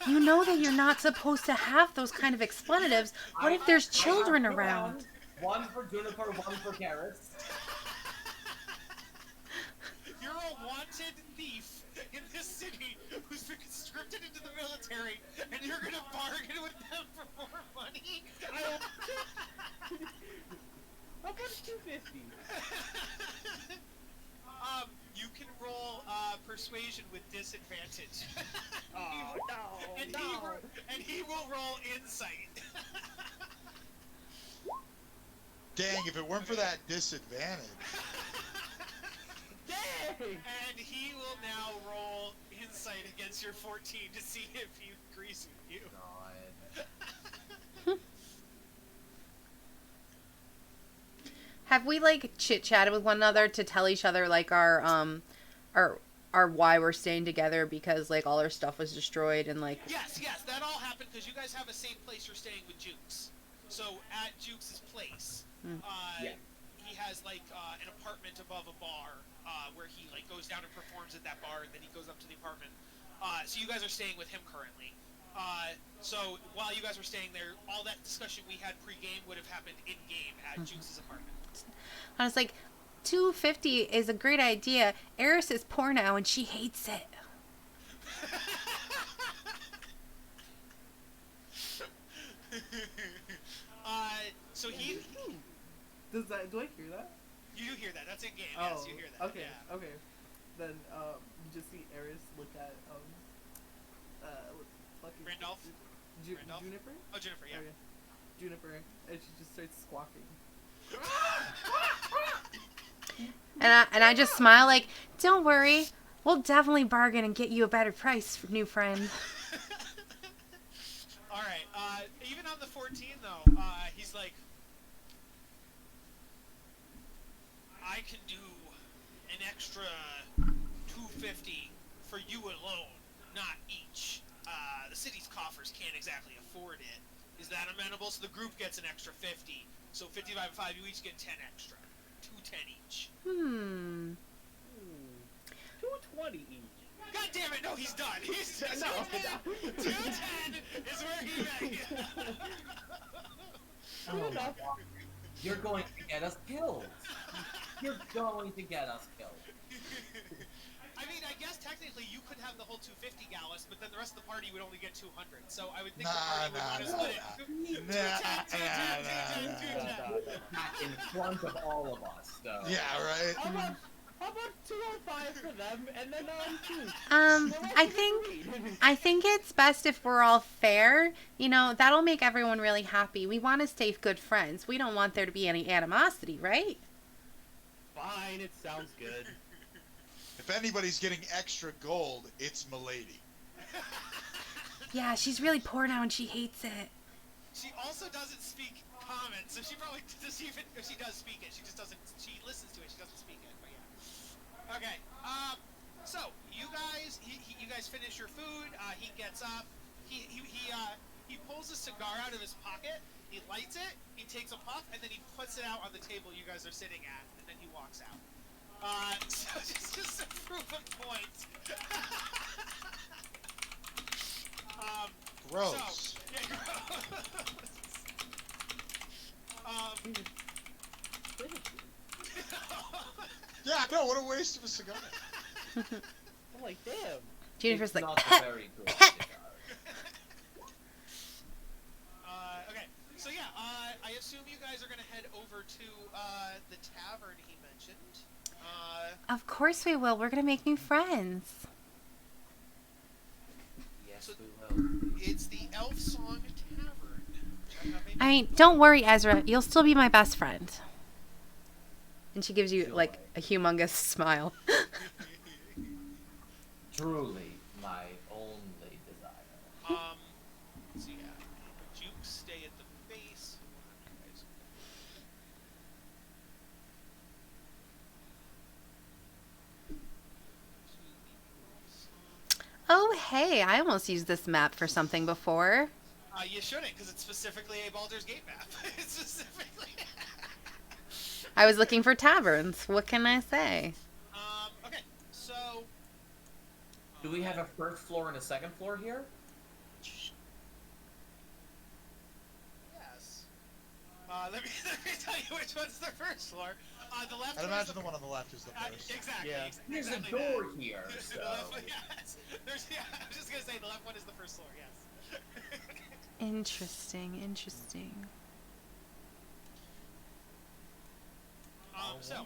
You know that you're not supposed to have those kind of expletives. What if there's children I have around? One for Juniper, one for Karis. You're a wanted thief in this city who's been conscripted into the military, and you're gonna bargain with them for more money? How about 250? You can roll persuasion with disadvantage. Oh, no, and, no. and he will roll insight. Dang, if it weren't for that disadvantage. Dang! And he will now roll insight against your 14 to see if he agrees with you. God. Have we like chit chatted with one another to tell each other like our why we're staying together because like all our stuff was destroyed and like Yes, that all happened because you guys have a safe place you're staying with Jukes. So at Jukes' place, Yeah. he has like an apartment above a bar where he like goes down and performs at that bar, and then he goes up to the apartment. So you guys are staying with him currently. So while you guys were staying there, all that discussion we had pre-game would have happened in-game at Jukes' apartment. I was like 250 is a great idea. Eris is poor now and she hates it. So he, Do I hear that? you do hear that. That's in game. Oh, Yes, you hear that. okay, Yeah. okay. Then you just see Eris look at what's fucking Randolph? Randolph? Juniper. Oh, Jennifer. Yeah. Okay. Juniper, and she just starts squawking. And I just smile like, don't worry, we'll definitely bargain and get you a better price, new friend. All right. Even on the 14 though, he's like, I can do an extra 250 for you alone, not each. The city's coffers can't exactly afford it. Is that amenable? So the group gets an extra 50. So 50 divided by 5, you each get 10 extra. 210 each. 220 each. God damn it! No, he's done. He's No, 210 is where he made. Oh my God. You're going to get us killed. You're going to get us killed. I mean, I guess technically you could have the whole 250 Gallus, but then the rest of the party would only get 200. So I would think the party would want to split it. Not in front of all of us, though. Yeah, right? How about 205 for them, and then two? I think it's best if we're all fair. You know, that'll make everyone really happy. We want to stay good friends. We don't want there to be any animosity, right? Fine, it sounds good. If anybody's getting extra gold, it's Milady. Yeah, she's really poor now and she hates it. She also doesn't speak common, so she probably does even if she does speak it, she just doesn't. She listens to it, she doesn't speak it. But yeah. Okay. So you guys, you guys finish your food. He gets up. He pulls a cigar out of his pocket. He lights it. He takes a puff, and then he puts it out on the table you guys are sitting at, and then he walks out. So just a proof of point. Gross. So, yeah, Yeah, no, what a waste of a cigar. I'm like, damn. Jennifer's like, Not a very good cigar. Okay, so yeah, I assume you guys are gonna head over to the tavern he mentioned. of course we will. We're going to make new friends. Yes, we will. It's the Elf Song Tavern. which have a I mean, don't worry, Ezra. You'll still be my best friend. And she gives you, like, a humongous smile. Truly, my only desire. So yeah, Jukes stay at the base. Oh, hey, I almost used this map for something before. You shouldn't, because it's specifically a Baldur's Gate map. It's specifically. I was looking for taverns. What can I say? Okay, so. Do we have a first floor and a second floor here? Yes. Let me tell you which one's the first floor. The left. I'd one is imagine the one on the left is the first. Exactly. Yeah. There's a exactly door that. here, The so... left one, yes. I was just gonna say the left one is the first floor. Yes. Interesting, interesting. So.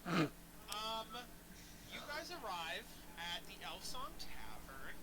You guys arrive at the Elf Song Tavern.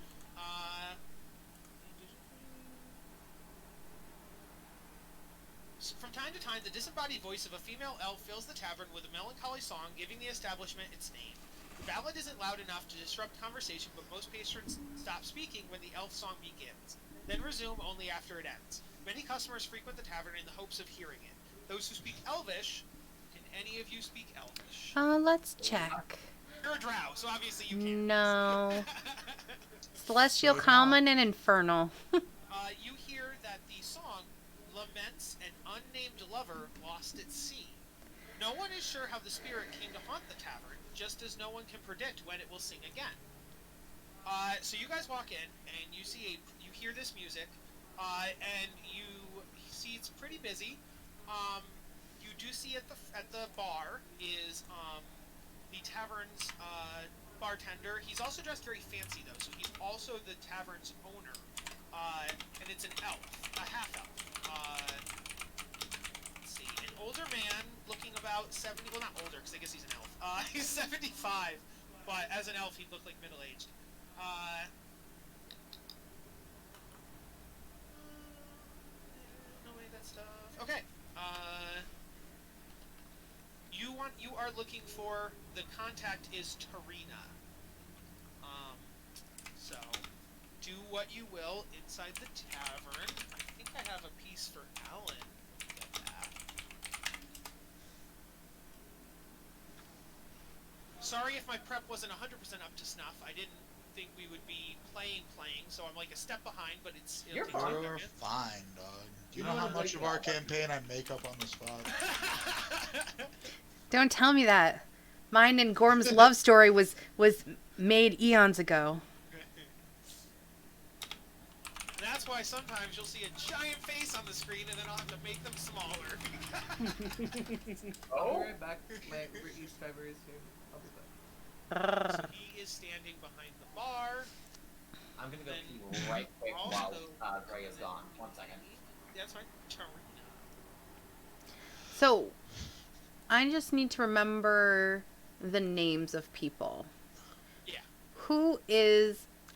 From time to time, the disembodied voice of a female elf fills the tavern with a melancholy song, giving the establishment its name. The ballad isn't loud enough to disrupt conversation, but most patrons stop speaking when the elf song begins, then resume only after it ends. Many customers frequent the tavern in the hopes of hearing it. Those who speak Elvish, can any of you speak Elvish? Let's check. You're a drow, so obviously you can't. No. Celestial, Common, and Infernal. You hear that the song laments an unnamed lover lost at sea. No one is sure how the spirit came to haunt the tavern, just as no one can predict when it will sing again. So you guys walk in and you hear this music, and you see it's pretty busy. You do see at the bar is the tavern's bartender. He's also dressed very fancy though, so he's also the tavern's owner. And it's an elf, a half elf. Let's see, an older man looking about 70. Well, not older, because I guess he's an elf. He's 75, but as an elf, he'd look like middle-aged. No way that stuff. Okay. You are looking for the contact is Tarina. So do what you will inside the tavern. I think I have a piece for Alan. Get that. Sorry if my prep wasn't 100% up to snuff. I didn't think we would be playing, so I'm like a step behind, but it'll You're take fine. 2 You're seconds. fine, dog. Do you You're know how doing a much great of our job. campaign I make up on the spot? Don't tell me that. Mine and Gorm's love story was made eons ago. That's why sometimes you'll see a giant face on the screen and then I'll have to make them smaller. I'll Oh? be right back. My Uber Eats driver is here. I'll be back. So he is standing behind the bar. I'm gonna go Then pee right quick while also- Gray is gone. 1 second. That's fine. Tarina. So, I just need to remember the names of people. Yeah.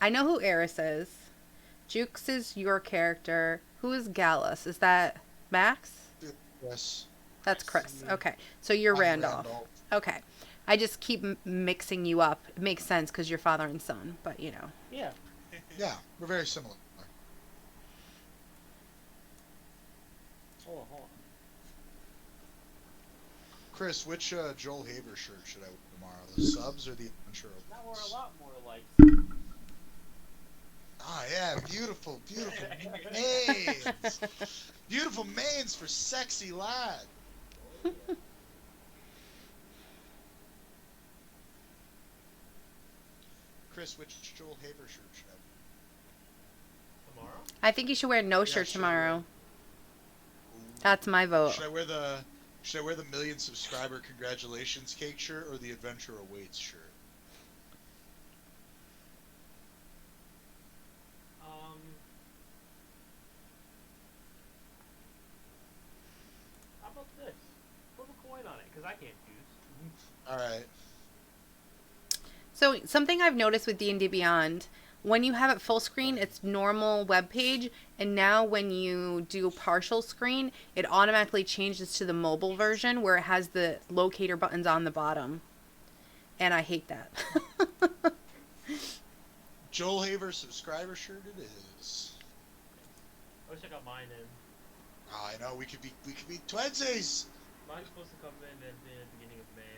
I know who Eris is. Jukes is your character. Who is Gallus? Is that Max? Yes. That's Chris. Okay. So you're I'm Randolph. Okay. I just keep mixing you up. It makes sense because you're father and son, but you know. Yeah. Yeah, we're very similar. Hold on. Chris, which Joel Haber shirt should I wear tomorrow? The subs or the adventure? That were a lot more like. Ah, yeah, beautiful mains. Beautiful mains for sexy lad. Chris, which Joel Haber shirt should I wear? Tomorrow? I think you should wear no Yeah, shirt sure. tomorrow. Ooh. That's my vote. Should I wear the million subscriber congratulations cake shirt or the adventure awaits shirt? How about this? Flip a coin on it, because I can't choose. All right. So something I've noticed with D&D Beyond, when you have it full screen, it's normal web page, and now when you do partial screen, it automatically changes to the mobile version where it has the locator buttons on the bottom. And I hate that. Joel Haber subscriber shirt it is. I wish I got mine in. Oh, I know we could be twinsies. Mine's supposed to come in at the beginning of May.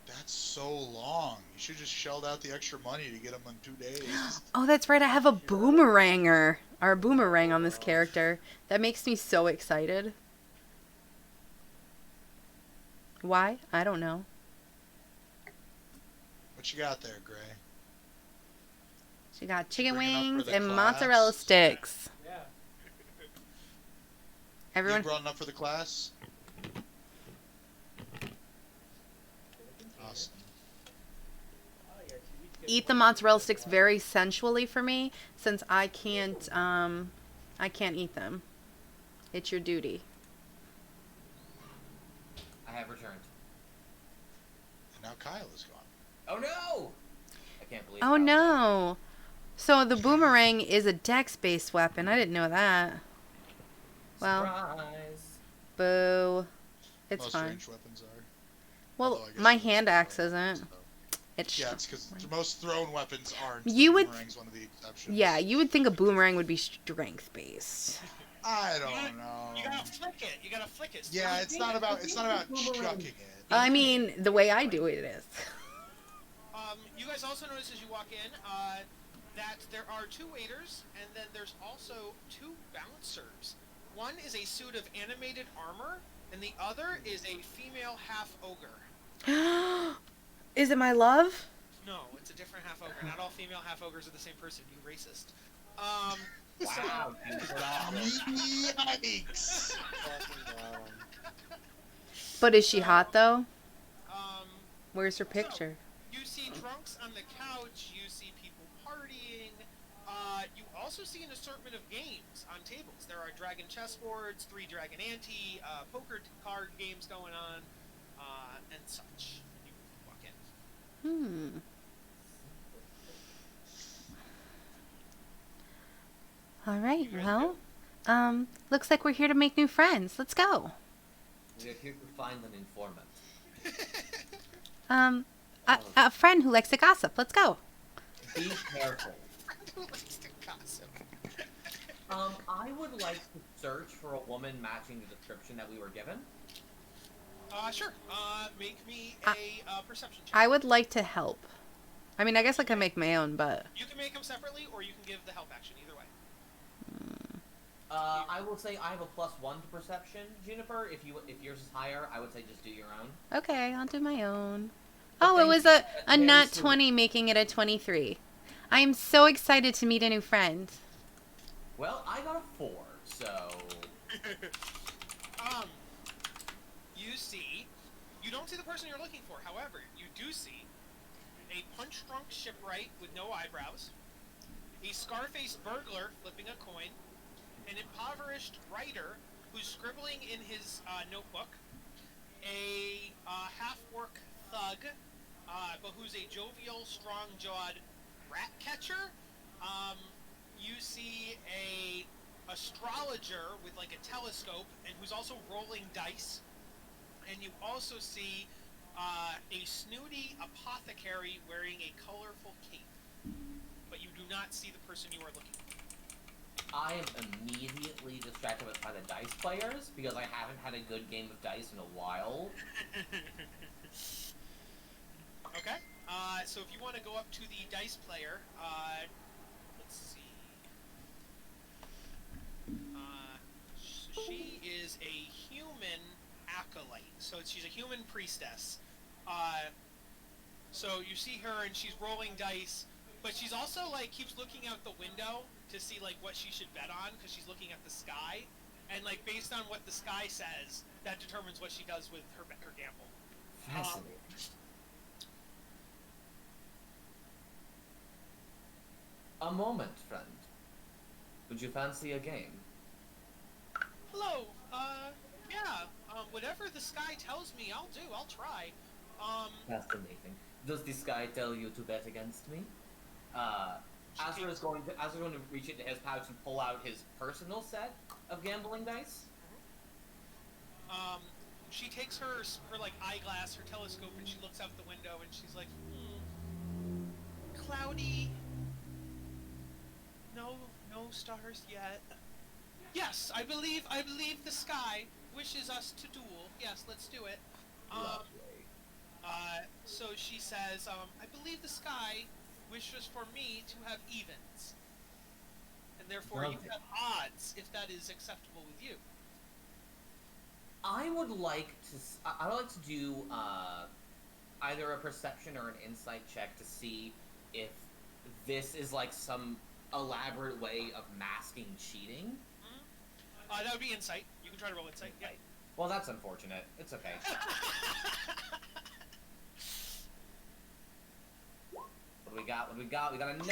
That's so long. You should just shelled out the extra money to get them in 2 days. Oh, that's right. I have a boomeranger or a boomerang on this character. That makes me so excited. Why? I don't know. What you got there, Gray? She got chicken bringing up for wings the and class? mozzarella sticks. Yeah. Everyone, You brought enough for the class? Awesome. Oh, yeah, she eats good eat the pork. mozzarella sticks very sensually for me, since I can't eat them. It's your duty. I have returned. And now Kyle is gone. Oh no! I can't believe. Oh how no. So the boomerang is a dex-based weapon. I didn't know that. Well, Surprise! boo. It's Most fine. ranged weapons are. Well, Although I guess my most hand thrown axe weapons, isn't. so. It's Yeah, it's because most thrown weapons aren't. You the would- boomerang's one of the exceptions. yeah, you would think a boomerang would be strength-based. I don't know. You gotta flick it. You gotta flick it. Yeah, I it's think- not I about think chucking boomerang- it. I mean, the way I do it is. You guys also notice as you walk in that there are 2 waiters, and then there's also 2 bouncers. One is a suit of animated armor, and the other is a female half ogre. Is it my love? No, it's a different half ogre. Not all female half ogres are the same person. You racist. Wow, dude, stop it. Yikes! Fucking wow. But is she hot though? Um, Where's her picture? you see drunks on the couch. You see people partying. You also see an assortment of games on tables. There are dragon chessboards, 3 dragon ante, poker card games going on, and such. You walk in. All right. You guys Well, looks like we're here to make new friends. Let's go. We are here to find an informant. A friend who likes to gossip. Let's go. Be careful. Who likes to gossip? I would like to search for a woman matching the description that we were given. Sure. Make me a perception check. I would like to help. I mean, I guess I can make my own, but You can make them separately, or you can give the help action. Either way. I will say I have a +1 to perception, Juniper. If yours is higher, I would say just do your own. okay, I'll do my own. But Oh, it thank was you. a That's very nat sweet. 20, making it a 23. I am so excited to meet a new friend. Well, I got a 4, so You see, you don't see the person you're looking for. However, you do see a punch-drunk shipwright with no eyebrows, a scar-faced burglar flipping a coin, an impoverished writer who's scribbling in his notebook, a half-orc thug, but who's a jovial, strong-jawed rat catcher. You see a astrologer with like a telescope and who's also rolling dice, and you also see a snooty apothecary wearing a colorful cape, but you do not see the person you are looking for. I am immediately distracted by the dice players because I haven't had a good game of dice in a while. Okay. So if you want to go up to the dice player, let's see. She is a human acolyte. So she's a human priestess. So you see her and she's rolling dice, but she's also like keeps looking out the window to see like what she should bet on because she's looking at the sky, and like based on what the sky says, that determines what she does with her gamble. Fascinating. A moment, friend. Would you fancy a game? Hello. Yeah. Whatever the sky tells me, I'll do. I'll try. Fascinating. Does this guy tell you to bet against me? Azra is going to reach into his pouch and pull out his personal set of gambling dice. She takes her like eyeglass, her telescope, and she looks out the window and she's like, cloudy. No stars yet. Yes, I believe the sky wishes us to duel. Yes, let's do it. Lovely. So she says, I believe the sky wishes for me to have evens. And therefore you Lovely. have odds, if that is acceptable with you. I would like to. I would like to do either a perception or an insight check to see if this is like some elaborate way of masking cheating. That would be insight. You can try to roll insight. Yeah. Well, that's unfortunate. It's okay. What do we got? What do we got? We got a 9.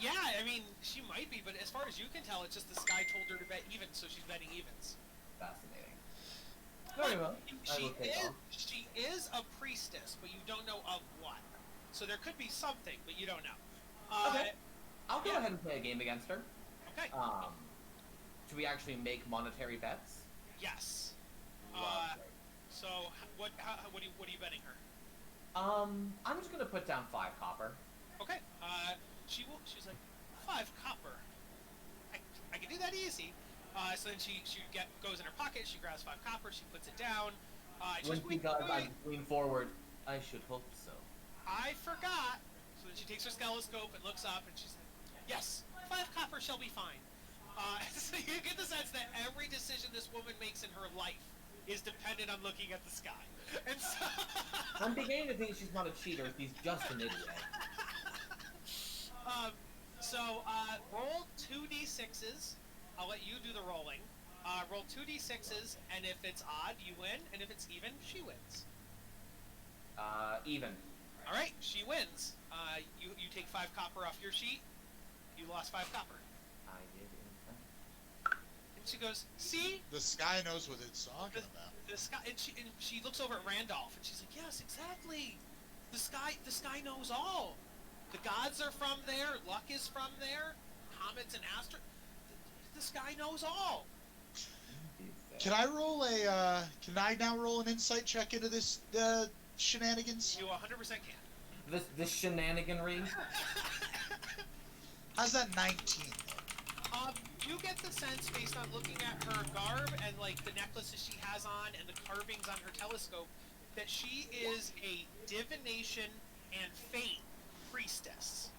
Yeah, I mean, she might be, but as far as you can tell, it's just the sky told her to bet even, so she's betting evens. Fascinating. Very well. She is a priestess, but you don't know of what. So there could be something, but you don't know. Okay. I'll go ahead and play a game against her. Okay. Should we actually make monetary bets? Yes. Lovely. So what are you betting her? I'm just gonna put down 5 copper. Okay. She's like 5 copper. I can do that easy. So then she goes in her pocket. She grabs 5 copper. She puts it down. When she does, I lean forward. I should hope so. I forgot. So then she takes her stethoscope and looks up, and she's like, "Yes, 5 copper shall be fine." So you get the sense that every decision this woman makes in her life is dependent on looking at the sky. And so I'm beginning to think she's not a cheater. She's just an idiot. Roll 2d6s. I'll let you do the rolling. Roll 2d6s, and if it's odd, you win, and if it's even, she wins. Even. All right, she wins. You take 5 copper off your sheet. You lost 5 copper. I did, in fact. And she goes, "See, The sky knows what it's talking about. the sky." And she looks over at Randolph, and she's like, "Yes, exactly. The sky knows all. The gods are from there. Luck is from there. Comets and astro. The sky knows all." Can I roll can I now roll an insight check into this shenanigans? You 100% can. The shenaniganry. How's that 19? You get the sense based on looking at her garb and like the necklaces she has on and the carvings on her telescope that she is a divination and fate priestess.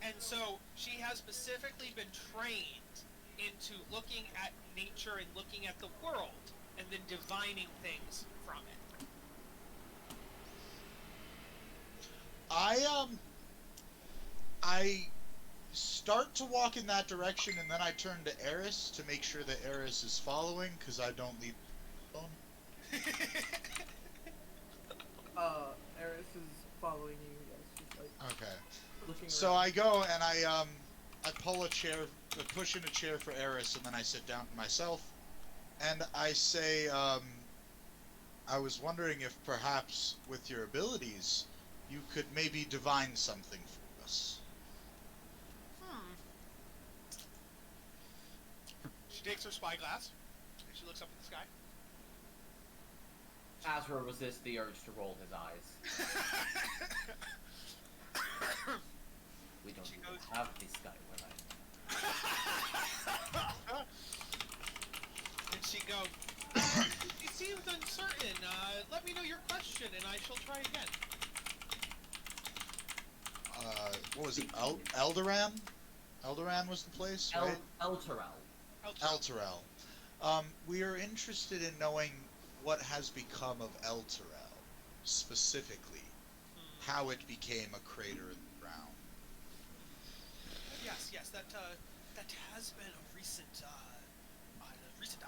And so she has specifically been trained into looking at nature and looking at the world and then divining things from it. I start to walk in that direction, and then I turn to Eris to make sure that Eris is following, because I don't leave the phone. Eris is following you. Yes, she's like Okay. looking So around. I go and I pull a chair, push in a chair for Eris, and then I sit down myself, and I say, I was wondering if perhaps with your abilities, you could maybe divine something for us. She takes her spyglass and she looks up at the sky. Azra resists the urge to roll his eyes. We don't She even goes- have the sky where I am. And she goes, "You seem uncertain. Let me know your question and I shall try again." What was it? Eldoran? Eldoran was the place, right? Elturel. Elturel. We are interested in knowing what has become of Elturel, specifically. How it became a crater in the ground. Yes, that has been a recent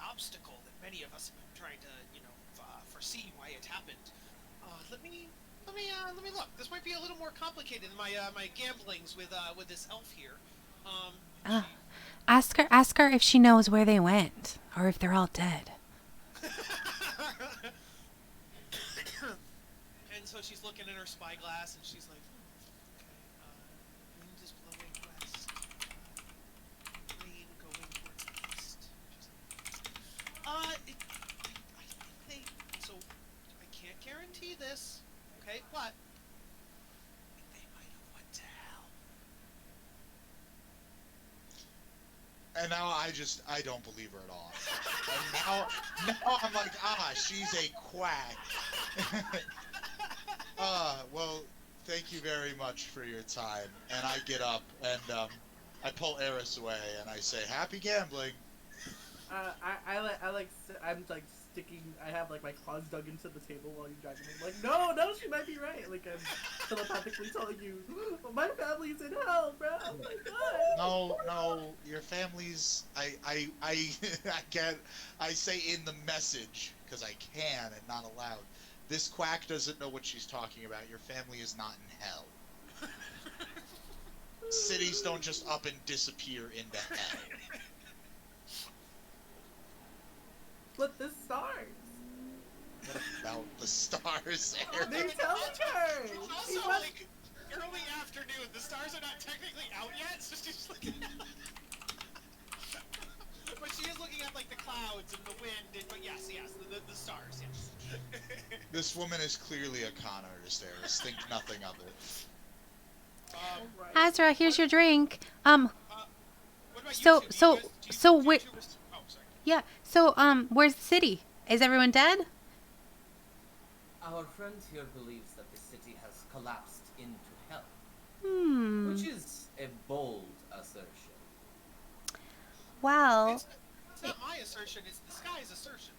obstacle that many of us have been trying to, foresee why it happened. Let me look. This might be a little more complicated than my gamblings with this elf here. Ask her if she knows where they went, or if they're all dead. And so she's looking in her spyglass and she's like, wind is blowing west, rain going towards the east. She's like, I think, so I can't guarantee this, okay, but they might have went to hell. And now I don't believe her at all. And now I'm like, she's a quack. Well, thank you very much for your time. And I get up and I pull Eris away and I say, happy gambling. I'm like sticking. I have like my claws dug into the table while you're dragging me. Like, no, she might be right. Like I'm telepathically telling you, my family's in hell, bro. Oh my god. No, your family's. I get. I say in the message because I can and not allowed. This quack doesn't know what she's talking about. Your family is not in hell. Cities don't just up and disappear into hell. But the stars. What about the stars, Eric? They tell her. It's also like early afternoon. The stars are not technically out yet, so she's looking at... But she is looking at like the clouds and the wind, and but yes, the stars, yes. This woman is clearly a con artist, Eric. Think nothing of it. Right. Azra, here's your drink. What about So- you two? so- Do you so two wait- oh, sorry. Yeah. So, where's the city? Is everyone dead? Our friend here believes that the city has collapsed into hell, Hmm. which is a bold assertion. Well, It's not my assertion, it's this guy's assertion.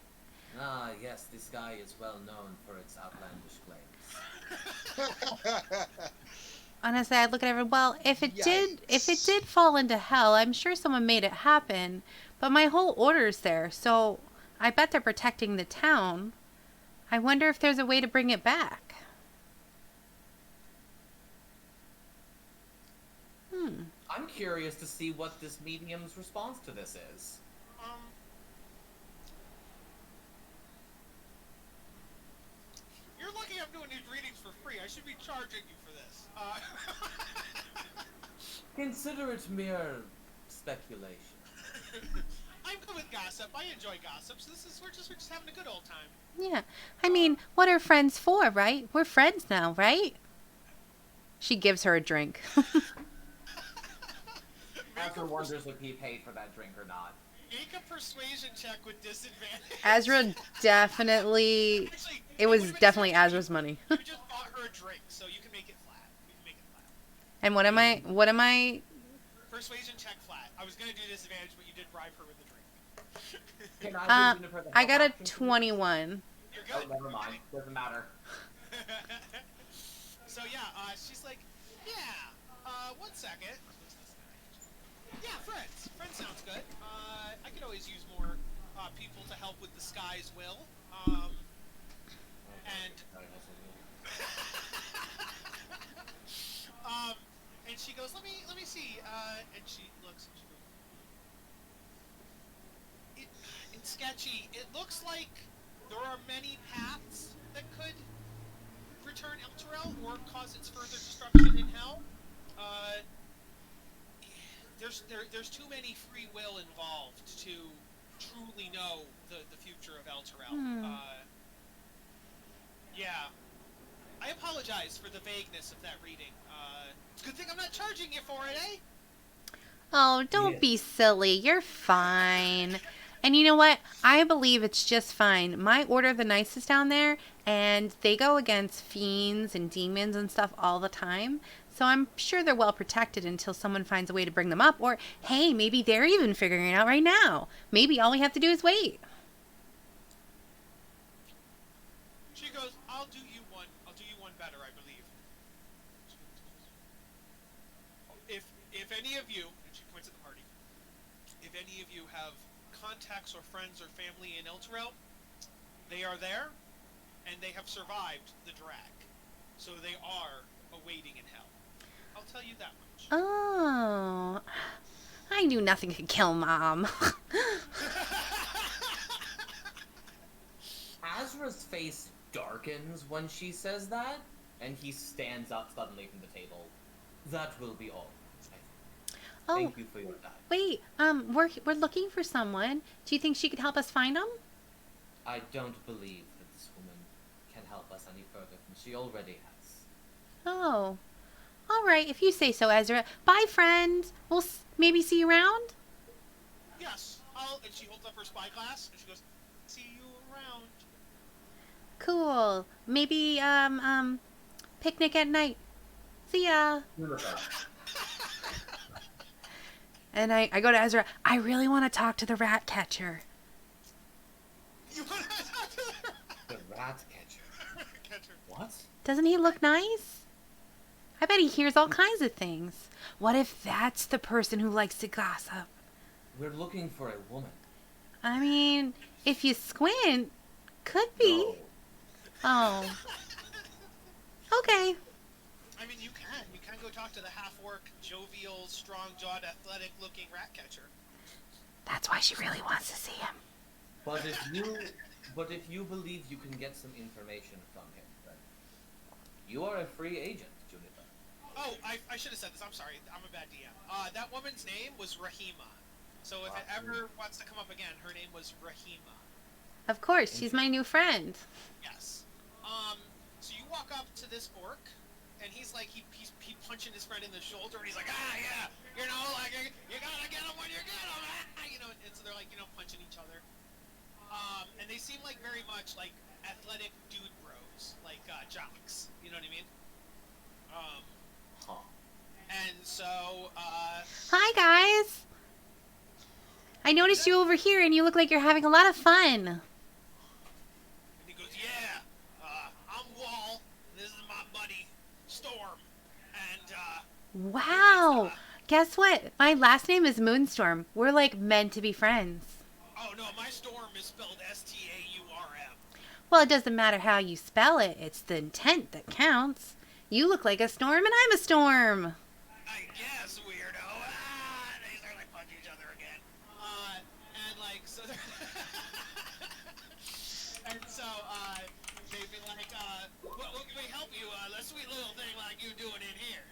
Ah, yes, this guy is well known for its outlandish claims. honestly, I look at everyone. Well, if it Yikes. did fall into hell, I'm sure someone made it happen. But my whole order's there, so I bet they're protecting the town. I wonder if there's a way to bring it back. I'm curious to see what this medium's response to this is. You're lucky I'm doing these readings for free. I should be charging you for this. Consider it mere speculation. I'm good with gossip. I enjoy gossip. So we're just having a good old time. Yeah. I mean, what are friends for, right? We're friends now, right? She gives her a drink. Azra wonders if he paid for that drink or not. Make a persuasion check with disadvantage. Azra definitely... Actually, It was would've been definitely disadvantage. Azra's money. You just bought her a drink, so you can make it flat. And what am I... Persuasion check flat. I was gonna do disadvantage, but you did bribe her with a drink. Can I do Juniper the I help got a action, please? 21. You're Oh, good. never mind. Doesn't matter. So yeah, she's like, yeah. 1 second. Yeah, friends. Friends sounds good. I could always use more people to help with the sky's will. And and she goes, let me see. And she looks. And she goes, it's sketchy. It looks like there are many paths that could return Elturel or cause its further destruction in hell. There's too many free will involved to truly know the future of Elturel. Yeah. I apologize for the vagueness of that reading. It's a good thing I'm not charging you for it, eh? Oh, don't Yeah. be silly. You're fine. And you know what? I believe it's just fine. My order of the Knights is down there, and they go against fiends and demons and stuff all the time. So I'm sure they're well protected until someone finds a way to bring them up. Or, hey, maybe they're even figuring it out right now. Maybe all we have to do is wait. She goes, I'll do you one better, I believe. If any of you, and she points at the party, if any of you have contacts or friends or family in Elturel, they are there, and they have survived the drag. So they are awaiting in hell. I'll tell you that much. Oh, I knew nothing could kill Mom. Azra's face darkens when she says that, and he stands up suddenly from the table. That will be all. Oh, Thank you for your time. wait. We're looking for someone. Do you think she could help us find them? I don't believe that this woman can help us any further than she already has. Oh, all right. If you say so, Ezra. Bye, friend. We'll maybe see you around. Yes, and she holds up her spyglass, and she goes, see you around. Cool. Maybe picnic at night. See ya. Juniper. And I go to Ezra. I really want to talk to the rat catcher. You want to talk to her? The rat catcher. Catcher. What? Doesn't he look nice? I bet he hears all kinds of things. What if that's the person who likes to gossip? We're looking for a woman. I mean, if you squint, could be. No. Oh. Okay. I mean, you can go talk to the half-orc, jovial, strong-jawed, athletic-looking rat catcher. That's why she really wants to see him. But if you believe you can get some information from him, then you are a free agent, Juniper. Oh, I should have said this. I'm sorry. I'm a bad DM. That woman's name was Rahima. So if it ever wants to come up again, her name was Rahima. Of course, she's my new friend. Yes. So you walk up to this orc, and he's like, he's punching his friend in the shoulder, and he's like, yeah, you know, like, you gotta get him when you get him, you know, and so they're like, you know, punching each other. And they seem like very much like athletic dude bros, like jocks, you know what I mean? And so, Hi, guys. I noticed you over here, and you look like you're having a lot of fun. and he goes, yeah, I'm Wall, this is my buddy, Storm, and, Wow. Guess what? My last name is Moonstorm. We're like meant to be friends. oh no, my Storm is spelled Staurm. Well, it doesn't matter how you spell it. It's the intent that counts. You look like a storm, and I'm a storm. I guess, weirdo. And they start like punching each other again. And like so, and so they'd be like, what can we help you? The sweet little thing like you doing in here?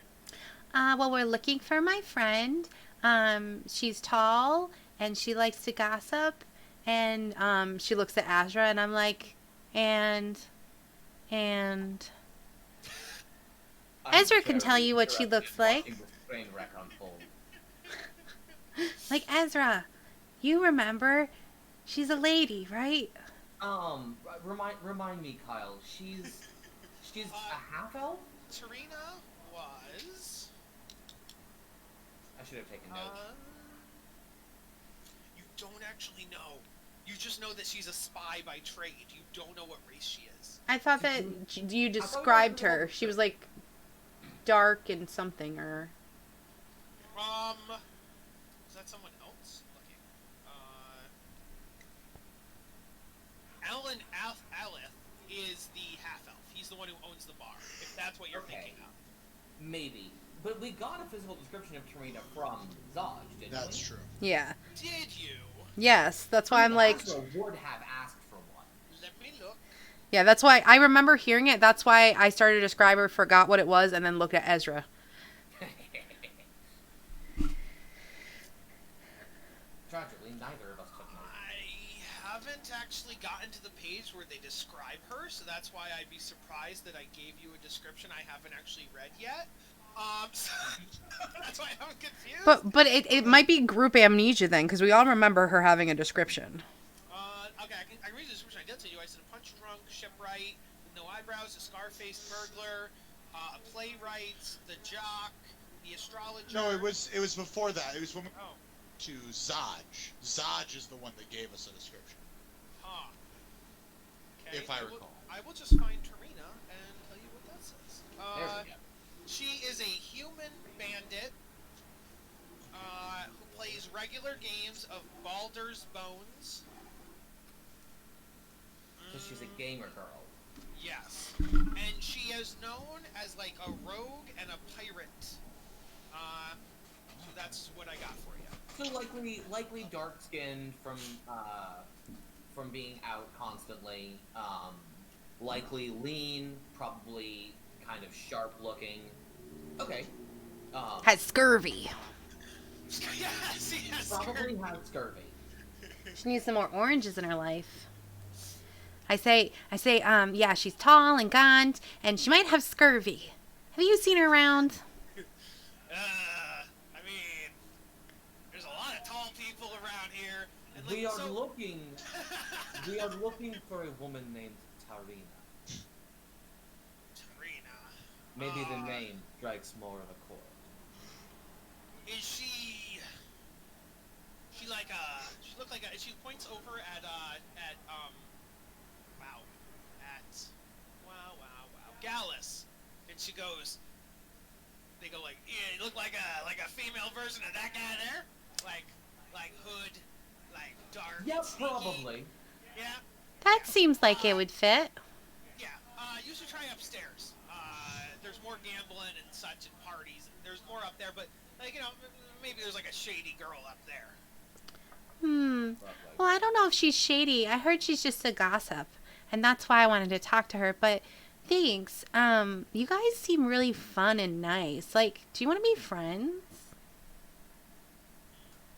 Well, we're looking for my friend. She's tall, and she likes to gossip. And she looks at Azra, and I'm like, and Ezra can tell you what she looks like. Watching this train wreck unfold. Like, Ezra, you remember? She's a lady, right? Remind me, Kyle. She's a half elf. Tarina was. I should have taken notes. You don't actually know. You just know that she's a spy by trade. You don't know what race she is. I thought that you described her. She was like dark and something, or Is that someone else looking? Alan Aleth is the half elf. He's the one who owns the bar. If that's what you're thinking of. Maybe. But we got a physical description of Tarina from Zaj, didn't we? That's true. yeah. Did you? Yes, that's why I'm like, Azra would have asked for one. Let me look. yeah, that's why I remember hearing it. That's why I started to describe her, forgot what it was, and then looked at Ezra. Tragically, neither of us took notes. I haven't actually gotten to the page where they describe her, so that's why I'd be surprised that I gave you a description I haven't actually read yet. So that's why I'm confused. But it might be group amnesia then, because we all remember her having a description. Okay, I can read the description I did to you. I said a punch-drunk shipwright with no eyebrows, a scar-faced burglar, a playwright, the jock, the astrologer. No, it was before that. It was when we Oh, to Zaj. Zaj is the one that gave us a description. huh. Okay. If I recall. I will just find Tarina and tell you what that says. There we go. She is a human bandit who plays regular games of Baldur's Bones. Because she's a gamer girl. Yes. And she is known as like a rogue and a pirate. So that's what I got for you. So likely dark skinned from being out constantly. Likely lean, probably kind of sharp looking. Okay. Has scurvy. Yes, yes. Probably has scurvy. She needs some more oranges in her life. I say, yeah, she's tall and gaunt, and she might have scurvy. Have you seen her around? I mean, there's a lot of tall people around here. And like, We are looking for a woman named Tarina. Tarina. Maybe the name strikes more of a chord. Is she she points over at wow, Gallus, and she goes. They go like, yeah, you look like a female version of that guy there, like hood, like dark. Yeah, sneaky. probably. Yeah. That seems like it would fit. Yeah. You should try upstairs. There's more gambling and such and parties. There's more up there, but like maybe there's like a shady girl up there. Well, I don't know if she's shady. I heard she's just a gossip, and that's why I wanted to talk to her. But thanks. You guys seem really fun and nice. Like, do you want to be friends?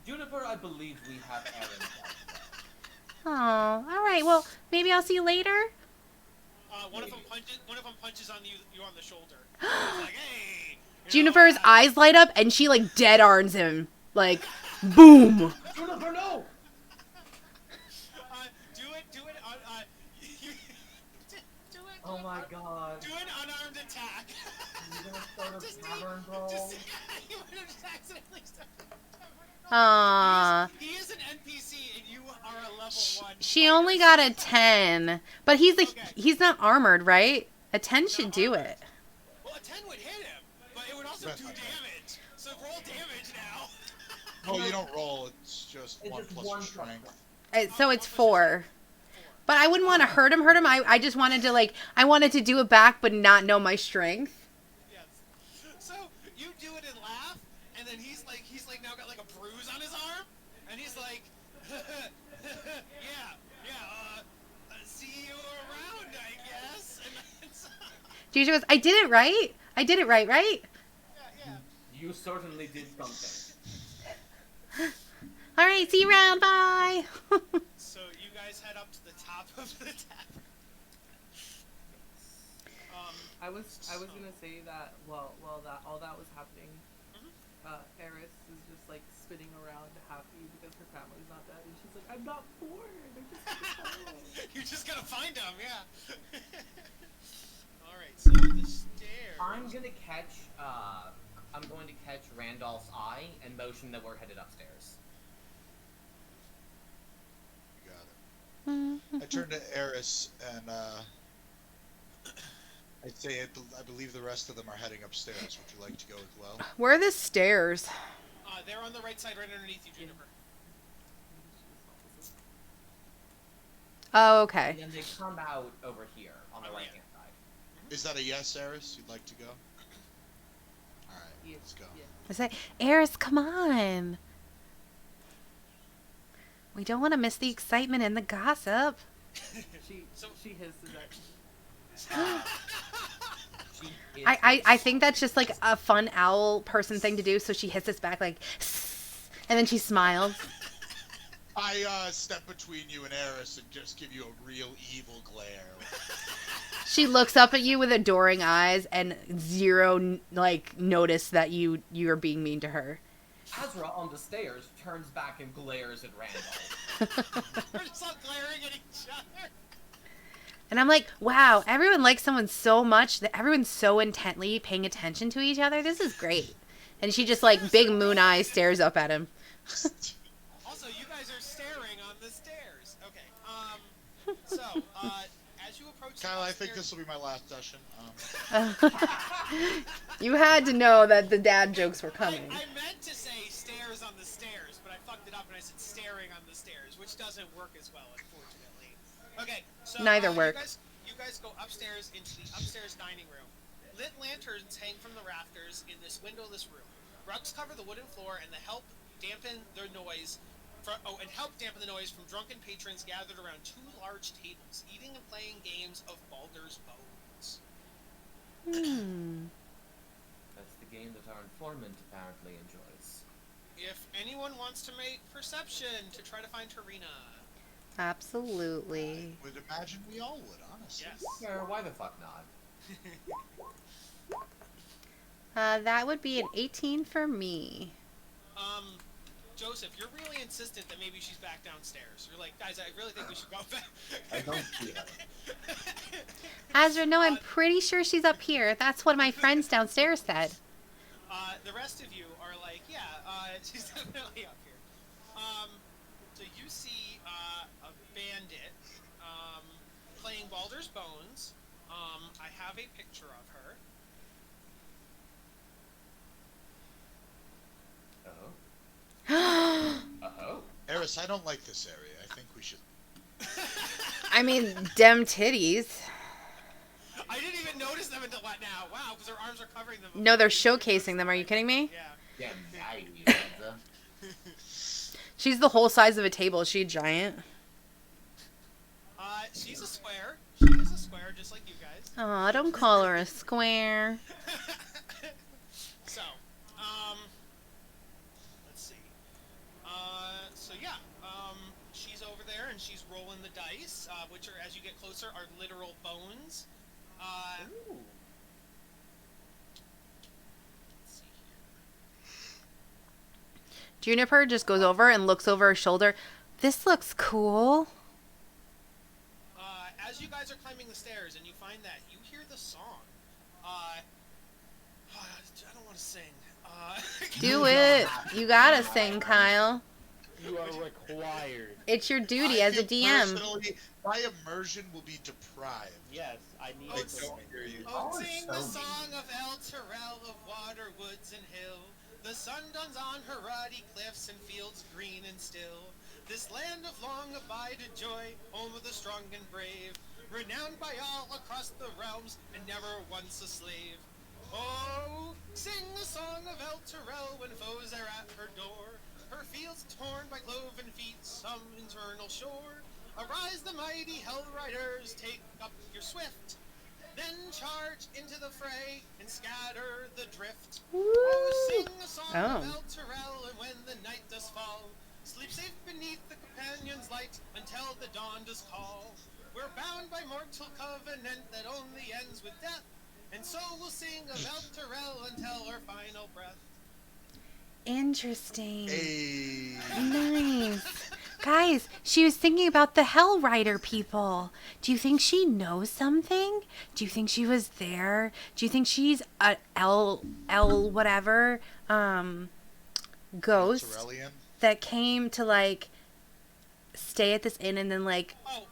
Juniper, I believe we have errands out there. Oh, all right. Well, maybe I'll see you later. One of them punches on you on the shoulder. It's like, hey. Juniper's eyes light up, and she like dead arms him. Like, boom. Juniper, no! Do it. Do it. Oh my god. Do an unarmed attack. You're gonna start a tavern brawl? You would have just accidentally started a tavern brawl. Aww. He is an NPC, and you are a level 1. She only got a 10, but he's not armored, right? A 10 should do it. Well, a 10 would hit him, but it would also do damage. So roll damage now. Oh, you don't roll. It's just It's 1 just plus one your strength. So it's 4. But I wouldn't want to hurt him. I just wanted to do it back, but not know my strength. Yes. So you do it and laugh, and then he's like now got like a bruise on his arm, and he's like, see you around, I guess. And so, Juju goes, I did it right. I did it right, right? yeah. You certainly did something. All right, see you around. Bye. So you guys head up to the top of the tavern. I was gonna say that while that all that was happening, Eris is just like spinning around happy because her family's not dead, and she's like, I'm not bored. I just You're just gonna find him, yeah. All right, so the stairs. I'm going to catch Randolph's eye and motion that we're headed upstairs. You got it. I turn to Eris and I say, I believe the rest of them are heading upstairs. Would you like to go as well? Where are the stairs? They're on the right side, right underneath you, Juniper. Oh, okay. And then they come out over here on the Oh, right-hand side. Is that a yes, Eris? You'd like to go? Alright, Yeah. let's go. Yeah. I say, Eris, come on. We don't want to miss the excitement and the gossip. She hisses at She is I think that's just like a fun owl person thing to do. So she hisses back like, and then she smiles. I step between you and Eris and just give you a real evil glare. She looks up at you with adoring eyes and zero notice that you're being mean to her. Azra on the stairs turns back and glares at Randolph. We're just all glaring at each other. And I'm like, wow, everyone likes someone so much that everyone's so intently paying attention to each other. This is great. And she just big moon eyes stares up at him. Also, you guys are staring on the stairs. Okay. So, as you approach Kyle, the I think upstairs- this will be my last session. You had to know that the dad jokes were coming. I meant to say stairs on the stairs, but I fucked it up and I said staring on the stairs, which doesn't work as well, unfortunately. Okay, so Neither work. You guys go upstairs into the upstairs dining room. Lit lanterns hang from the rafters in this windowless room. Rugs cover the wooden floor and help dampen the noise from drunken patrons gathered around 2 large tables, eating and playing games of Baldur's Bones. That's the game that our informant apparently enjoys. If anyone wants to make perception to try to find Tarina. Absolutely. I would imagine we all would, honestly. Yes. Sure, why the fuck not? That would be an 18 for me. Joseph, you're really insistent that maybe she's back downstairs. You're like, guys, I really think we should go back. I don't see her. Azra, no, I'm pretty sure she's up here. That's what my friends downstairs said. The rest of you are like, yeah, she's definitely up here. see a bandit playing Baldur's Bones. I have a picture of her. Oh. Eris, I don't like this area. I think we should. I mean, dem titties. I didn't even notice them until now. Wow, because her arms are covering them. No, they're showcasing them. Are you kidding me? Yeah. Yeah, She's the whole size of a table. Is she a giant? She's a square. She is a square, just like you guys. Aw, don't call her a square. So, let's see. So yeah, she's over there and she's rolling the dice, which are, as you get closer, are literal bones. Ooh. Let's see here. Juniper just goes over and looks over her shoulder. This looks cool. As you guys are climbing the stairs and you find that, you hear the song. I don't want to sing. Do it. You gotta sing, Kyle. You are required. It's your duty I as a feel DM. Personally, my immersion will be deprived. Yes, I need Oh, to it's- don't hear you. Oh, Oh, sing so the mean. song of El Terrell of water, woods, and hill. The sun dawns on her ruddy cliffs and fields green and still. This land of long abided joy, home of the strong and brave, renowned by all across the realms, and never once a slave. Oh, sing the song of El Terrell when foes are at her door. Her fields torn by cloven feet, some internal shore. Arise the mighty hell riders, take up your swift. Then charge into the fray and scatter the drift. Oh, sing the song of El Terrell, and when the night does fall, sleep safe beneath the companion's light until the dawn does call. We're bound by mortal covenant that only ends with death, and so we'll sing of El Terrell until our final breath. Interesting. Hey. Nice. Guys, she was thinking about the Hell Rider people. Do you think she knows something? Do you think she was there? Do you think she's a L whatever ghost Terrellian? that came to like stay at this inn and then like Oh,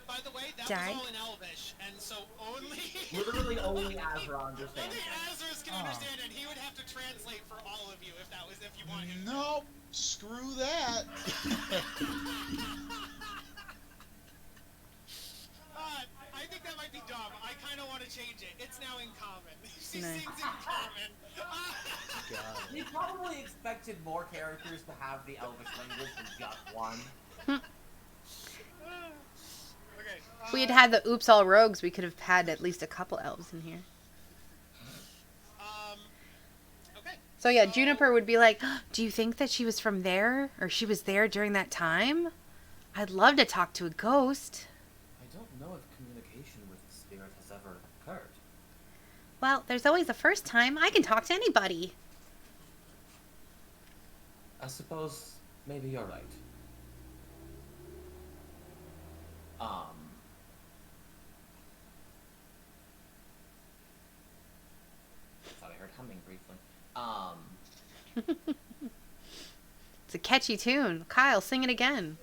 by the way, that Die? was all in Elvish, and so only Literally only Azra understands. only Azra's can understand, and he would have to translate for all of you if you want him. Nope. Screw that. I think that might be dumb. I kind of want to change it. It's now in common. She Nice. sings in common. God. We probably expected more characters to have the Elvish language than just one. Okay. if we had had the Oops All Rogues, we could have had at least a couple elves in here. Okay. So yeah, Juniper would be like, do you think that she was from there? Or she was there during that time? I'd love to talk to a ghost. I don't know if communication with the spirit has ever occurred. Well, there's always a first time. I can talk to anybody. I suppose maybe you're right. Thought I heard humming briefly. It's a catchy tune. Kyle, sing it again.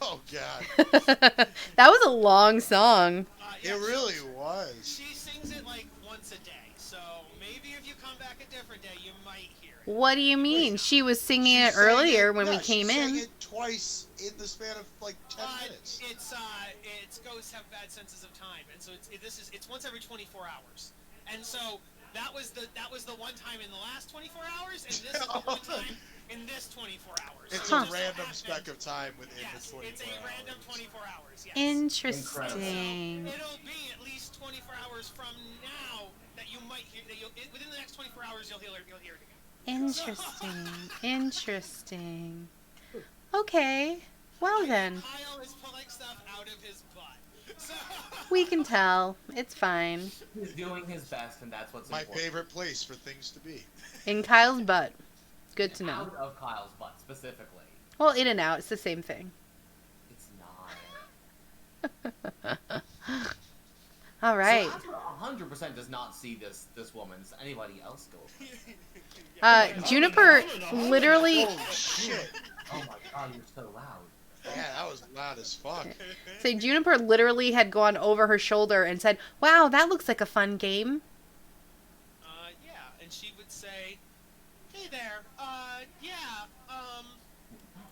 Oh God. That was a long song. Yeah, It really was. She sings it like once a day, so maybe if you come back a different day, you might hear it. What do you mean? She was singing She it sang earlier when we yeah, came she sang in. it twice in the span of like 10 minutes. It's ghosts have bad senses of time, and so it's once every 24 hours, and so that was the one time in the last 24 hours, and this is the one time in this 24 hours. It's So a it just so random happened- speck of time within Yes, the 24 it's a hours. random 24 hours. Yes. Interesting. It'll be at least 24 hours from now that you might hear that within the next 24 hours you'll hear it again. Interesting. Interesting. Okay. Well then, Kyle is pulling stuff out of his butt. So we can tell. It's fine. He's doing his best, and that's what's My important. favorite place for things to be. In Kyle's butt. Good to know. Out of Kyle's butt, specifically. Well, in and out. It's the same thing. It's not. All right. So Azra 100% does not see this woman. Does anybody else go? Juniper literally, Oh shit. Oh my god, you're so loud. Yeah, that was loud as fuck. So Juniper literally had gone over her shoulder and said, "Wow, that looks like a fun game." Yeah, and she would say, "Hey there, yeah,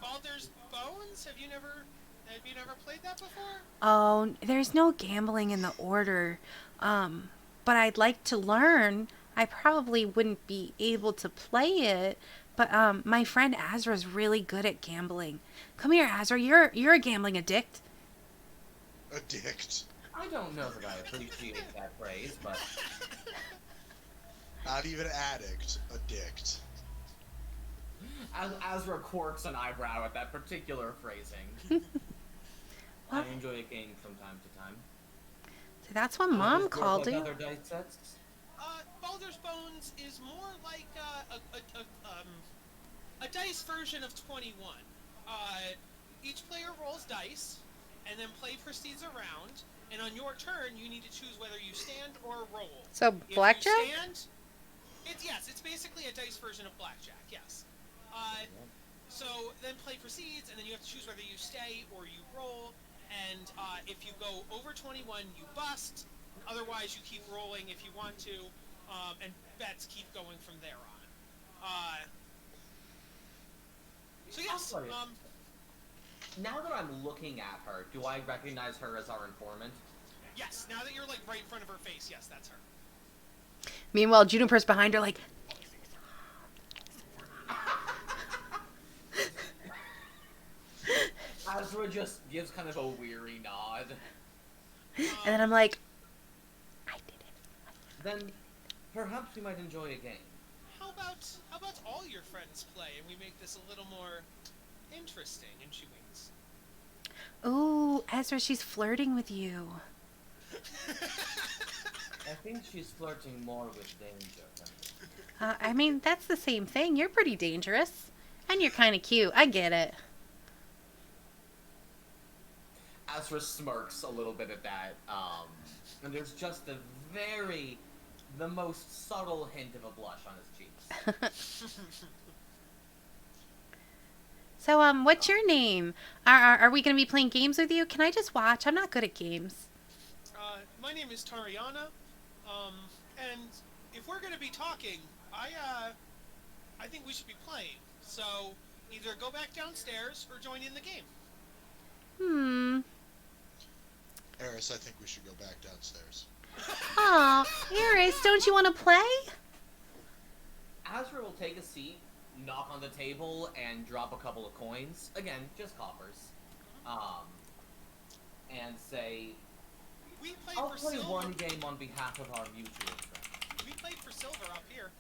Baldur's Bones? Have you never played that before?" Oh, there's no gambling in the order. But I'd like to learn. I probably wouldn't be able to play it, but my friend Azra's really good at gambling. Come here, Azra. You're a gambling addict. Addict. I don't know that I appreciate that phrase, but Not even addict. Addict. Azra quirks an eyebrow at that particular phrasing. I What? enjoy a game from time to time. So that's what Mom Does it work called like you. other dice sets? Baldur's Bones is more like a dice version of 21. Each player rolls dice, and then play proceeds around. And on your turn, you need to choose whether you stand or roll. So If blackjack? you stand, it's basically a dice version of blackjack. Yes. So then play proceeds, and then you have to choose whether you stay or you roll. And if you go over 21, you bust. Otherwise, you keep rolling if you want to, and bets keep going from there on. So yes, Sorry. Now that I'm looking at her, do I recognize her as our informant? yes. Now that you're like right in front of her face, yes, that's her. Meanwhile, Juniper's behind her like, Azra just gives kind of a weary nod. and then I'm like, I did it. Then perhaps we might enjoy a game. How about all your friends play, and we make this a little more interesting? And she winks. Ooh, Ezra, she's flirting with you. I think she's flirting more with danger than I mean, that's the same thing. You're pretty dangerous. And you're kind of cute. I get it. Azra smirks a little bit at that, and there's just the most subtle hint of a blush on his cheeks. So, what's your name? Are we going to be playing games with you? Can I just watch? I'm not good at games. My name is Tariana, and if we're gonna be talking, I think we should be playing. So either go back downstairs or join in the game. Eris, I think we should go back downstairs. Aw, Eris, don't you want to play? Azra will take a seat, knock on the table, and drop a couple of coins. Again, just coppers. And say, We played I'll for play silver. one game on behalf of our mutual friend. We played for silver up here.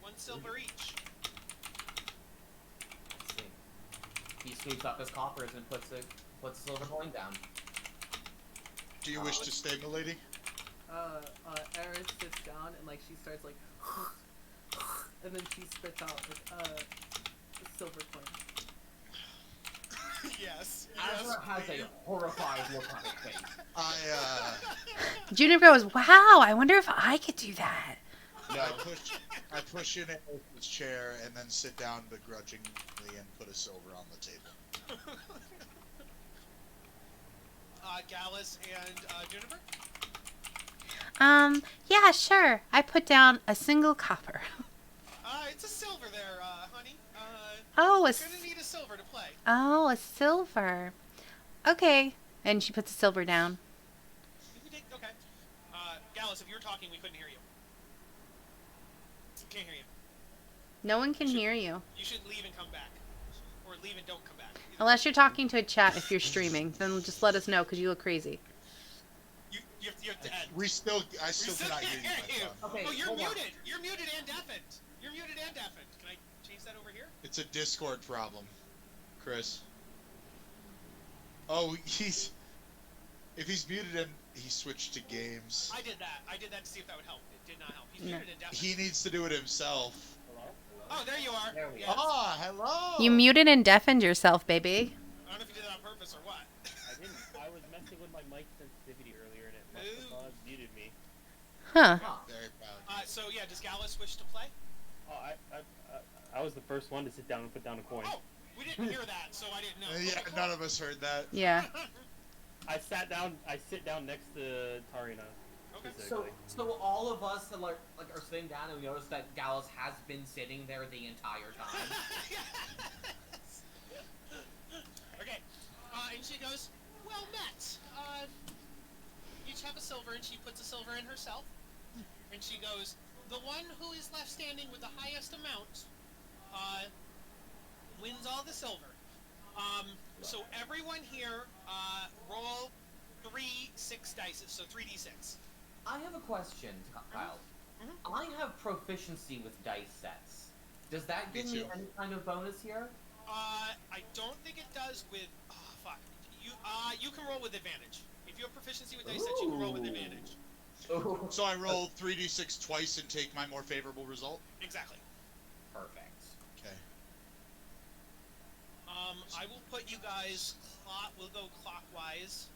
1 silver each. Let's see. He sweeps up his coppers and puts a silver coin down. Do you wish to stay, milady? Eris sits down and like she starts like, and then she spits out a silver coin. Yes. Azra has a horrified look on his face. Juniper goes, wow, I wonder if I could do that. I push in Eris's chair and then sit down begrudgingly and put a silver on the table. Gallus and Juniper. Yeah, sure. I put down a single copper. It's a silver there, honey. Oh, You're gonna need a silver to play. a silver. Okay. And she puts a silver down. Okay. Gallus, if you were talking, we couldn't hear you. Can't hear you. No one can hear you. You should leave and come back. Or leave and don't come back. Unless you're talking to a chat if you're streaming. Then just let us know because you look crazy. You have to end. I still cannot hear you, my son. Okay, Oh, you're hold on. muted. You're muted and deafened. You're muted and deafened. Can I change that over here? It's a Discord problem, Chris. Oh, if he's muted and he switched to games, I did that to see if that would help. It did not help. He's No. muted and deafened. he needs to do it himself. Hello? Oh, there you are. There we Yes. Ah, hello. You muted and deafened yourself, baby. I don't know if you did that on purpose or what. I didn't. I was messing with my mic sensitivity earlier, and it must have muted me. Huh. Huh. Very proud. So yeah, does Gallus wish to play? Oh, I was the first one to sit down and put down a coin. Oh, We didn't hear that, so I didn't know. Yeah, Okay, cool. none of us heard that. Yeah. I sit down next to Tarina. Okay. So all of us are sitting down and we notice that Gallus has been sitting there the entire time. Yes. Okay. And she goes, well met. Each have a silver, and she puts a silver in herself. And she goes, the one who is left standing with the highest amount wins all the silver. So everyone here roll 3 6 dice, so 3d6. I have a question, Kyle. Mhm. I have proficiency with dice sets. Does that give Me me too. any kind of bonus here? I don't think it does with. Oh fuck. You can roll with advantage. If you have proficiency with dice sets, you can roll with Ooh. advantage. Oh, So I roll 3d6 twice and take my more favorable result? Exactly. perfect. Okay. I will put you guys. We'll go clockwise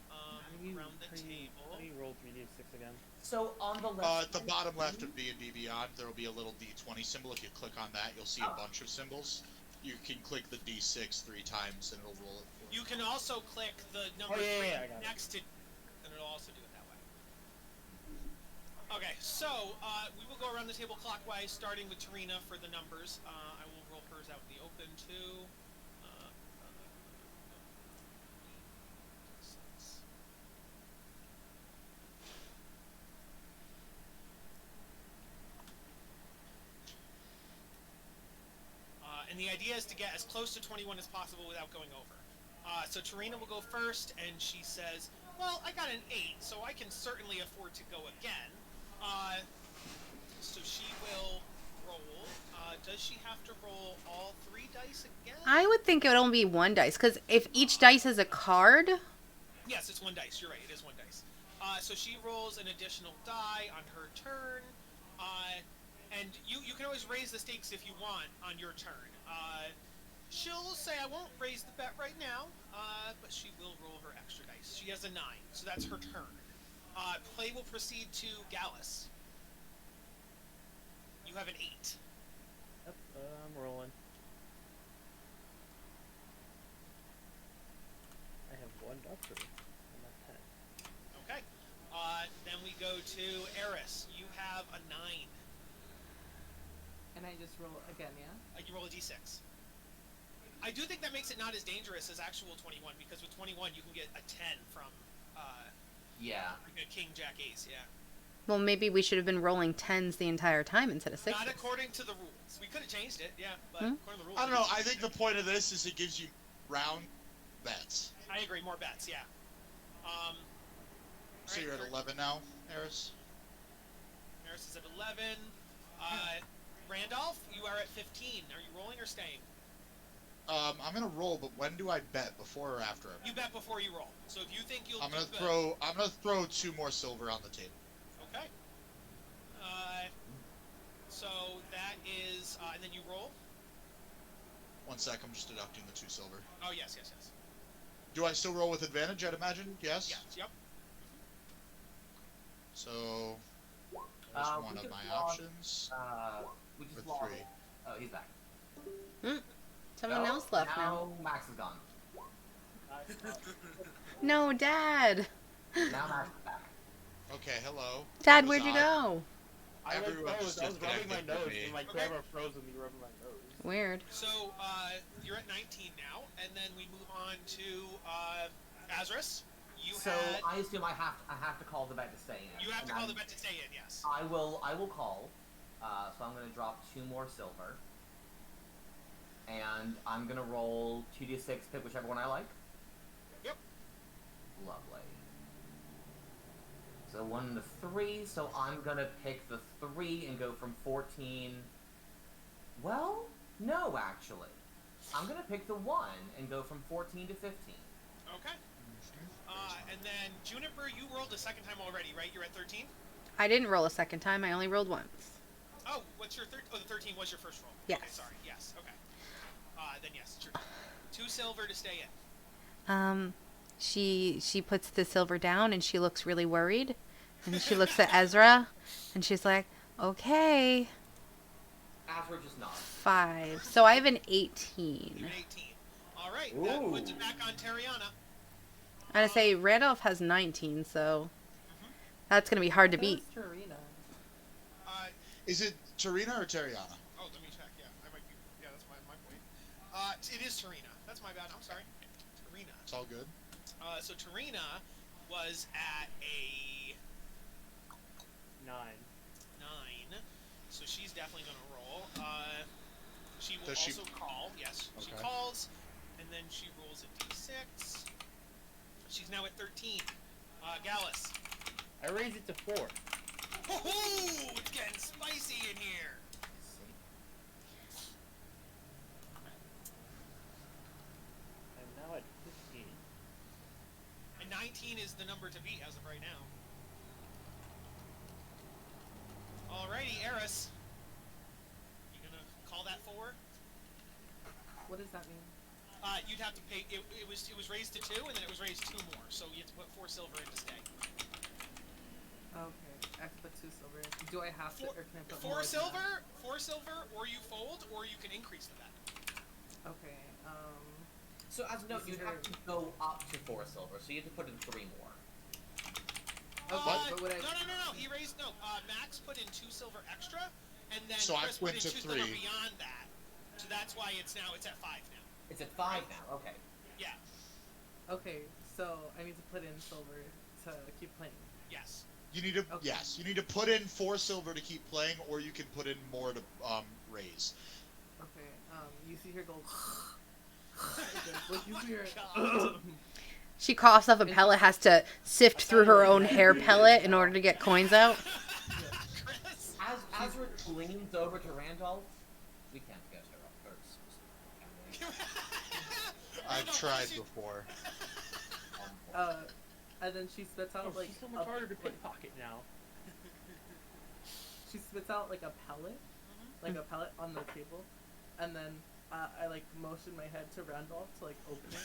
around the table. How do you roll 3d6 again? So on the left. At the bottom left of D&D Beyond, there will be a little D20 symbol. If you click on that, you'll see a bunch of symbols. You can click the D6 3 times and it'll roll it for you. You can also click the number Oh, yeah, 3 yeah, I got it. next to, and it'll also do it that way. Okay, so we will go around the table clockwise, starting with Tarina for the numbers. I will roll hers out in the open too. And the idea is to get as close to 21 as possible without going over. So Tarina will go first, and she says, well, I got an 8, so I can certainly afford to go again. So she will roll. Does she have to roll all 3 dice again? I would think it would only be 1 dice, because if each dice is a card, Yes, it's 1 dice. You're right, it is 1 dice. So she rolls an additional die on her turn. And you can always raise the stakes if you want on your turn. She'll say, I won't raise the bet right now, but she will roll her extra dice. She has a 9, so that's her turn. Play will proceed to Gallus. You have an 8. Yep, I'm rolling. I have 1 doctor. I'm at 10. Okay. Then we go to Eris. You have a 9. And I just roll again, yeah? You roll a d6. I do think that makes it not as dangerous as actual 21, because with 21 you can get a 10 from Yeah. like a king, jack, ace, yeah. well, maybe we should have been rolling 10s the entire time instead of 6s. Not according to the rules. We could have changed it, yeah, but Hmm? according to the rules. I don't know. I think the point of this is it gives you round bets. I agree, more bets, yeah. So you're at 11 now, Eris? Eris is at 11. Randolph, you are at 15. Are you rolling or staying? I'm gonna roll, but when do I bet? Before or after I bet? You bet before you roll. So if you think you'll I'm do gonna good, I'm gonna throw 2 more silver on the table. Okay. So that is, and then you roll? 1 sec, I'm just deducting the 2 silver. Oh, yes. Do I still roll with advantage, I'd imagine? Yes? Yes, yep. So, there's We one of just my lost, options. We just With lost. 3. Oh, he's back. Someone No, else left now. Max is gone. No, Dad. Now Max is back. Okay, hello. Dad, That was where'd you odd. go? I like Everyone froze. just I was rubbing my disconnected from nose, me. and my Okay. camera froze with me rubbing my nose. Weird. So, you're at 19 now, and then we move on to, Azarus. You So had... I assume I have to call the bet to stay in. You have to and call the bet to stay in, yes. I will call. So I'm gonna drop 2 more silver. And I'm gonna roll 2d6, pick whichever one I like. Yep. Lovely. So 1 to 3, so I'm gonna pick the 3 and go from 14. Well, no, actually. I'm gonna pick the 1 and go from 14 to 15. Okay. And then, Juniper, you rolled a second time already, right? You're at 13? I didn't roll a second time. I only rolled once. Oh, what's your the 13 was your first roll. Yes. Okay, sorry. Yes, okay. Then yes, it's your turn. 2 silver to stay in. She puts the silver down and she looks really worried. And she looks at Ezra and she's like, okay, After just nods. 5. So I have an 18. You're at 18. All right, that Ooh. puts it back on Tariana. I'm gonna say Randolph has 19, so Mhm. that's gonna be hard to That beat. was Tarina. Is it Tarina or Tariana? Oh, let me check. Yeah, I might be. Yeah, that's my point. It is Tarina. That's my bad. I'm sorry. Tarina. It's all good. So Tarina was at a 9. 9, so she's definitely gonna roll. She will Does she- also call. Yes, she Okay. calls, and then she rolls a d6. She's now at 13. Gallus. I raise it to 4. Woohoo! It's getting spicy in here. I'm now at 15. And 19 is the number to beat as of right now. Alrighty, Eris. You gonna call that 4? What does that mean? You'd have to pay. It was raised to 2, and then it was raised 2 more. So you have to put 4 silver in to stay. Okay, I have to put 2 silver. Do I have to, or can I put 4 more than silver, 4 silver, or you fold, or you can increase the bet. that? Okay, So as a note, This you is have to go up to 4 silver, so you have to put in 3 more. Okay, but would I... No. He raised Max put in 2 silver extra, and then So I Chris put went in to 2 silver 3. beyond that. So that's why it's at 5 now. It's at 5 now. Okay. Yeah. Okay, so I need to put in silver to keep playing. Yes. You need to Okay. yes. You need to put in 4 silver to keep playing, or you can put in more to raise. Okay, you see her go... Look, you see her... She coughs off a pellet, has to sift through her own hair pellet in order to get coins out. Chris. As Azra leans over to Randolph, we can't get her up first. I've tried before. And then she spits out, like... she's so much harder to pickpocket now. She spits out, like, a pellet. Like, a pellet on the table. And then... I like motion my head to Randolph to like open it.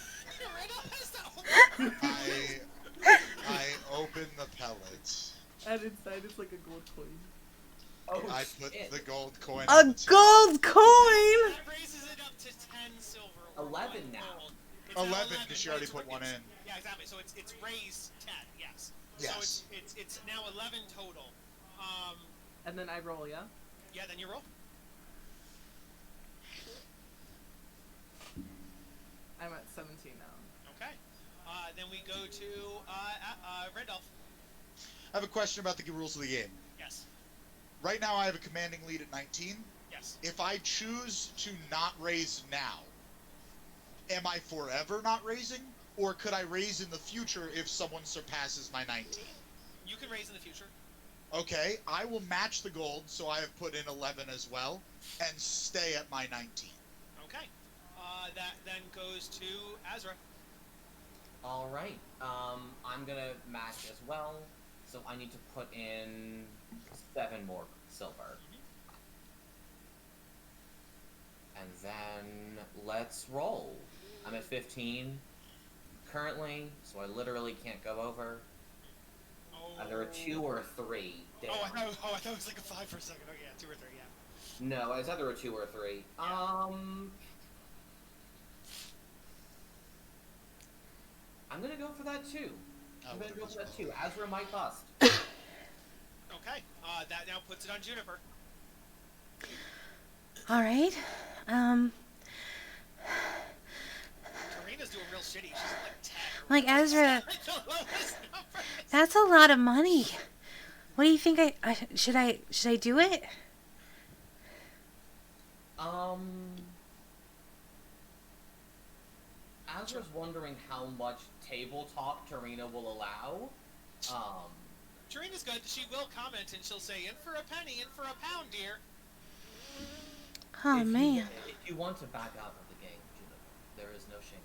I open the pellets. And inside it's like a gold coin. Oh, I put shit. the gold coin. A on the table. gold coin! That raises it up to 10 silver. or 11 one now. gold. It's now 11 because she already it's- put one it's- in. Yeah, exactly. So it's raised 10. Yes. Yes. So it's now 11 total. And then I roll, yeah? Yeah. Then you roll. I'm at 17 now. Okay. Then we go to Randolph. I have a question about the rules of the game. Yes. Right now, I have a commanding lead at 19. Yes. If I choose to not raise now, am I forever not raising? Or could I raise in the future if someone surpasses my 19? You can raise in the future. Okay, I will match the gold, so I have put in 11 as well, and stay at my 19. Okay. That then goes to Azra. Alright, I'm gonna match as well, so I need to put in 7 more silver. And then, let's roll. I'm at 15 currently, so I literally can't go over. Oh. Either a 2 or a 3. Damn. I thought it was like a 5 for a second. Oh yeah, 2 or 3. Yeah. No, it's either a 2 or a 3. I'm gonna go for that too. I'm gonna go for that too. Azra might bust. Okay. That now puts it on Juniper. Alright. Karina's doing real shitty. She's at like 10. Like Ezra, The lowest number. that's a lot of money. What do you think should I do it? Azra's wondering how much table talk Tarina will allow. Karina's good. She will comment and she'll say, "In for a penny, in for a pound, dear." Oh if man. if you want to back out of the game, Juniper, there is no shame.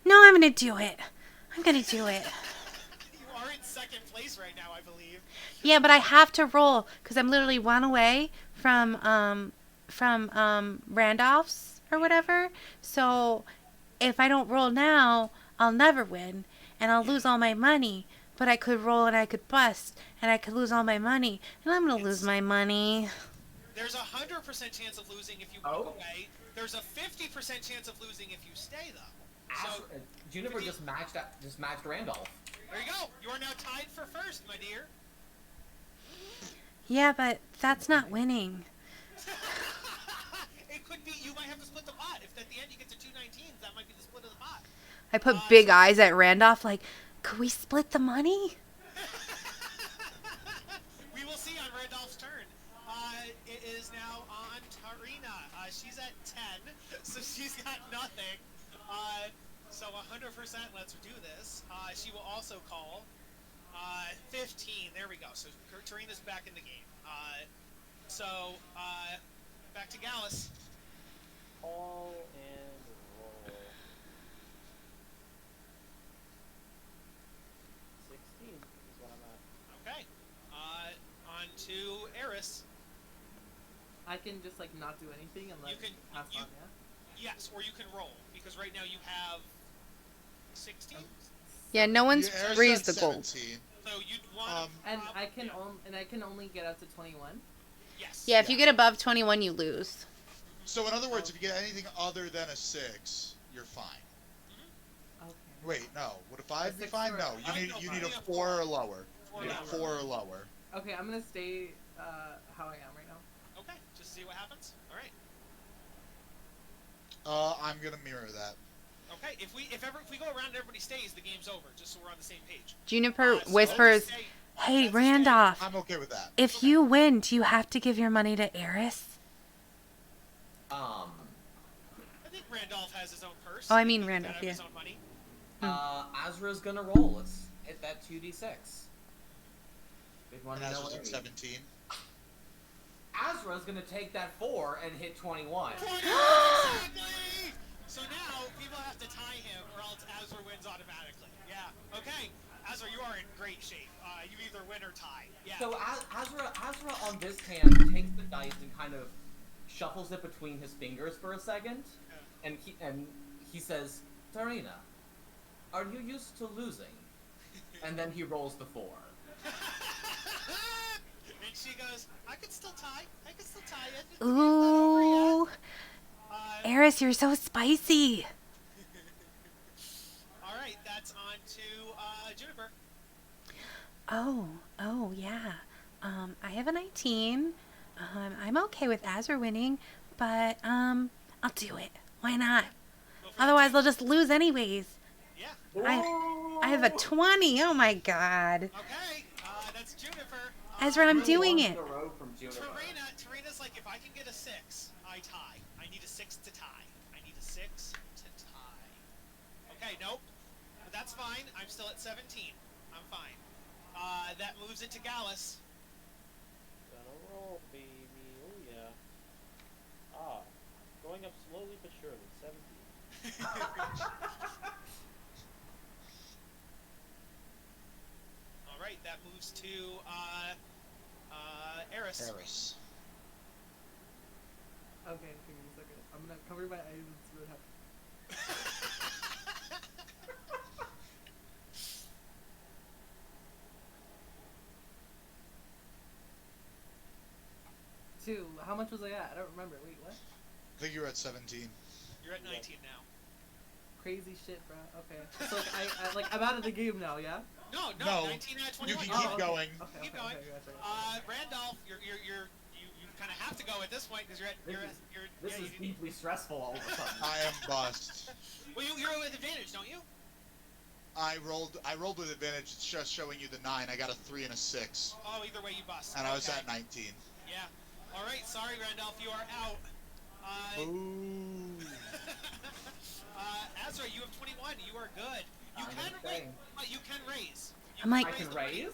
No, I'm gonna do it. I'm gonna do it. You are in second place right now, I believe. Yeah, but I have to roll because I'm literally one away from Randolph's or whatever. So if I don't roll now, I'll never win and I'll lose all my money. But I could roll and I could bust and I could lose all my money and I'm gonna lose my money. There's 100% chance of losing if you Oh. walk away. There's a 50% chance of losing if you stay, though. So Juniper just matched Randolph. there you go. You are now tied for first, my dear. Yeah, but that's not winning. It could be. You might have to split the pot. If at the end you get to 2 19s, that might be the split of the pot. I put big eyes at Randolph like, could we split the money? We will see on Randolph's turn. It is now on Tarina. She's at 10, so she's got nothing. So 100%, let's do this. She will also call 15. There we go. So Tarina's back in the game. Back to Gallus. Call and roll. 16 is what I'm at. Okay. On to Eris. I can just like not do anything and let You can- pass you- on, yeah? Yes, or you can roll, because right now you have 16. Yeah, no one's Yeah, Eris raised at the gold. 17. So you'd want And I can only get up to 21. yes. Yeah, if you get above 21, you lose. So in other words, if you get anything other than a 6, you're fine. Okay. Wait, no. Would a 5 be 6 fine? or- No, I you know, need a yeah, 4 or lower. Four You need a lower. 4 or lower. Okay, I'm gonna stay how I am right now. Okay, just see what happens. All right. I'm gonna mirror that. Okay, if we go around and everybody stays, the game's over. Just so we're on the same page. Juniper So whispers, stay- hey, that's a Randolph, I'm okay with that. if you win, do you have to give your money to Eris? I think Randolph has his own purse. Oh, I mean He's Randolph, got yeah. his own money. Azra's gonna roll. Let's hit that 2d6. Big one. And that's no just at worries. 17. Azra's gonna take that 4 and hit 21. Exactly! So now people have to tie him, or else Azra wins automatically. Yeah. Okay. Azra, you are in great shape. You either win or tie. Yeah. So Azra on this hand takes the dice and kind of shuffles it between his fingers for a second, and he says, "Tarina, are you used to losing?" And then he rolls the 4. And she goes, I could still tie. I could still tie it. It's Ooh, not over yet." Eris, you're so spicy. All right, that's on to Juniper. Oh, yeah. I have a 19. I'm okay with Azra winning, but, I'll do it. Why not? Go for Otherwise, it. they'll just lose anyways. Yeah. I have a 20. Oh my god. Okay. That's Juniper. Ezra, I'm doing it. Tarina's like, if I can get a 6, I tie. I need a 6 to tie. I need a 6 to tie. Okay, nope. But that's fine. I'm still at 17. I'm fine. That moves it to Gallus. Gonna roll, baby. Oh yeah. Going up slowly but surely. 17. All right, that moves to Eris. Eris. Okay, give me a second. I'm gonna cover my eyes and see what happens. 2. How much was I at? I don't remember. Wait, what? I think you're at 17. You're at 19 now. Crazy shit, bro. Okay. So like, I'm out of the game now, yeah? No, No, 19 out of You 21. can keep okay. going. Okay, Keep okay, going. okay, gotcha. Randolph, you kind of have to go at this point because This is deeply stressful all of a sudden. I am bust. Well, you're with advantage, don't you? I rolled with advantage. It's just showing you the 9. I got a 3 and a 6, Oh, either way you bust. and I was Okay. at 19. Yeah. All right. Sorry, Randolph, you are out. Ooh. Azra, you have 21. You are good. You I'm can okay. raise. You can raise. You I'm like- I can the money. raise?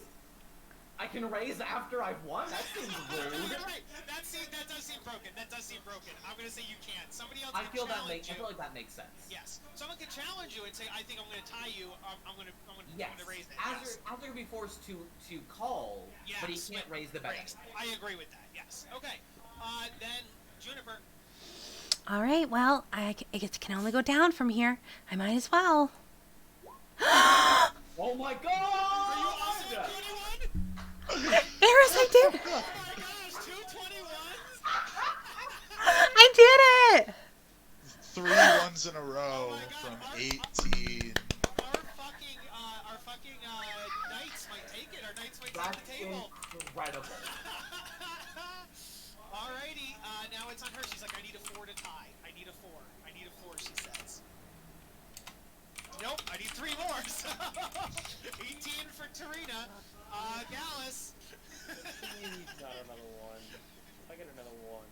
I can raise after I've won? That seems rude. Right. That does seem broken. That does seem broken. I'm gonna say you can't. Somebody else I can feel challenge you. like that makes sense. Yes. Someone can challenge you and say, I think I'm gonna tie you. I'm gonna Yes. raise it. Azra Yes. can be forced to call, but he Yes, can't raise the bet. I agree with that. Yes. Okay. Then Juniper. All right, well, it can only go down from here. I might as well. Oh my god! Are you also at 21? Eris, I did it! Oh my gosh, 2 21s? I did it! 3 ones in a row Oh my God, from our- 18. Our fucking knights might take it. Our knights might That's take the table. incredible. Alrighty, now it's on her. She's like, I need a 4 to tie. I need a 4. I need a 4, she says. Nope, I need 3 more. So 18 for Tarina. Gallus. Please not another one. If I get another one.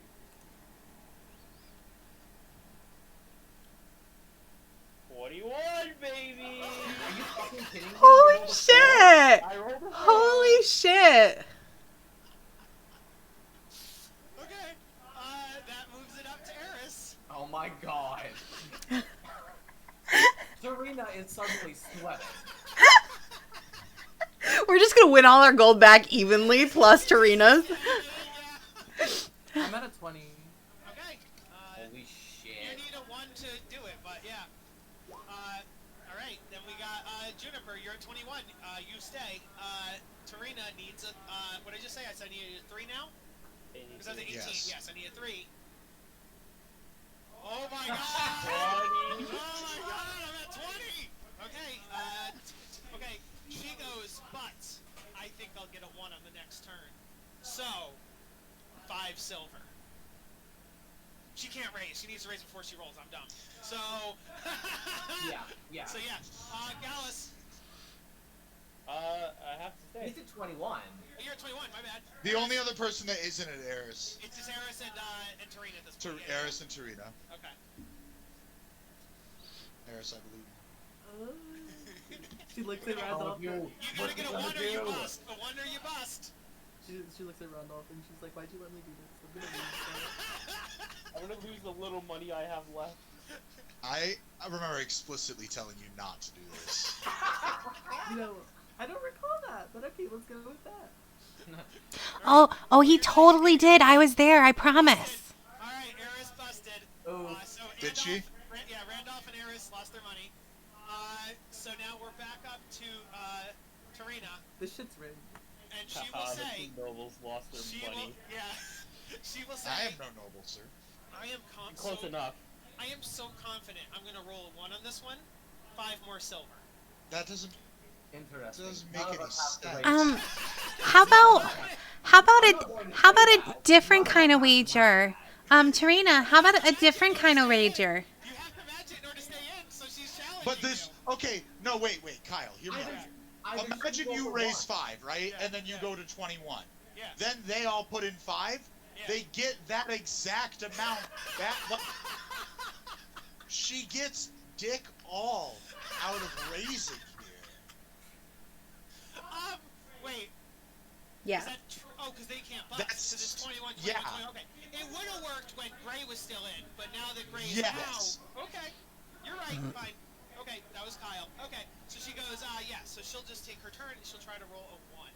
Baby! Are you fucking kidding me? You Holy rolled a 4? shit! I rolled a 4. Holy shit! Okay, that moves it up to Eris. Oh my god. Serena is suddenly sweating. We're just gonna win all our gold back evenly, plus Tarina's. I'm at a 20. Okay, Holy you shit. need a 1 to do it, but yeah. Alright, then we got Juniper, you're at 21. You stay. Tarina needs a, what did I just say? I said I needed a 3 now? Because I was at 18. Yes. Yes, I need a 3. Oh my god! 20. Oh my god, I'm at 20! Okay, okay, she goes, but I think I'll get a 1 on the next turn. So, 5 silver. She can't raise. She needs to raise before she rolls. I'm dumb. So, Yeah. So yeah, Gallus, I have to say. He's at 21. you're at 21. My bad. The only other person that isn't at Eris. It's just Eris and Tarina at this point. Eris and Tarina. Okay. Eris, I believe. She looks at Randolph. you. You gotta get a 1 or you do? bust. A 1 or you bust. She looks at Randolph and she's like, why'd you let me do this? I'm gonna lose. I'm gonna lose the little money I have left. I remember explicitly telling you not to do this. You know, I don't recall that, but okay, let's go with that. Oh, he totally did. I was there. I promise. Alright, Eris busted. Oh. So Did she? Randolph and Eris lost their money. So now we're back up to Tarina, This shit's rigged. and she will The say, two nobles lost their she will, money. yeah, she will say, I am no noble, sir. I am Close enough. I am so confident. I'm gonna roll a 1 on this one. 5 more silver. That doesn't Interesting. Doesn't make None of any us have to sense. raise. How about a different kind of wager? Tarina, how about a different kind of wager? You have to match it in order to stay in, so she's challenging. But this, okay, no, wait, Kyle, hear me out. Imagine you raise 5, right? Yeah, And then you go to 21. Yeah. Then they all put in 5. Yeah. They get that exact amount back. She gets dick all out of raising here. Wait. Yeah. Is that true? Oh, because they can't bust. That's- Because it's 21, yeah. 21, okay. It would have worked when Gray was still in, but now that Gray is Yes. out. Okay. You're right. Fine. Okay, that was Kyle. Okay. So she goes, yeah. So she'll just take her turn and she'll try to roll a 1.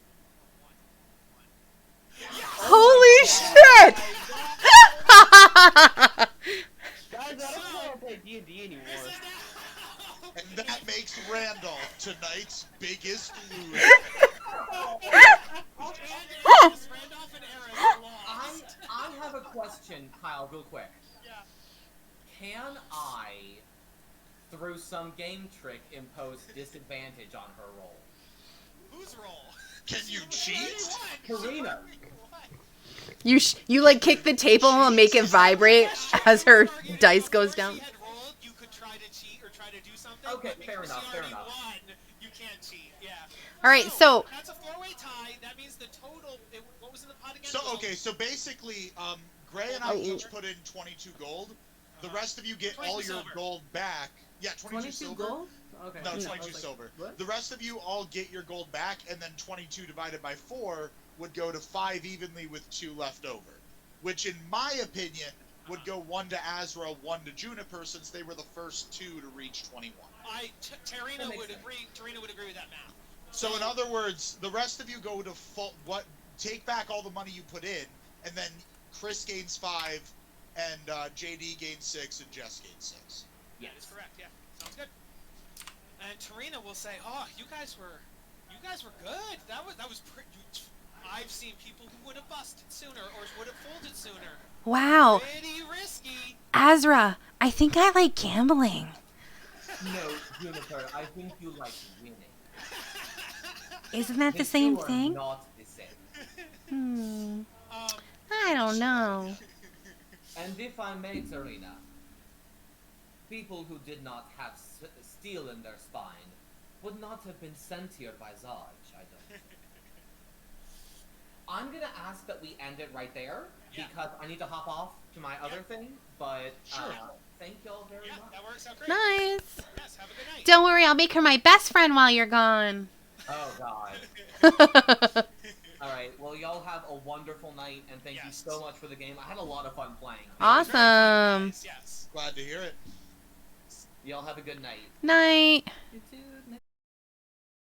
Holy shit! Guys, I don't want to play D&D anymore. This is now. And that makes Randolph tonight's biggest loser. Randolph and Eris lost. I have a question, Kyle, real quick. Yeah. Can I, through some game trick, impose disadvantage on her roll? Whose roll? Can you cheat? Karina. You like kick the table and make it vibrate as her dice goes down. If you had rolled, you could try to cheat or try to do something. Okay, but fair because enough, you fair already enough. won, you can't cheat. Yeah. All right, so That's a 4-way tie. That means the total. What was in the pot again? So, okay, so basically, Gray and I each put in 22 gold. The rest of you get 22 all your silver. gold back. Yeah, 22 22 silver. gold? Okay. No, I was 22 like, silver. what? The rest of you all get your gold back, and then 22 divided by 4 would go to 5 evenly with 2 left over. Which, in my opinion, would go 1 to Azra, 1 to Juniper, since they were the first 2 to reach 21. Tarina That makes would sense. agree. Tarina would agree with that math. So, in other words, the rest of you go to take back all the money you put in, and then Chris gains 5, and JD gains 6, and Jess gains 6. That is correct. Yeah, sounds good. And Tarina will say, "Oh, you guys were good. That was pretty. I've seen people who would have busted sooner or would have folded sooner. Wow. Pretty risky. Azra, I think I like gambling. No, Juniper, I think you like winning. Isn't that the The same two are thing? not the same. Hmm. Um, I don't know. And if I may, Serena, people who did not have steel in their spine would not have been sent here by Zarj, I don't. I'm gonna ask that we end it right there, Yeah. because I need to hop off to my other thing, but Sure. thank y'all very yeah, much. that works out great. Nice. Yes, have a good night. Don't worry, I'll make her my best friend while you're gone. Oh god. Alright, well y'all have a wonderful night, and thank you Yes. so much for the game. I had a lot of fun playing. It was very fun, Awesome. guys, yes. Glad to hear it. Y'all have a good night. Night. You too.